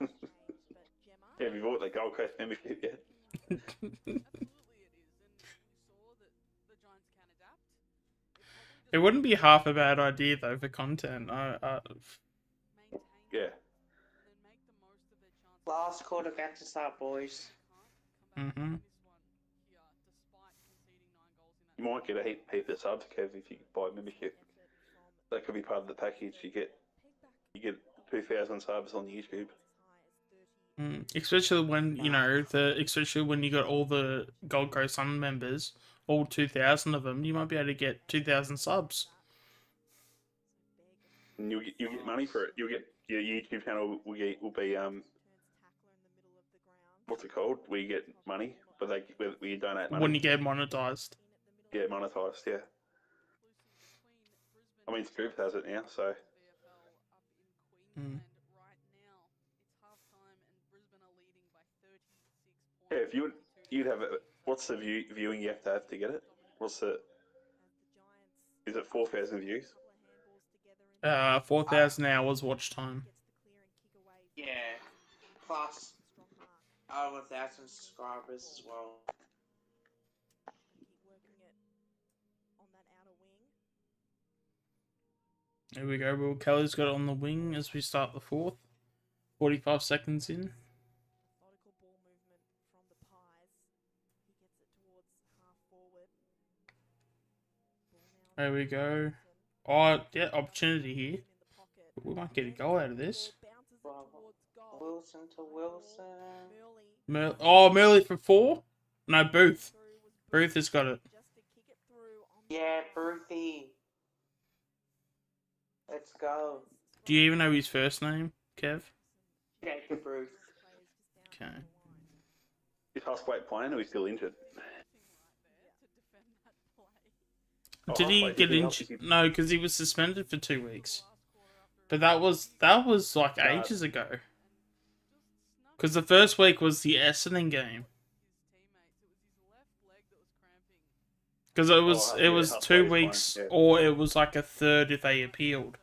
Have you bought the Gold Coast membership yet? It wouldn't be half a bad idea though for content. Yeah. Last quarter got to start, boys. Mm-hmm. You might get a heap of subs, Kev, if you buy a membership. That could be part of the package. You get 2,000 subs on YouTube. Especially when especially when you got all the Gold Coast Sun members, all 2,000 of them, you might be able to get 2,000 subs. And you'll get money for it. You'll get your YouTube channel will be what's it called? Where you get money, but where you donate money. When you get monetized. Yeah, monetized. Yeah. I mean, Scoop has it now, so. Yeah, if you'd have it. What's the viewing you have to get it? Is it 4,000 views? 4,000 hours watch time. Yeah, plus over 1,000 subscribers as well. There we go. Will Kelly's got it on the wing as we start the fourth. 45 seconds in. There we go. Oh, yeah, opportunity here. We might get a goal out of this. Wilson to Wilson. Murley for 4? No, Booth. Booth has got it. Yeah, Boothie. Let's go. Do you even know his first name, Kev? Jacob Booth. Okay. Is Huswaite playing or is he still injured? Did he get injured? No, because he was suspended for 2 weeks. But that was like ages ago. Because the first week was the Essendon game. Because it was 2 weeks, or it was like a third if they appealed.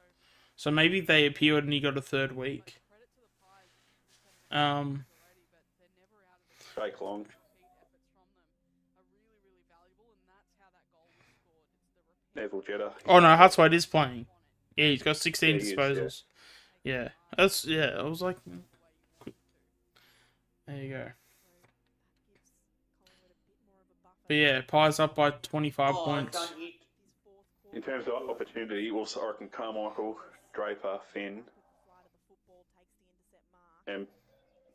So maybe they appealed and he got a third week. Jake Long. Neville Jetta. Oh no, Huswaite is playing. Yeah, he's got 16 disposals. Yeah, I was like, there you go. But yeah, Pies up by 25 points. In terms of opportunity, also I reckon Carmichael, Draper, Finn, and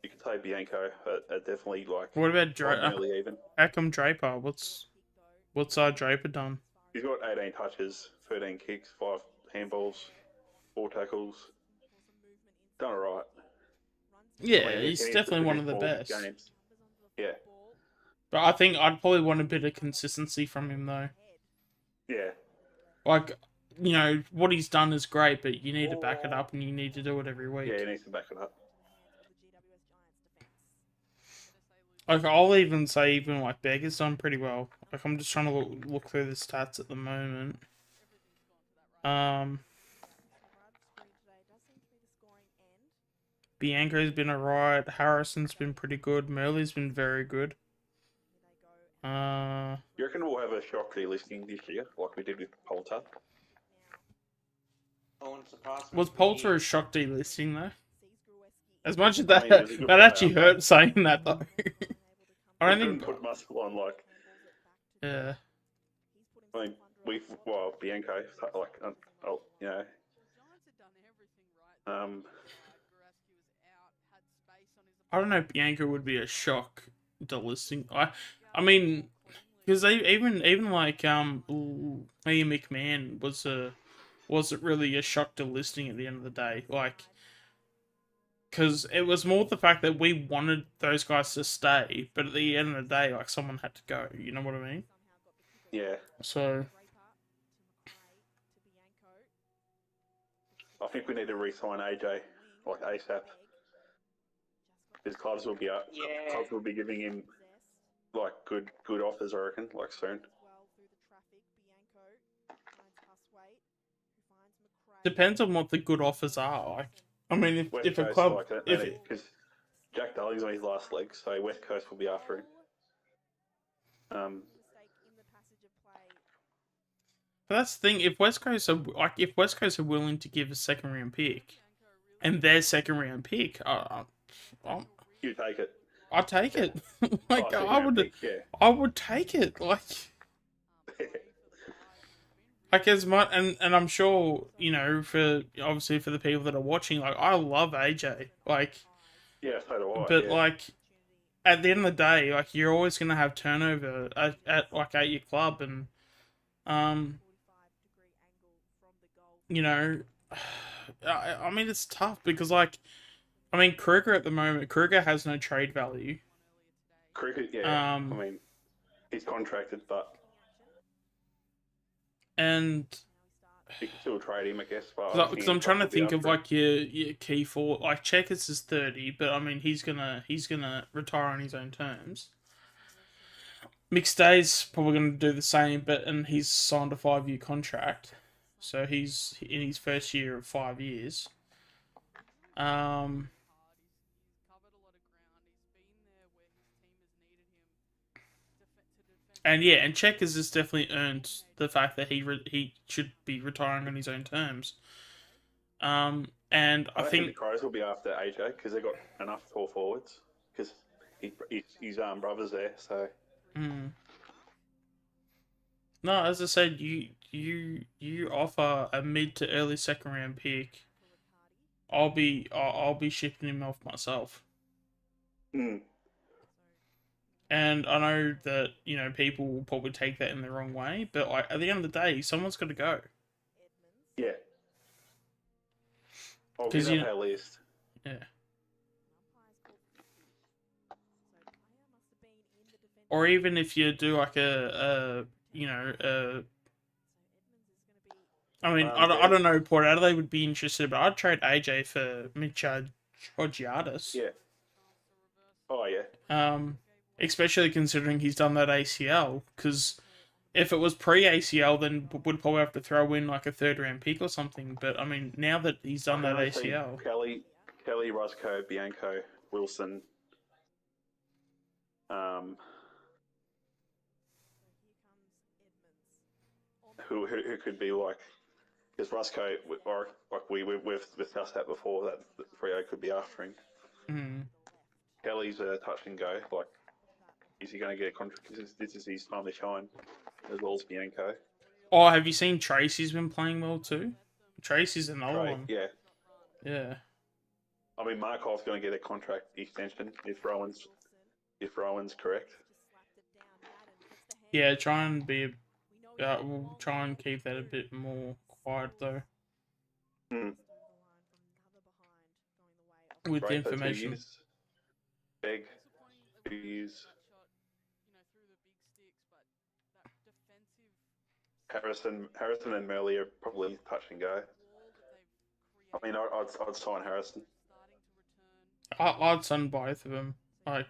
you could say Bianco are definitely like. What about Draper? Even. How come Draper? What's Draper done? He's got 18 touches, 13 kicks, 5 handballs, 4 tackles. Done alright. Yeah, I mean, he's definitely one of the best. Games. Yeah. But I think I'd probably want a bit of consistency from him, though. Yeah. Like, what he's done is great, but you need to back it up and you need to do it every week. Yeah, he needs to back it up. Like, I'll even say, like, Beggar's done pretty well. Like, I'm just trying to look through the stats at the moment. Bianco's been alright. Harrison's been pretty good. Murley's been very good. You reckon we'll have a shock delisting this year, like we did with Poulter? Was Poulter a shock delisting, though? As much as that, that actually hurt saying that, though. I don't think put muscle on, like. Yeah. I mean, Bianco, like, I don't know if Bianco would be a shock delisting. I mean, because even like Ian McMahon wasn't really a shock delisting at the end of the day, like. Because it was more the fact that we wanted those guys to stay, but at the end of the day, like, someone had to go. You know what I mean? Yeah. So I think we need to re-sign AJ like ASAP. His clubs will be up. Yeah. Clubs will be giving him like good offers, I reckon, like soon. depends on what the good offers are. Like, I mean, West if a Coast, club, like that, if because Jack Darling's on his last leg, so West Coast will be after him. But that's the thing. If West Coast are willing to give a second round pick, and their second round pick, You take it. I'll take it. Like second I round would, pick, yeah. I would take it. Like as much, and I'm sure for obviously for the people that are watching, like I love AJ, like Yeah, so do I. but yeah. like at the end of the day, like you're always gonna have turnover at your club, and I mean it's tough because Kruger at the moment, Kruger has no trade value. Cricket, yeah. I mean, he's contracted, but and you can still trade him, I guess. Because I'm trying to think of like your key for like Checkers is 30, but I mean he's gonna retire on his own terms. McStay's probably gonna do the same, and he's signed a 5-year contract, so he's in his first year of 5 years. And Checkers has definitely earned the fact that he should be retiring on his own terms. And I think the Crows will be after AJ because they've got enough tall forwards because his brother's there. So no, as I said, you offer a mid to early second round pick. I'll be shipping him off myself. And I know that people will probably take that in the wrong way, but like at the end of the day, someone's got to go. Yeah. I'll get up our list. Yeah. Or even if you do like I don't know, Port Adelaide would be interested, but I'd trade AJ for Mitch Georgiadis. Yeah. Oh yeah. Especially considering he's done that ACL, because if it was pre-ACL, then would probably have to throw in like a 3rd round pick or something. But I mean, now that he's done that ACL, Kelly, Roscoe, Bianco, Wilson, who could be like, because Roscoe, or like we've discussed that before, that Freo could be after him. Kelly's a touch and go. Like, is he going to get a contract? This is his time to shine, as well as Bianco. Oh, have you seen Tracy's been playing well too? Tracy's another one. Yeah. Yeah. I mean, Markov's going to get a contract extension if Rowan's correct. Yeah, we'll try and keep that a bit more quiet though. With the information. Big 2 years. Harrison and Murley are probably touch and go. I mean, I'd sign Harrison. I'd sign both of them. I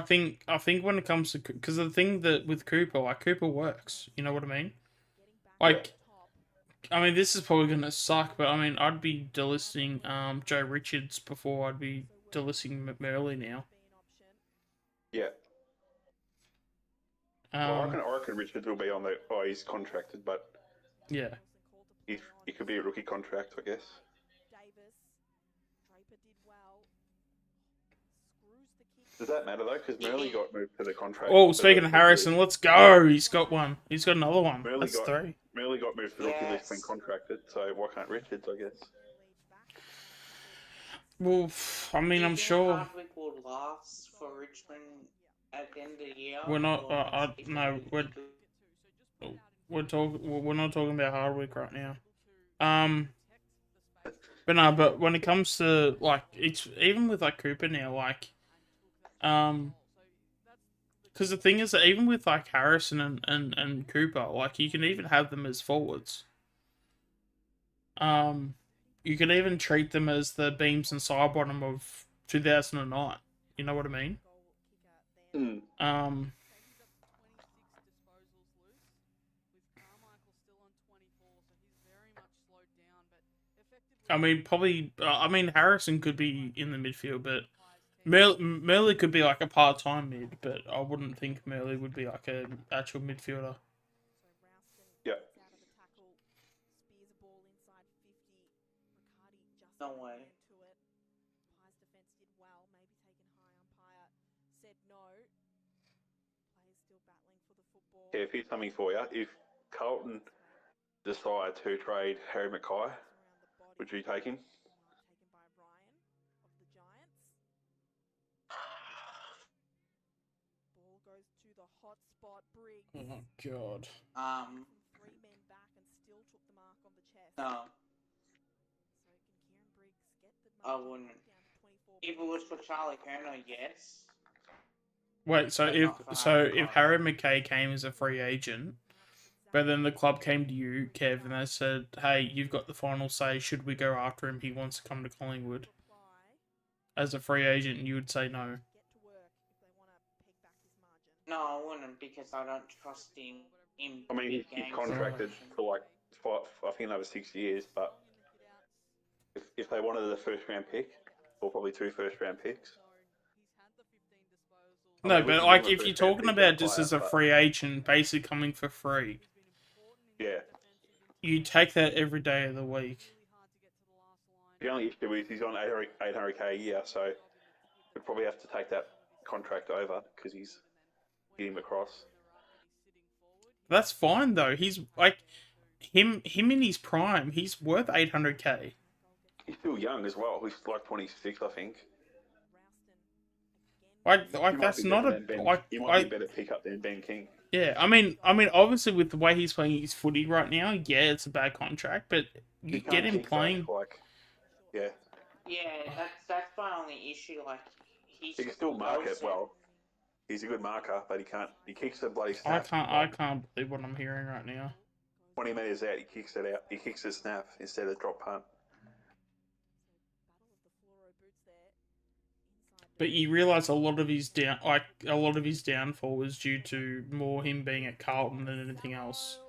think when it comes to, because the thing that with Cooper, like Cooper works. You know what I mean? Like, yeah. I mean, this is probably gonna suck, but I mean, I'd be delisting Joe Richards before I'd be delisting McMurley now. Yeah. I reckon Richards will be on the. Oh, he's contracted, but yeah, he could be a rookie contract, I guess. Does that matter though? Because Murley got moved to the contract. Oh, speaking of Harrison, let's go. He's got one. He's got another one. That's 3. Murley got moved to the rookie list when contracted. So why can't Richards? I guess. Well, I mean, I'm sure. Hardwick will last for Richmond at the end of the year. We're not. No, we're not talking about Hardwick right now. But no. But when it comes to like, it's even with like Cooper now, like, because the thing is that even with like Harrison and Cooper, like you can even have them as forwards. You can even treat them as the beams and side bottom of 2009. You know what I mean? Mm. I mean, probably. I mean, Harrison could be in the midfield, but Murley could be like a part-time mid. But I wouldn't think Murley would be like an actual midfielder. Yeah. No way. Yeah, if he's something for you, if Carlton decide to trade Harry Mackay, would you take him? Oh God. No. I wouldn't. If it was for Charlie Kerner, yes. Wait, so if Harry McKay came as a free agent, but then the club came to you, Kev, and they said, "Hey, you've got the final say. Should we go after him? He wants to come to Collingwood." As a free agent, you would say no. No, I wouldn't, because I don't trust him in. I mean, he's contracted for like I think another 6 years, but if they wanted the first round pick, or probably 2 first round picks. No, but like if you're talking about just as a free agent, basically coming for free. Yeah. You take that every day of the week. The only issue is he's on 800k a year, so we'd probably have to take that contract over because he's getting across. That's fine though. He's like him in his prime. He's worth 800k. He's still young as well. He's like 26, I think. Like that's not a like. He might be a better pickup than Ben King. Yeah, I mean, obviously with the way he's playing his footy right now, yeah, it's a bad contract, but you get him playing. Yeah. Yeah, that's my only issue. Like he can still mark it well. He's a good marker, but he can't. He kicks the bloody snap. I can't believe what I'm hearing right now. 20 meters out, he kicks it out. He kicks the snap instead of drop punt. But you realise a lot of his downfall was due to more him being at Carlton than anything else.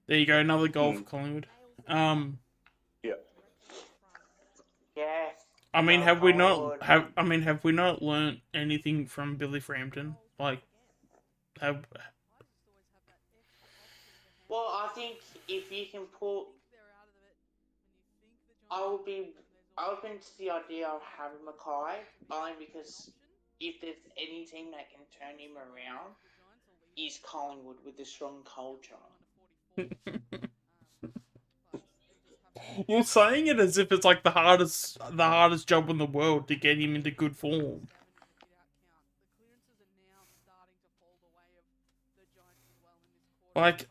There you go, another goal for Collingwood. Yeah. Yeah. I mean, have we not learnt anything from Billy Frampton? Like, Well, I think if you can put, I would be open to the idea of having Mackay, only because if there's any team that can turn him around, is Collingwood with a strong culture. You're saying it as if it's like the hardest job in the world to get him into good form. Like,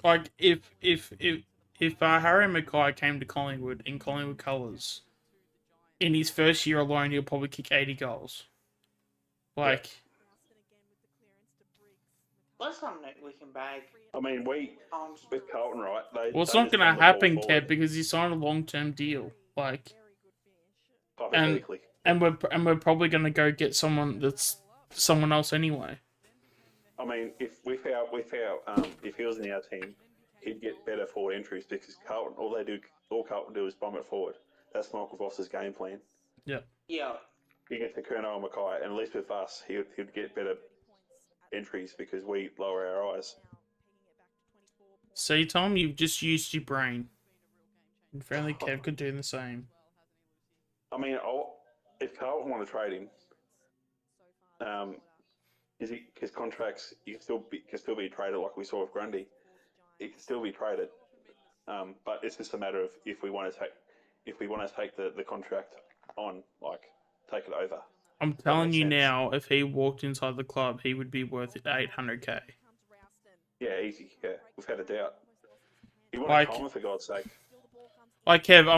like if Harry Mackay came to Collingwood in Collingwood colours, in his first year alone, he'll probably kick 80 goals. Like, What's something that we can bag? I mean, with Carlton, right? It's not going to happen, Kev, because he signed a long-term deal. Like, and we're probably going to go get someone else anyway. I mean, if he was in our team, he'd get better forward entries because Carlton, all Carlton do is bomb it forward. That's Michael Voss's game plan. Yeah. Yeah. He gets to Kerno and Mackay, and at least with us, he'd get better entries because we lower our eyes. See, Tom, you've just used your brain. And apparently Kev could do the same. I mean, if Carlton want to trade him, his contracts, he can still be traded like we saw with Grundy. He can still be traded, but it's just a matter of if we want to take the contract on, like take it over. I'm telling you now, if he walked inside the club, he would be worth 800k. Yeah, easy. Yeah, without a doubt. He wanted Collingwood, for God's sake. Like Kev,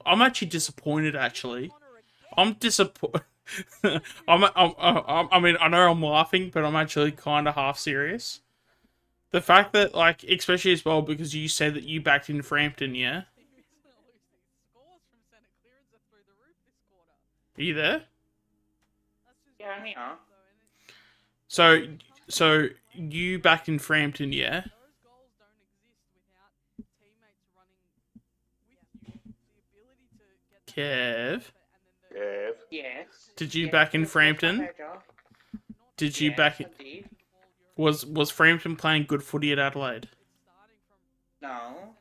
I'm actually disappointed. Actually, I'm disappointed. I mean, I know I'm laughing, but I'm actually kind of half serious. The fact that, like, especially as well, because you said that you backed in Frampton, yeah? Are you there? Yeah, I'm here. So you backed in Frampton, yeah? Kev? Kev. Yes. Did you Yes, back in of course I Frampton? heard ya. Did you Yes, back I in... did. Was Frampton playing good footy at Adelaide? No,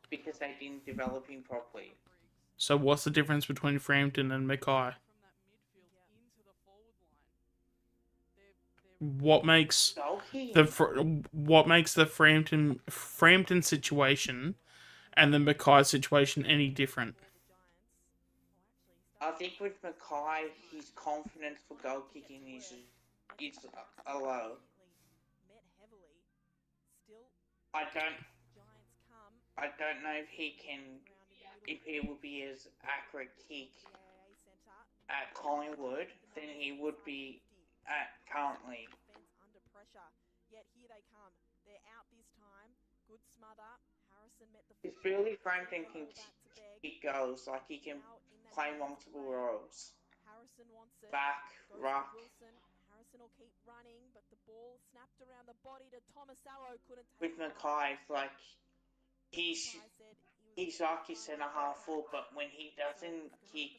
because they didn't develop him properly. So what's the difference between Frampton and Mackay? What makes the Frampton situation and the Mackay situation any different? I think with Mackay, his confidence for goal kicking is low. I don't know if he will be as accurate kick at Collingwood than he would be at currently. If Billy Frampton can kick goals, like he can play multiple roles. Back, ruck. With Mackay, like he's like his centre half full, but when he doesn't kick,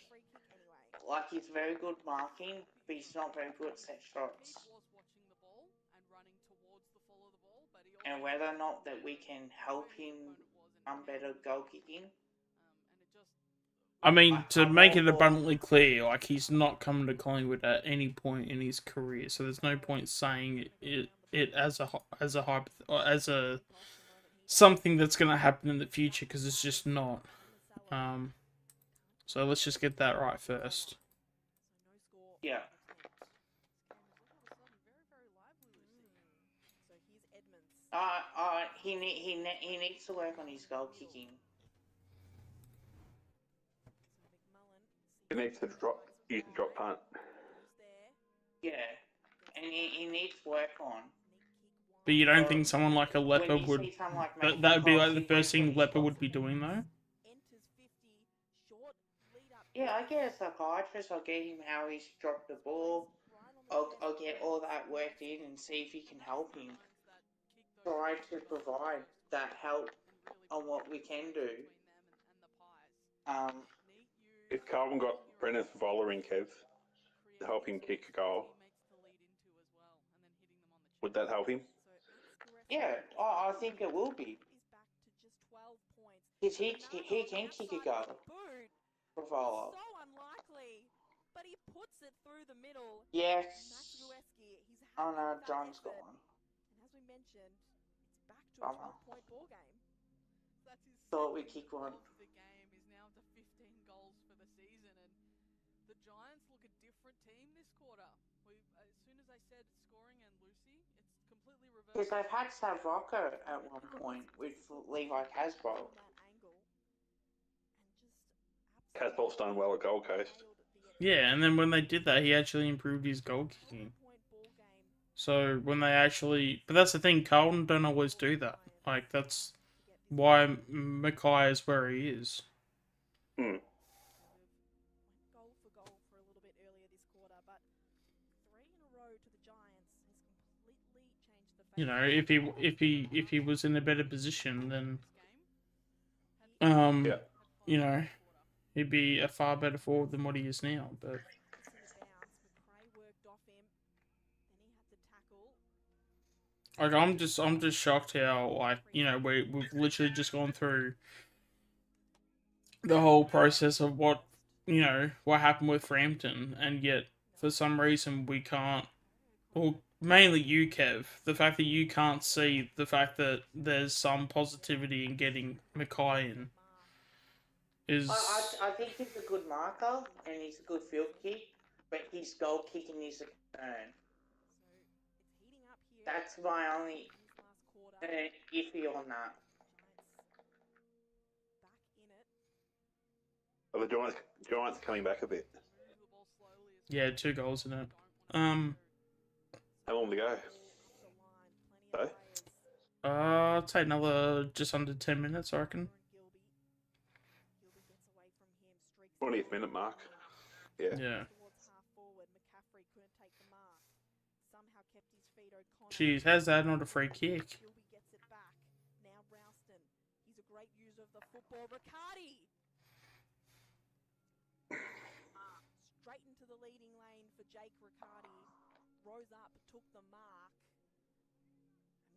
like he's very good marking, but he's not very good at set shots. And whether or not that we can help him better goal kicking. I mean, to make it abundantly clear, like he's not coming to Collingwood at any point in his career, so there's no point saying it as a something that's going to happen in the future, because it's just not. So let's just get that right first. Yeah. He needs to work on his goal kicking. He needs to use the drop punt. Yeah, and he needs work on. But you don't think someone like a Leper would... Like that would be like the first thing Leper would be doing, though? Yeah, I get a psychiatrist. I'll get him how he's dropped the ball. I'll get all that worked in and see if he can help him. Try to provide that help on what we can do. If Carlton got Brendan Favola in, Kev, to help him kick a goal, would that help him? Yeah, I think it will be. Because he can kick a goal. Favola. Yes. Oh no, John's gone. Bummer. Thought we kicked one. Because they've had Savoca at one point with Levi Casbolt. Casbolt's done well at Gold Coast. Yeah, and then when they did that, he actually improved his goal kicking. So when they actually... But that's the thing, Carlton don't always do that. Like, that's why Mackay is where he is. You know, if he was in a better position, then you know, he'd be a far better forward than what he is now. But like, I'm just shocked how, like, you know, we've literally just gone through the whole process of what, you know, what happened with Frampton, and yet for some reason we can't. Well, mainly you, Kev. The fact that you can't see the fact that there's some positivity in getting Mackay in is... I think he's a good marker and he's a good field kick, but his goal kicking is a concern. That's my only iffy on that. Are the Giants coming back a bit? Yeah, 2 goals in it. How long to go? So? I'd say another just under 10 minutes, I reckon. 20th minute mark. Yeah. Jeez, how's that not a free kick? Straight into the leading lane for Jake Riccardi. Rose up, took the mark. And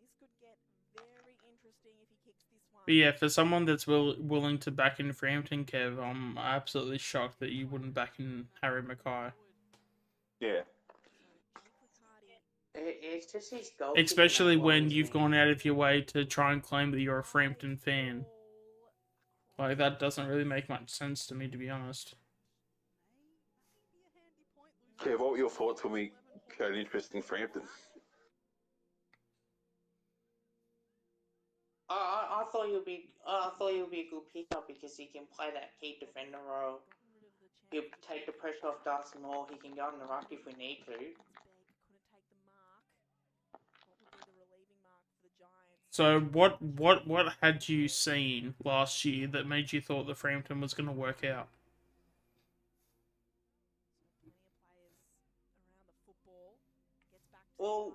this could get very interesting if he kicks this one. But yeah, for someone that's willing to back in Frampton, Kev, I'm absolutely shocked that you wouldn't back in Harry Mackay. Yeah. It's just his goal. Especially when you've gone out of your way to try and claim that you're a Frampton fan. Like, that doesn't really make much sense to me, to be honest. Yeah, what were your thoughts when we got interested in Frampton? I thought he'll be a good pickup because he can play that key defender role. He'll take the pressure off Darcy Moore. He can go on the ruck if we need to. So what had you seen last year that made you thought that Frampton was going to work out? Well,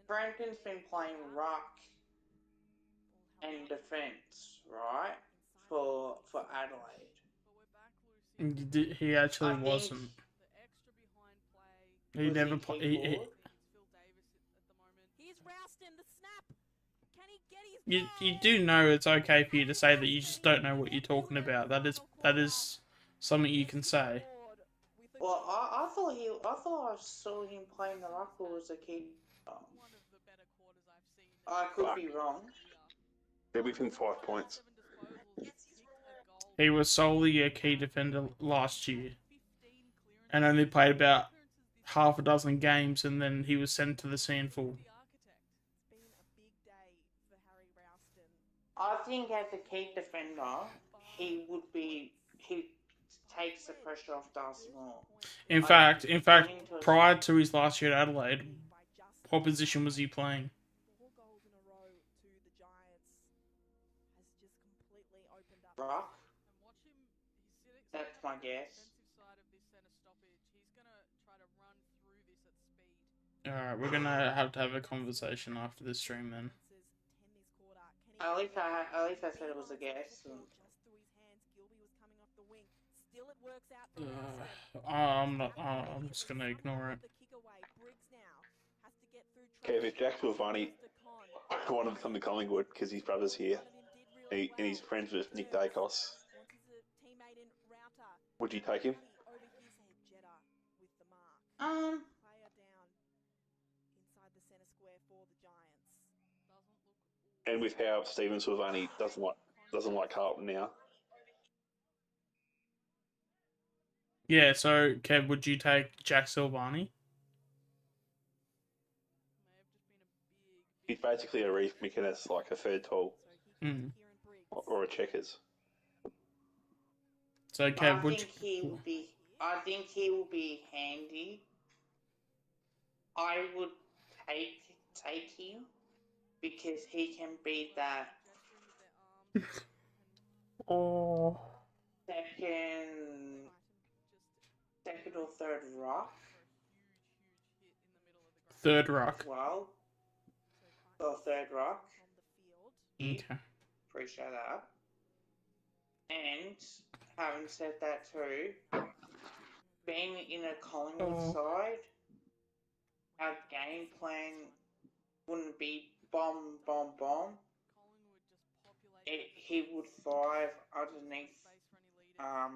Frampton's been playing ruck and defence, right, for Adelaide. He actually wasn't. He never played. You do know it's okay for you to say that you just don't know what you're talking about. That is something you can say. Well, I thought I saw him playing the ruck as a kid. I could be wrong. They're within 5 points. He was solely a key defender last year, and only played about half a dozen games, and then he was sent to the sandful. I think as a key defender, he takes the pressure off Darcy Moore. In fact, prior to his last year at Adelaide, what position was he playing? Ruck. That's my guess. Alright, we're gonna have to have a conversation after this stream then. At least I said it was a guess. I'm just gonna ignore it. Okay, if Jack Silvani wanted to come to Collingwood because his brother's here and he's friends with Nick Dacos, would you take him? And with how Stephen Silvani doesn't like Carlton now. Yeah, so Kev, would you take Jack Silvani? He's basically a Reef McInnes, like a third tall. Or a Checkers. So Kev, I think he will be handy. I would take him because he can be that second or third rock. Third rock. Well, or third rock. Okay. Appreciate that. And having said that too, being in a Collingwood side, our game plan wouldn't be bomb. He would thrive underneath our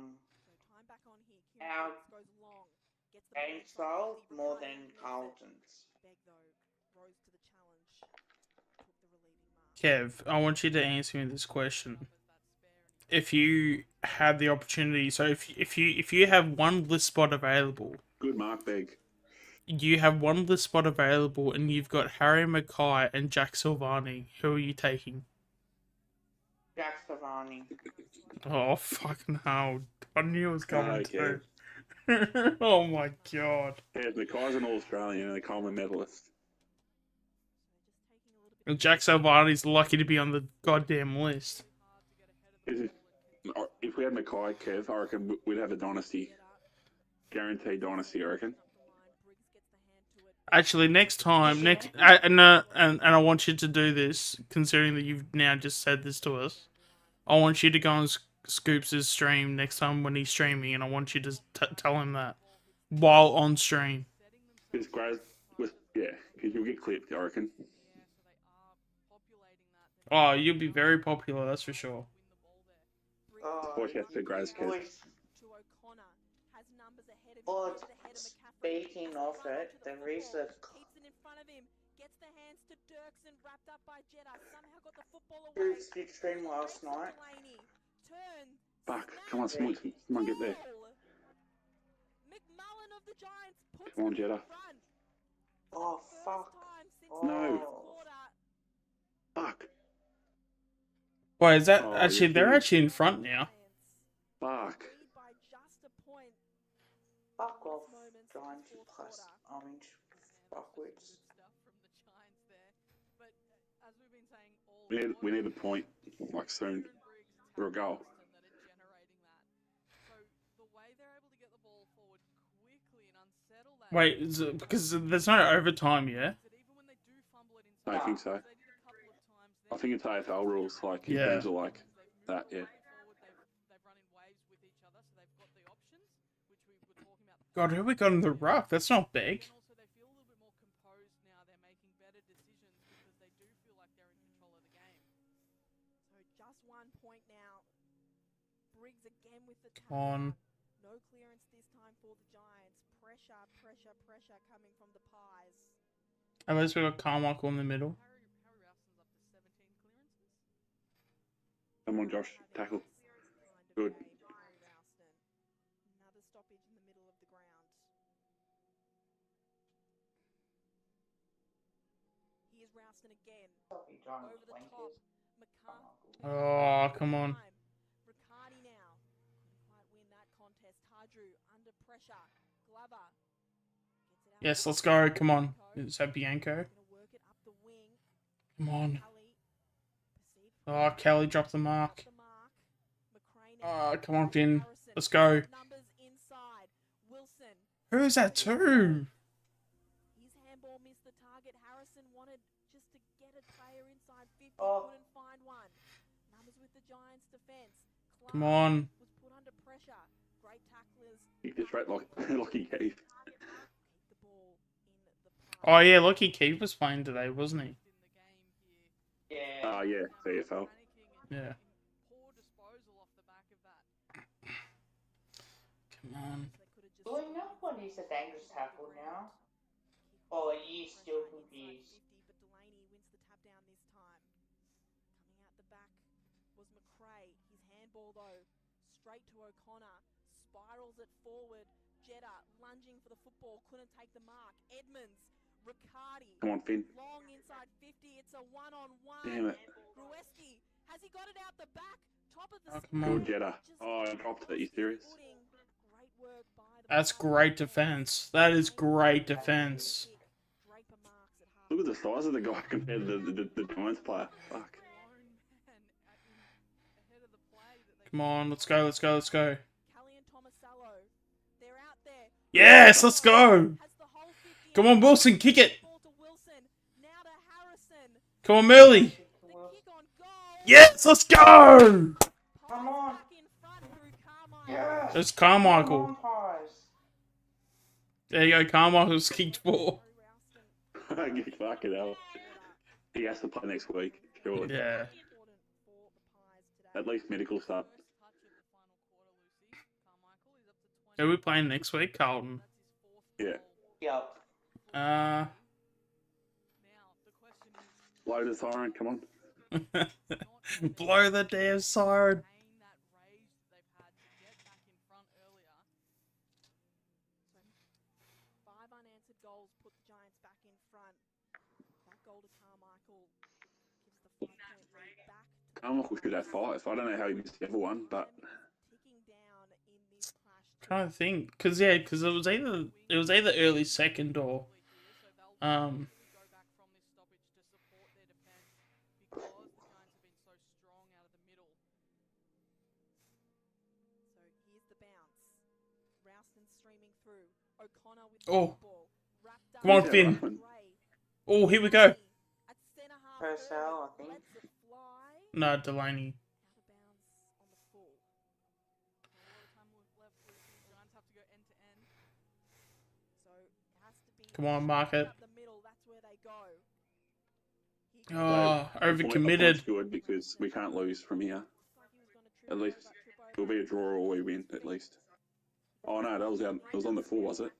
game style more than Carlton's. Kev, I want you to answer me this question. If you had the opportunity, so if you have one list spot available, good mark, Beg. You have one list spot available, and you've got Harry Mackay and Jack Silvani. Who are you taking? Jack Savani. Oh, fucking hell. I knew it was coming Okay. too. Oh my god. Yeah, Mackay's an All-Australian and a Coleman medalist. And Jack Salvani's lucky to be on the goddamn list. If we had Mackay, Kev, I reckon we'd have a dynasty. Guaranteed dynasty, I reckon. Actually, next time, and I want you to do this, considering that you've now just said this to us. I want you to go on Scoops' stream next time when he's streaming, and I want you to tell him that while on stream. Because you'll get clipped, I reckon. Oh, you'll be very popular, that's for sure. Watch out for Graz, Kev. Oh, speaking of it, the research. Bruce did stream last night. Fuck, come on, someone get there. Come on, Jeddah. Oh, fuck. Oh. No. Fuck. Wait, is that actually? They're actually in front now. Fuck. Fuck off, Giants plus orange backwards. We need a point, like soon, for a goal. Wait, because there's no overtime yet. I don't think so. I think it's AFL rules, like Yeah. games are like that, yeah. God, who we got in the ruck? That's not big. Come on. No clearance this time for the Giants. Pressure coming from the Pies. At least we got Carmichael in the middle. Come on, Josh, tackle. Good. Another stoppage in the middle of the ground. Here's Ralston again. Over the top. McCarthy. Oh, come on. Riccardi now. Couldn't quite win that contest. Hardrew under pressure. Glover. Yes, let's go. Come on. Is that Bianco? Come on. Oh, Kelly dropped the mark. Oh, come on, Finn. Let's go. Who is that to? His handball missed the target. Harrison wanted just to get a player inside 50. Couldn't find one. Numbers with the Giants defense. Come on. Was put under pressure. Great tacklers. You just right Lockie Keith. Oh, yeah, Lockie Keith was playing today, wasn't he? Yeah. Yeah, VFL. Yeah. Come on. Do I know what is a dangerous tackle now? Or are you still confused? But Delaney wins the tap down this time. Coming out the back was McRae. His handball though, straight to O'Connor. Spirals it forward. Jeddah lunging for the football, couldn't take the mark. Edmonds, Riccardi. Come on, Finn. Long inside 50. It's a one-on-one. Damn it. Grueski, has he got it out the back? Top of the Come on. Good Jeddah. Oh, I dropped it. Are you serious? Great work by the That's great defense. That is great defense. Look at the size of the guy compared to the Giants player. Fuck. Come on, let's go, let's go, let's go. Yes, let's go. Come on, Wilson, kick it. Come on, Merley. Yes, let's go. Come on. Yes. It's Carmichael. Come on, Pies. There you go, Carmichael's kicked 4. Fucking hell. He has to play next week, surely. Yeah. At least medical stuff. Are we playing next week, Carlton? Yeah. Yep. Blow the siren, come on. Blow the damn siren. Goals put the Giants back in front. That goal to Carmichael gives the 5-point lead back to Carmichael should have 5. I don't know how he missed the other one, but Trying to think, because it was either early second or oh, come on, Finn. Oh, here we go. Purcell, I think. No, Delaney. Come on, mark it. Oh, overcommitted. Good because we can't lose from here. At least it'll be a draw or we win at least. Oh no, that was out. It was on the full, was it?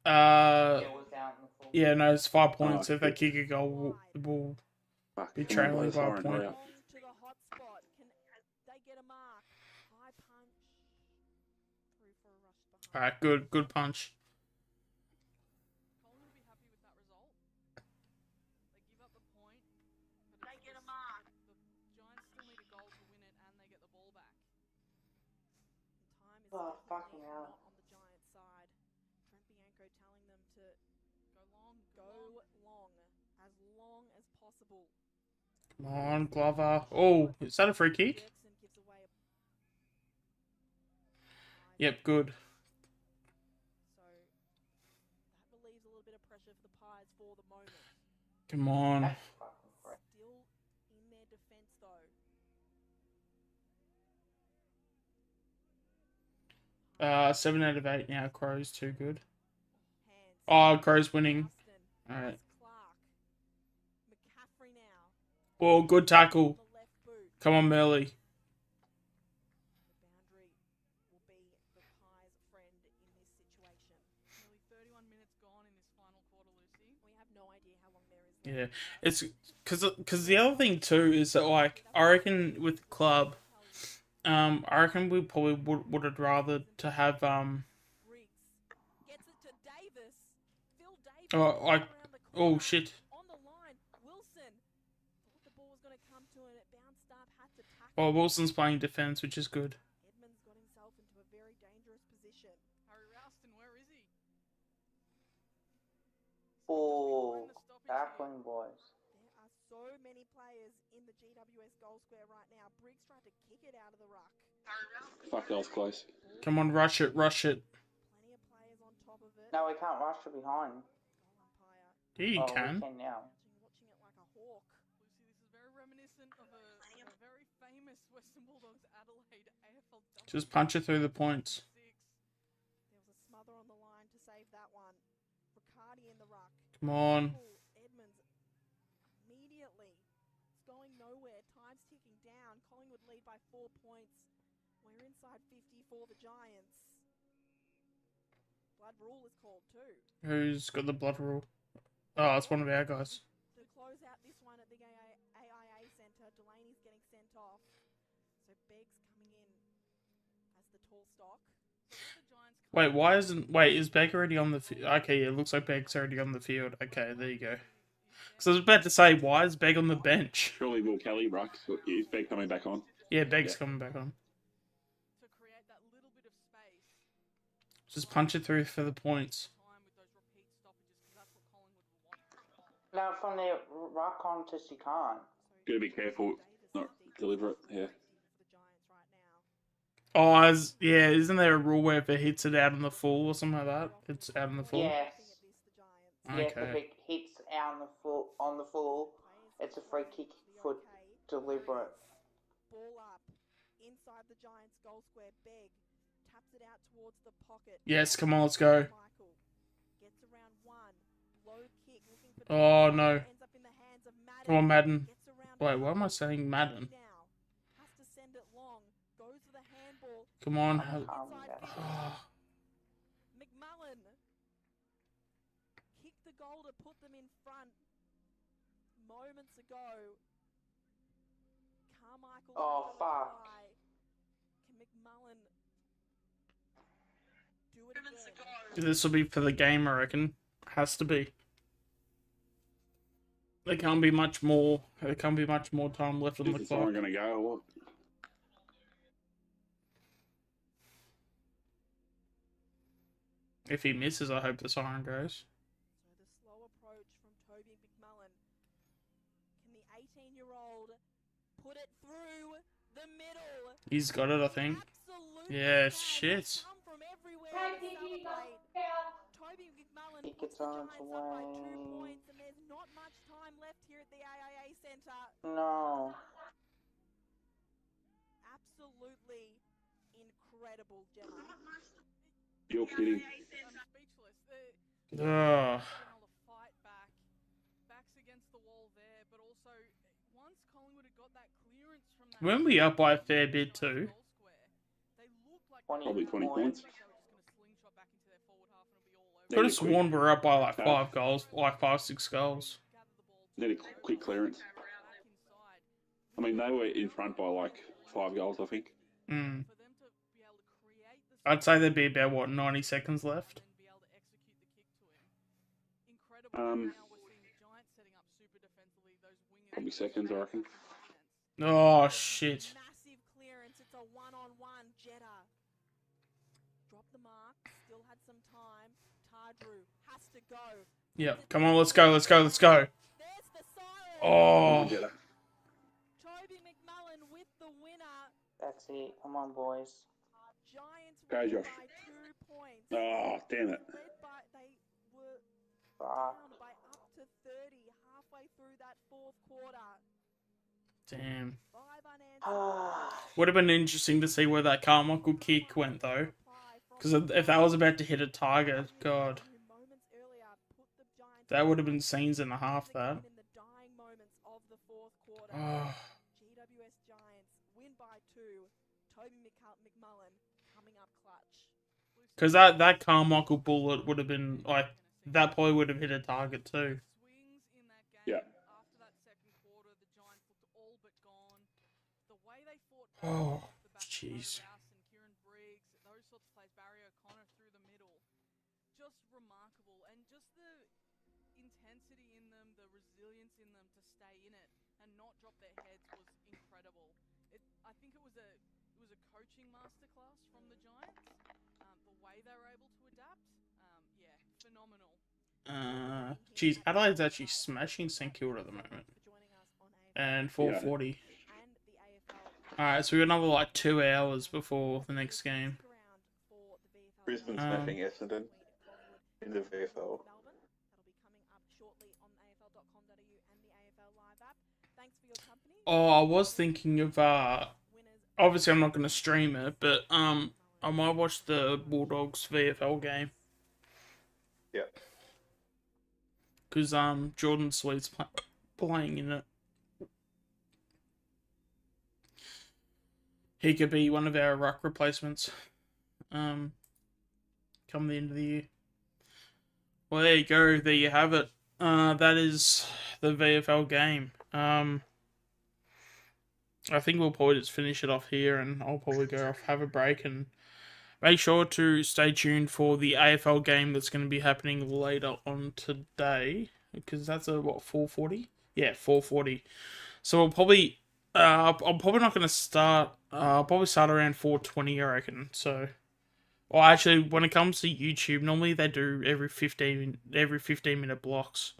Yeah, no, it's 5 points. If they kick a goal, we'll be trailing by a point. Alright, good punch. Oh, fucking hell. On the Giants side, Trent Bianco telling them to go long as possible. Come on, Glover. Oh, is that a free kick? Yep, good. So that relieves a little bit of pressure for the Pies for the moment. Come on. Still in their defense though. 7 out of 8 now. Crow's too good. Oh, Crow's winning. Alright. Oh, good tackle. Come on, Merley. Yeah, it's because the other thing too is that, like, I reckon with the club, I reckon we probably would have rather to have oh, like, oh shit. Oh, Wilson's playing defense, which is good. Edmonds got himself into a very dangerous position. Harry Ralston, where is he? Oh, tackling boys. There are so many players in the GWS goal square right now. Briggs tried to kick it out of the ruck. Fuck, that was close. Come on, rush it, rush it. Plenty of players on top of it. No, we can't rush it behind. Goal umpire. Yeah, you We can. can now. Watching it like a hawk. Lucy, this is very reminiscent of a very famous Western Bulldogs Adelaide AFL. Just punch it through the points. There was a smother on the line to save that one. Riccardi in the ruck. Come on. Edmonds immediately. It's going nowhere. Time's ticking down. Collingwood lead by 4 points. We're inside 50 for the Giants. Blood rule is called too. Who's got the blood rule? Oh, it's one of our guys. To close out this one at the AIA Centre, Delaney's getting sent off. So Begg's coming in as the tall stock. Wait, is Begg already on the field? Okay, yeah, it looks like Begg's already on the field. Okay, there you go. Because I was about to say, why is Begg on the bench? Surely Will Kelly, Ruck. Is Begg coming back on? Yeah, Begg's coming back on. To create that little bit of space. Just punch it through for the points. Now from the ruck on to Sikan. Gotta be careful, not deliver it. Yeah. Oh, isn't there a rule where if it hits it out on the full or something like that, it's out on the full? Yes. Okay. Yes, if it hits out on the full, it's a free kick for deliberate. Ball up inside the Giants goal square. Begg taps it out towards the pocket. Yes, come on, let's go. Gets around one. Low kick looking for Oh no. ends up in the hands of Madden. Come on, Madden. Gets around Wait, why am I saying Madden? now. Has to send it long. Goes for the handball. Come on. McMullen kicked the goal to put them in front moments ago. Carmichael. Oh, fuck. Can McMullen do it again? This will be for the game, I reckon. Has to be. There can't be much more. There can't be much more time left on the Is clock. someone going to go or what? If he misses, I hope the siren goes. So the slow approach from Toby McMullen. Can the 18-year-old put it through the middle? He's got it, I think. Absolutely Yeah, can. shit. Come from everywhere to celebrate. Toby McMullen He puts gets the on Giants its up by 2 way. points, and there's not much time left here at the AIA Centre. No. Absolutely incredible, Gemma. You're kidding. I'm speechless. Ugh. Been able to fight back. Backs against the wall there, but also once Collingwood had got that clearance from that. Weren't we up by a fair bit too? They looked like 20 Probably 20 points. they were just going to slingshot back into their forward half and it'll be all over. Could have sworn we were up by like No. 5 goals, like 5-6 goals. Need a quick clearance. I mean, they were in front by like 5 goals, I think. Mm. I'd say there'd be about, what, 90 seconds left? Probably seconds, I reckon. Oh, shit. Massive clearance. It's a one-on-one. Jetta dropped the mark. Still had some time. Tardrew has to go. Yep. Come on, let's go, let's go, let's go. There's the siren. Oh. Toby McMullen with the winner. That's it. Come on, boys. Giants Go, win Josh. by 2 points. Oh, damn it. They were Fuck. down by up to 30 halfway through that fourth quarter. Damn. 5 unanswered. Would have been interesting to see where that Carmichael kick went, though. Because if that was about to hit a target, God. Moments earlier put the Giants That would have been scenes and a half, that. in the dying moments of the fourth quarter. Oh. GWS Giants win by 2. Toby McMullen coming up clutch. Because that Carmichael bullet would have been, like, that probably would have hit a target, too. Yeah. After that second quarter, the Giants looked all but gone. The way they fought Oh, the back jeez. Rouse and Kieran Briggs, those sorts of plays, Barry O'Connor through the middle, just remarkable. And just the intensity in them, the resilience in them to stay in it and not drop their heads was incredible. I think it was a coaching masterclass from the Giants. The way they were able to adapt, yeah, phenomenal. Geez, Adelaide's actually smashing St Kilda at the moment. And 4:40. Alright, so we got another like 2 hours before the next game. Brisbane smashing Essendon in the VFL. Oh, I was thinking of obviously I'm not going to stream it, but I might watch the Bulldogs VFL game. Yep. Because Jordan Sweet's playing in it. He could be one of our ruck replacements. Come the end of the year. Well, there you go. There you have it. That is the VFL game. I think we'll probably just finish it off here, and I'll probably go off, have a break, and make sure to stay tuned for the AFL game that's going to be happening later on today, because that's a, what, 4:40? Yeah, 4:40. So we'll probably, I'm probably not going to start, I'll probably start around 4:20, I reckon, so, well, actually, when it comes to YouTube, normally they do every 15 minute blocks,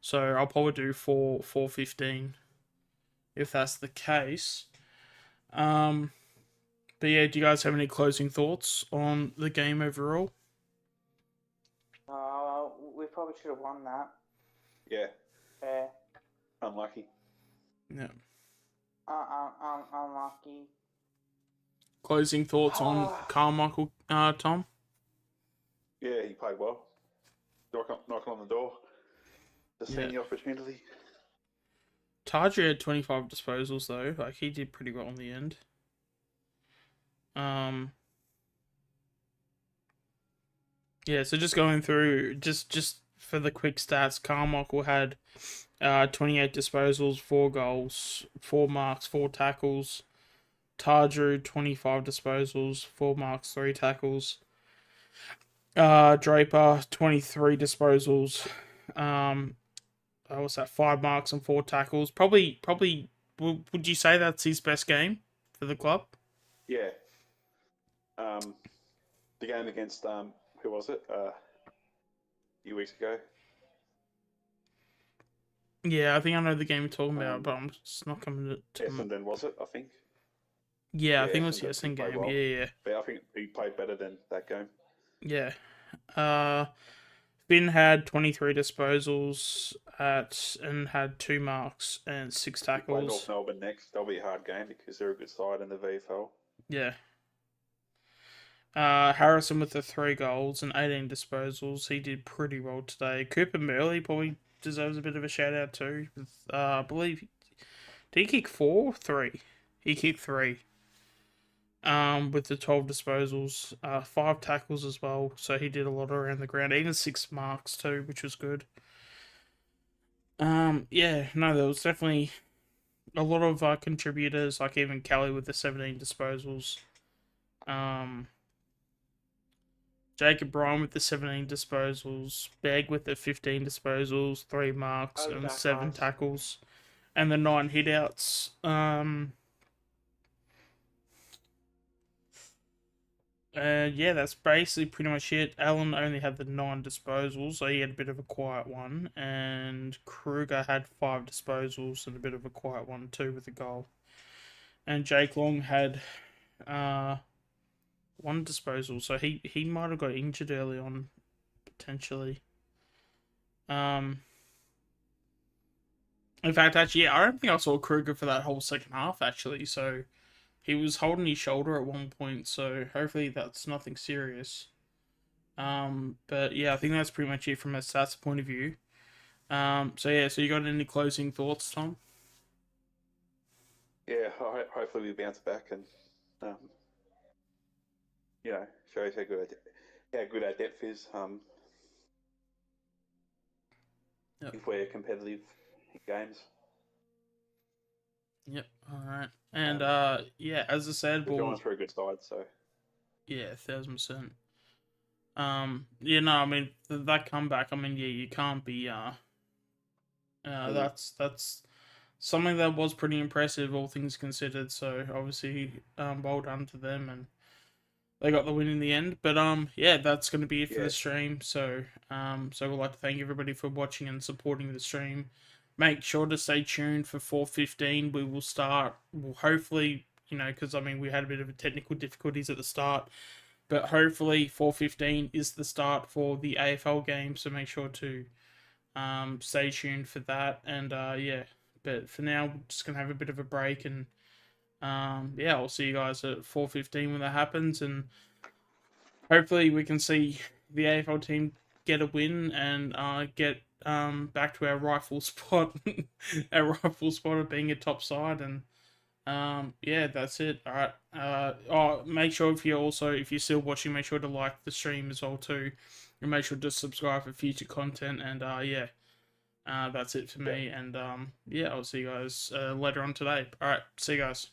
so I'll probably do 4:15. If that's the case. But yeah, do you guys have any closing thoughts on the game overall? We probably should have won that. Yeah. Fair. Unlucky. Yeah. Unlucky. Closing thoughts on Carmichael, Tom? Yeah, he played well. Knocking on the door. The senior opportunity. Tardrew had 25 disposals though. Like, he did pretty well in the end. Yeah, so just going through, just for the quick stats, Carmichael had 28 disposals, 4 goals, 4 marks, 4 tackles. Tardrew, 25 disposals, 4 marks, 3 tackles. Draper, 23 disposals, what's that? 5 marks and 4 tackles. Probably. Would you say that's his best game for the club? Yeah. The game against who was it? A few weeks ago. Yeah, I think I know the game you're talking about, but I'm just not coming to Essendon, was it? I think. Yeah, I think it was the Essendon game. Well. Yeah. But I think he played better than that game. Yeah. Finn had 23 disposals and had 2 marks and 6 tackles. Play North Melbourne next. That'll be a hard game because they're a good side in the VFL. Yeah. Harrison with the 3 goals and 18 disposals. He did pretty well today. Cooper Murley probably deserves a bit of a shout out too. I believe did he kick 4 or 3? He kicked 3. With the 12 disposals, 5 tackles as well. So he did a lot around the ground, even 6 marks too, which was good. Yeah, no, there was definitely a lot of contributors, like even Kelly with the 17 disposals. Jacob Bryan with the 17 disposals, Begg with the 15 disposals, 3 marks and 7 tackles, and the 9 hitouts. Yeah, that's basically pretty much it. Allen only had the 9 disposals, so he had a bit of a quiet one, and Kruger had 5 disposals and a bit of a quiet one too with a goal. And Jake Long had 1 disposal, so he might have got injured early on, potentially. In fact, actually, yeah, I don't think I saw Kruger for that whole second half, actually, so he was holding his shoulder at one point, so hopefully that's nothing serious. But yeah, I think that's pretty much it from a stats point of view. So you got any closing thoughts, Tom? Yeah, hopefully we bounce back and shows how good our depth is. If we're competitive in games. Yep. All right. And yeah, as I said, we're going through a good side, so yeah, 1000%. Yeah, no, I mean that comeback. I mean, yeah, you can't be. That's something that was pretty impressive, all things considered. So obviously, well done to them, and they got the win in the end. But yeah, that's going to be it for the stream. So so we'd like to thank everybody for watching and supporting the stream. Make sure to stay tuned for 4:15. We will start. Well, hopefully, because I mean we had a bit of technical difficulties at the start, but hopefully 4:15 is the start for the AFL game. So make sure to stay tuned for that. And yeah, but for now, we're just gonna have a bit of a break, and yeah, I'll see you guys at 4:15 when that happens, and hopefully we can see the AFL team get a win and get back to our rightful spot, of being a top side. And yeah, that's it. All right. Make sure if you're still watching, make sure to like the stream as well too, and make sure to subscribe for future content. And yeah, that's it for me. And yeah, I'll see you guys later on today. All right, see you guys.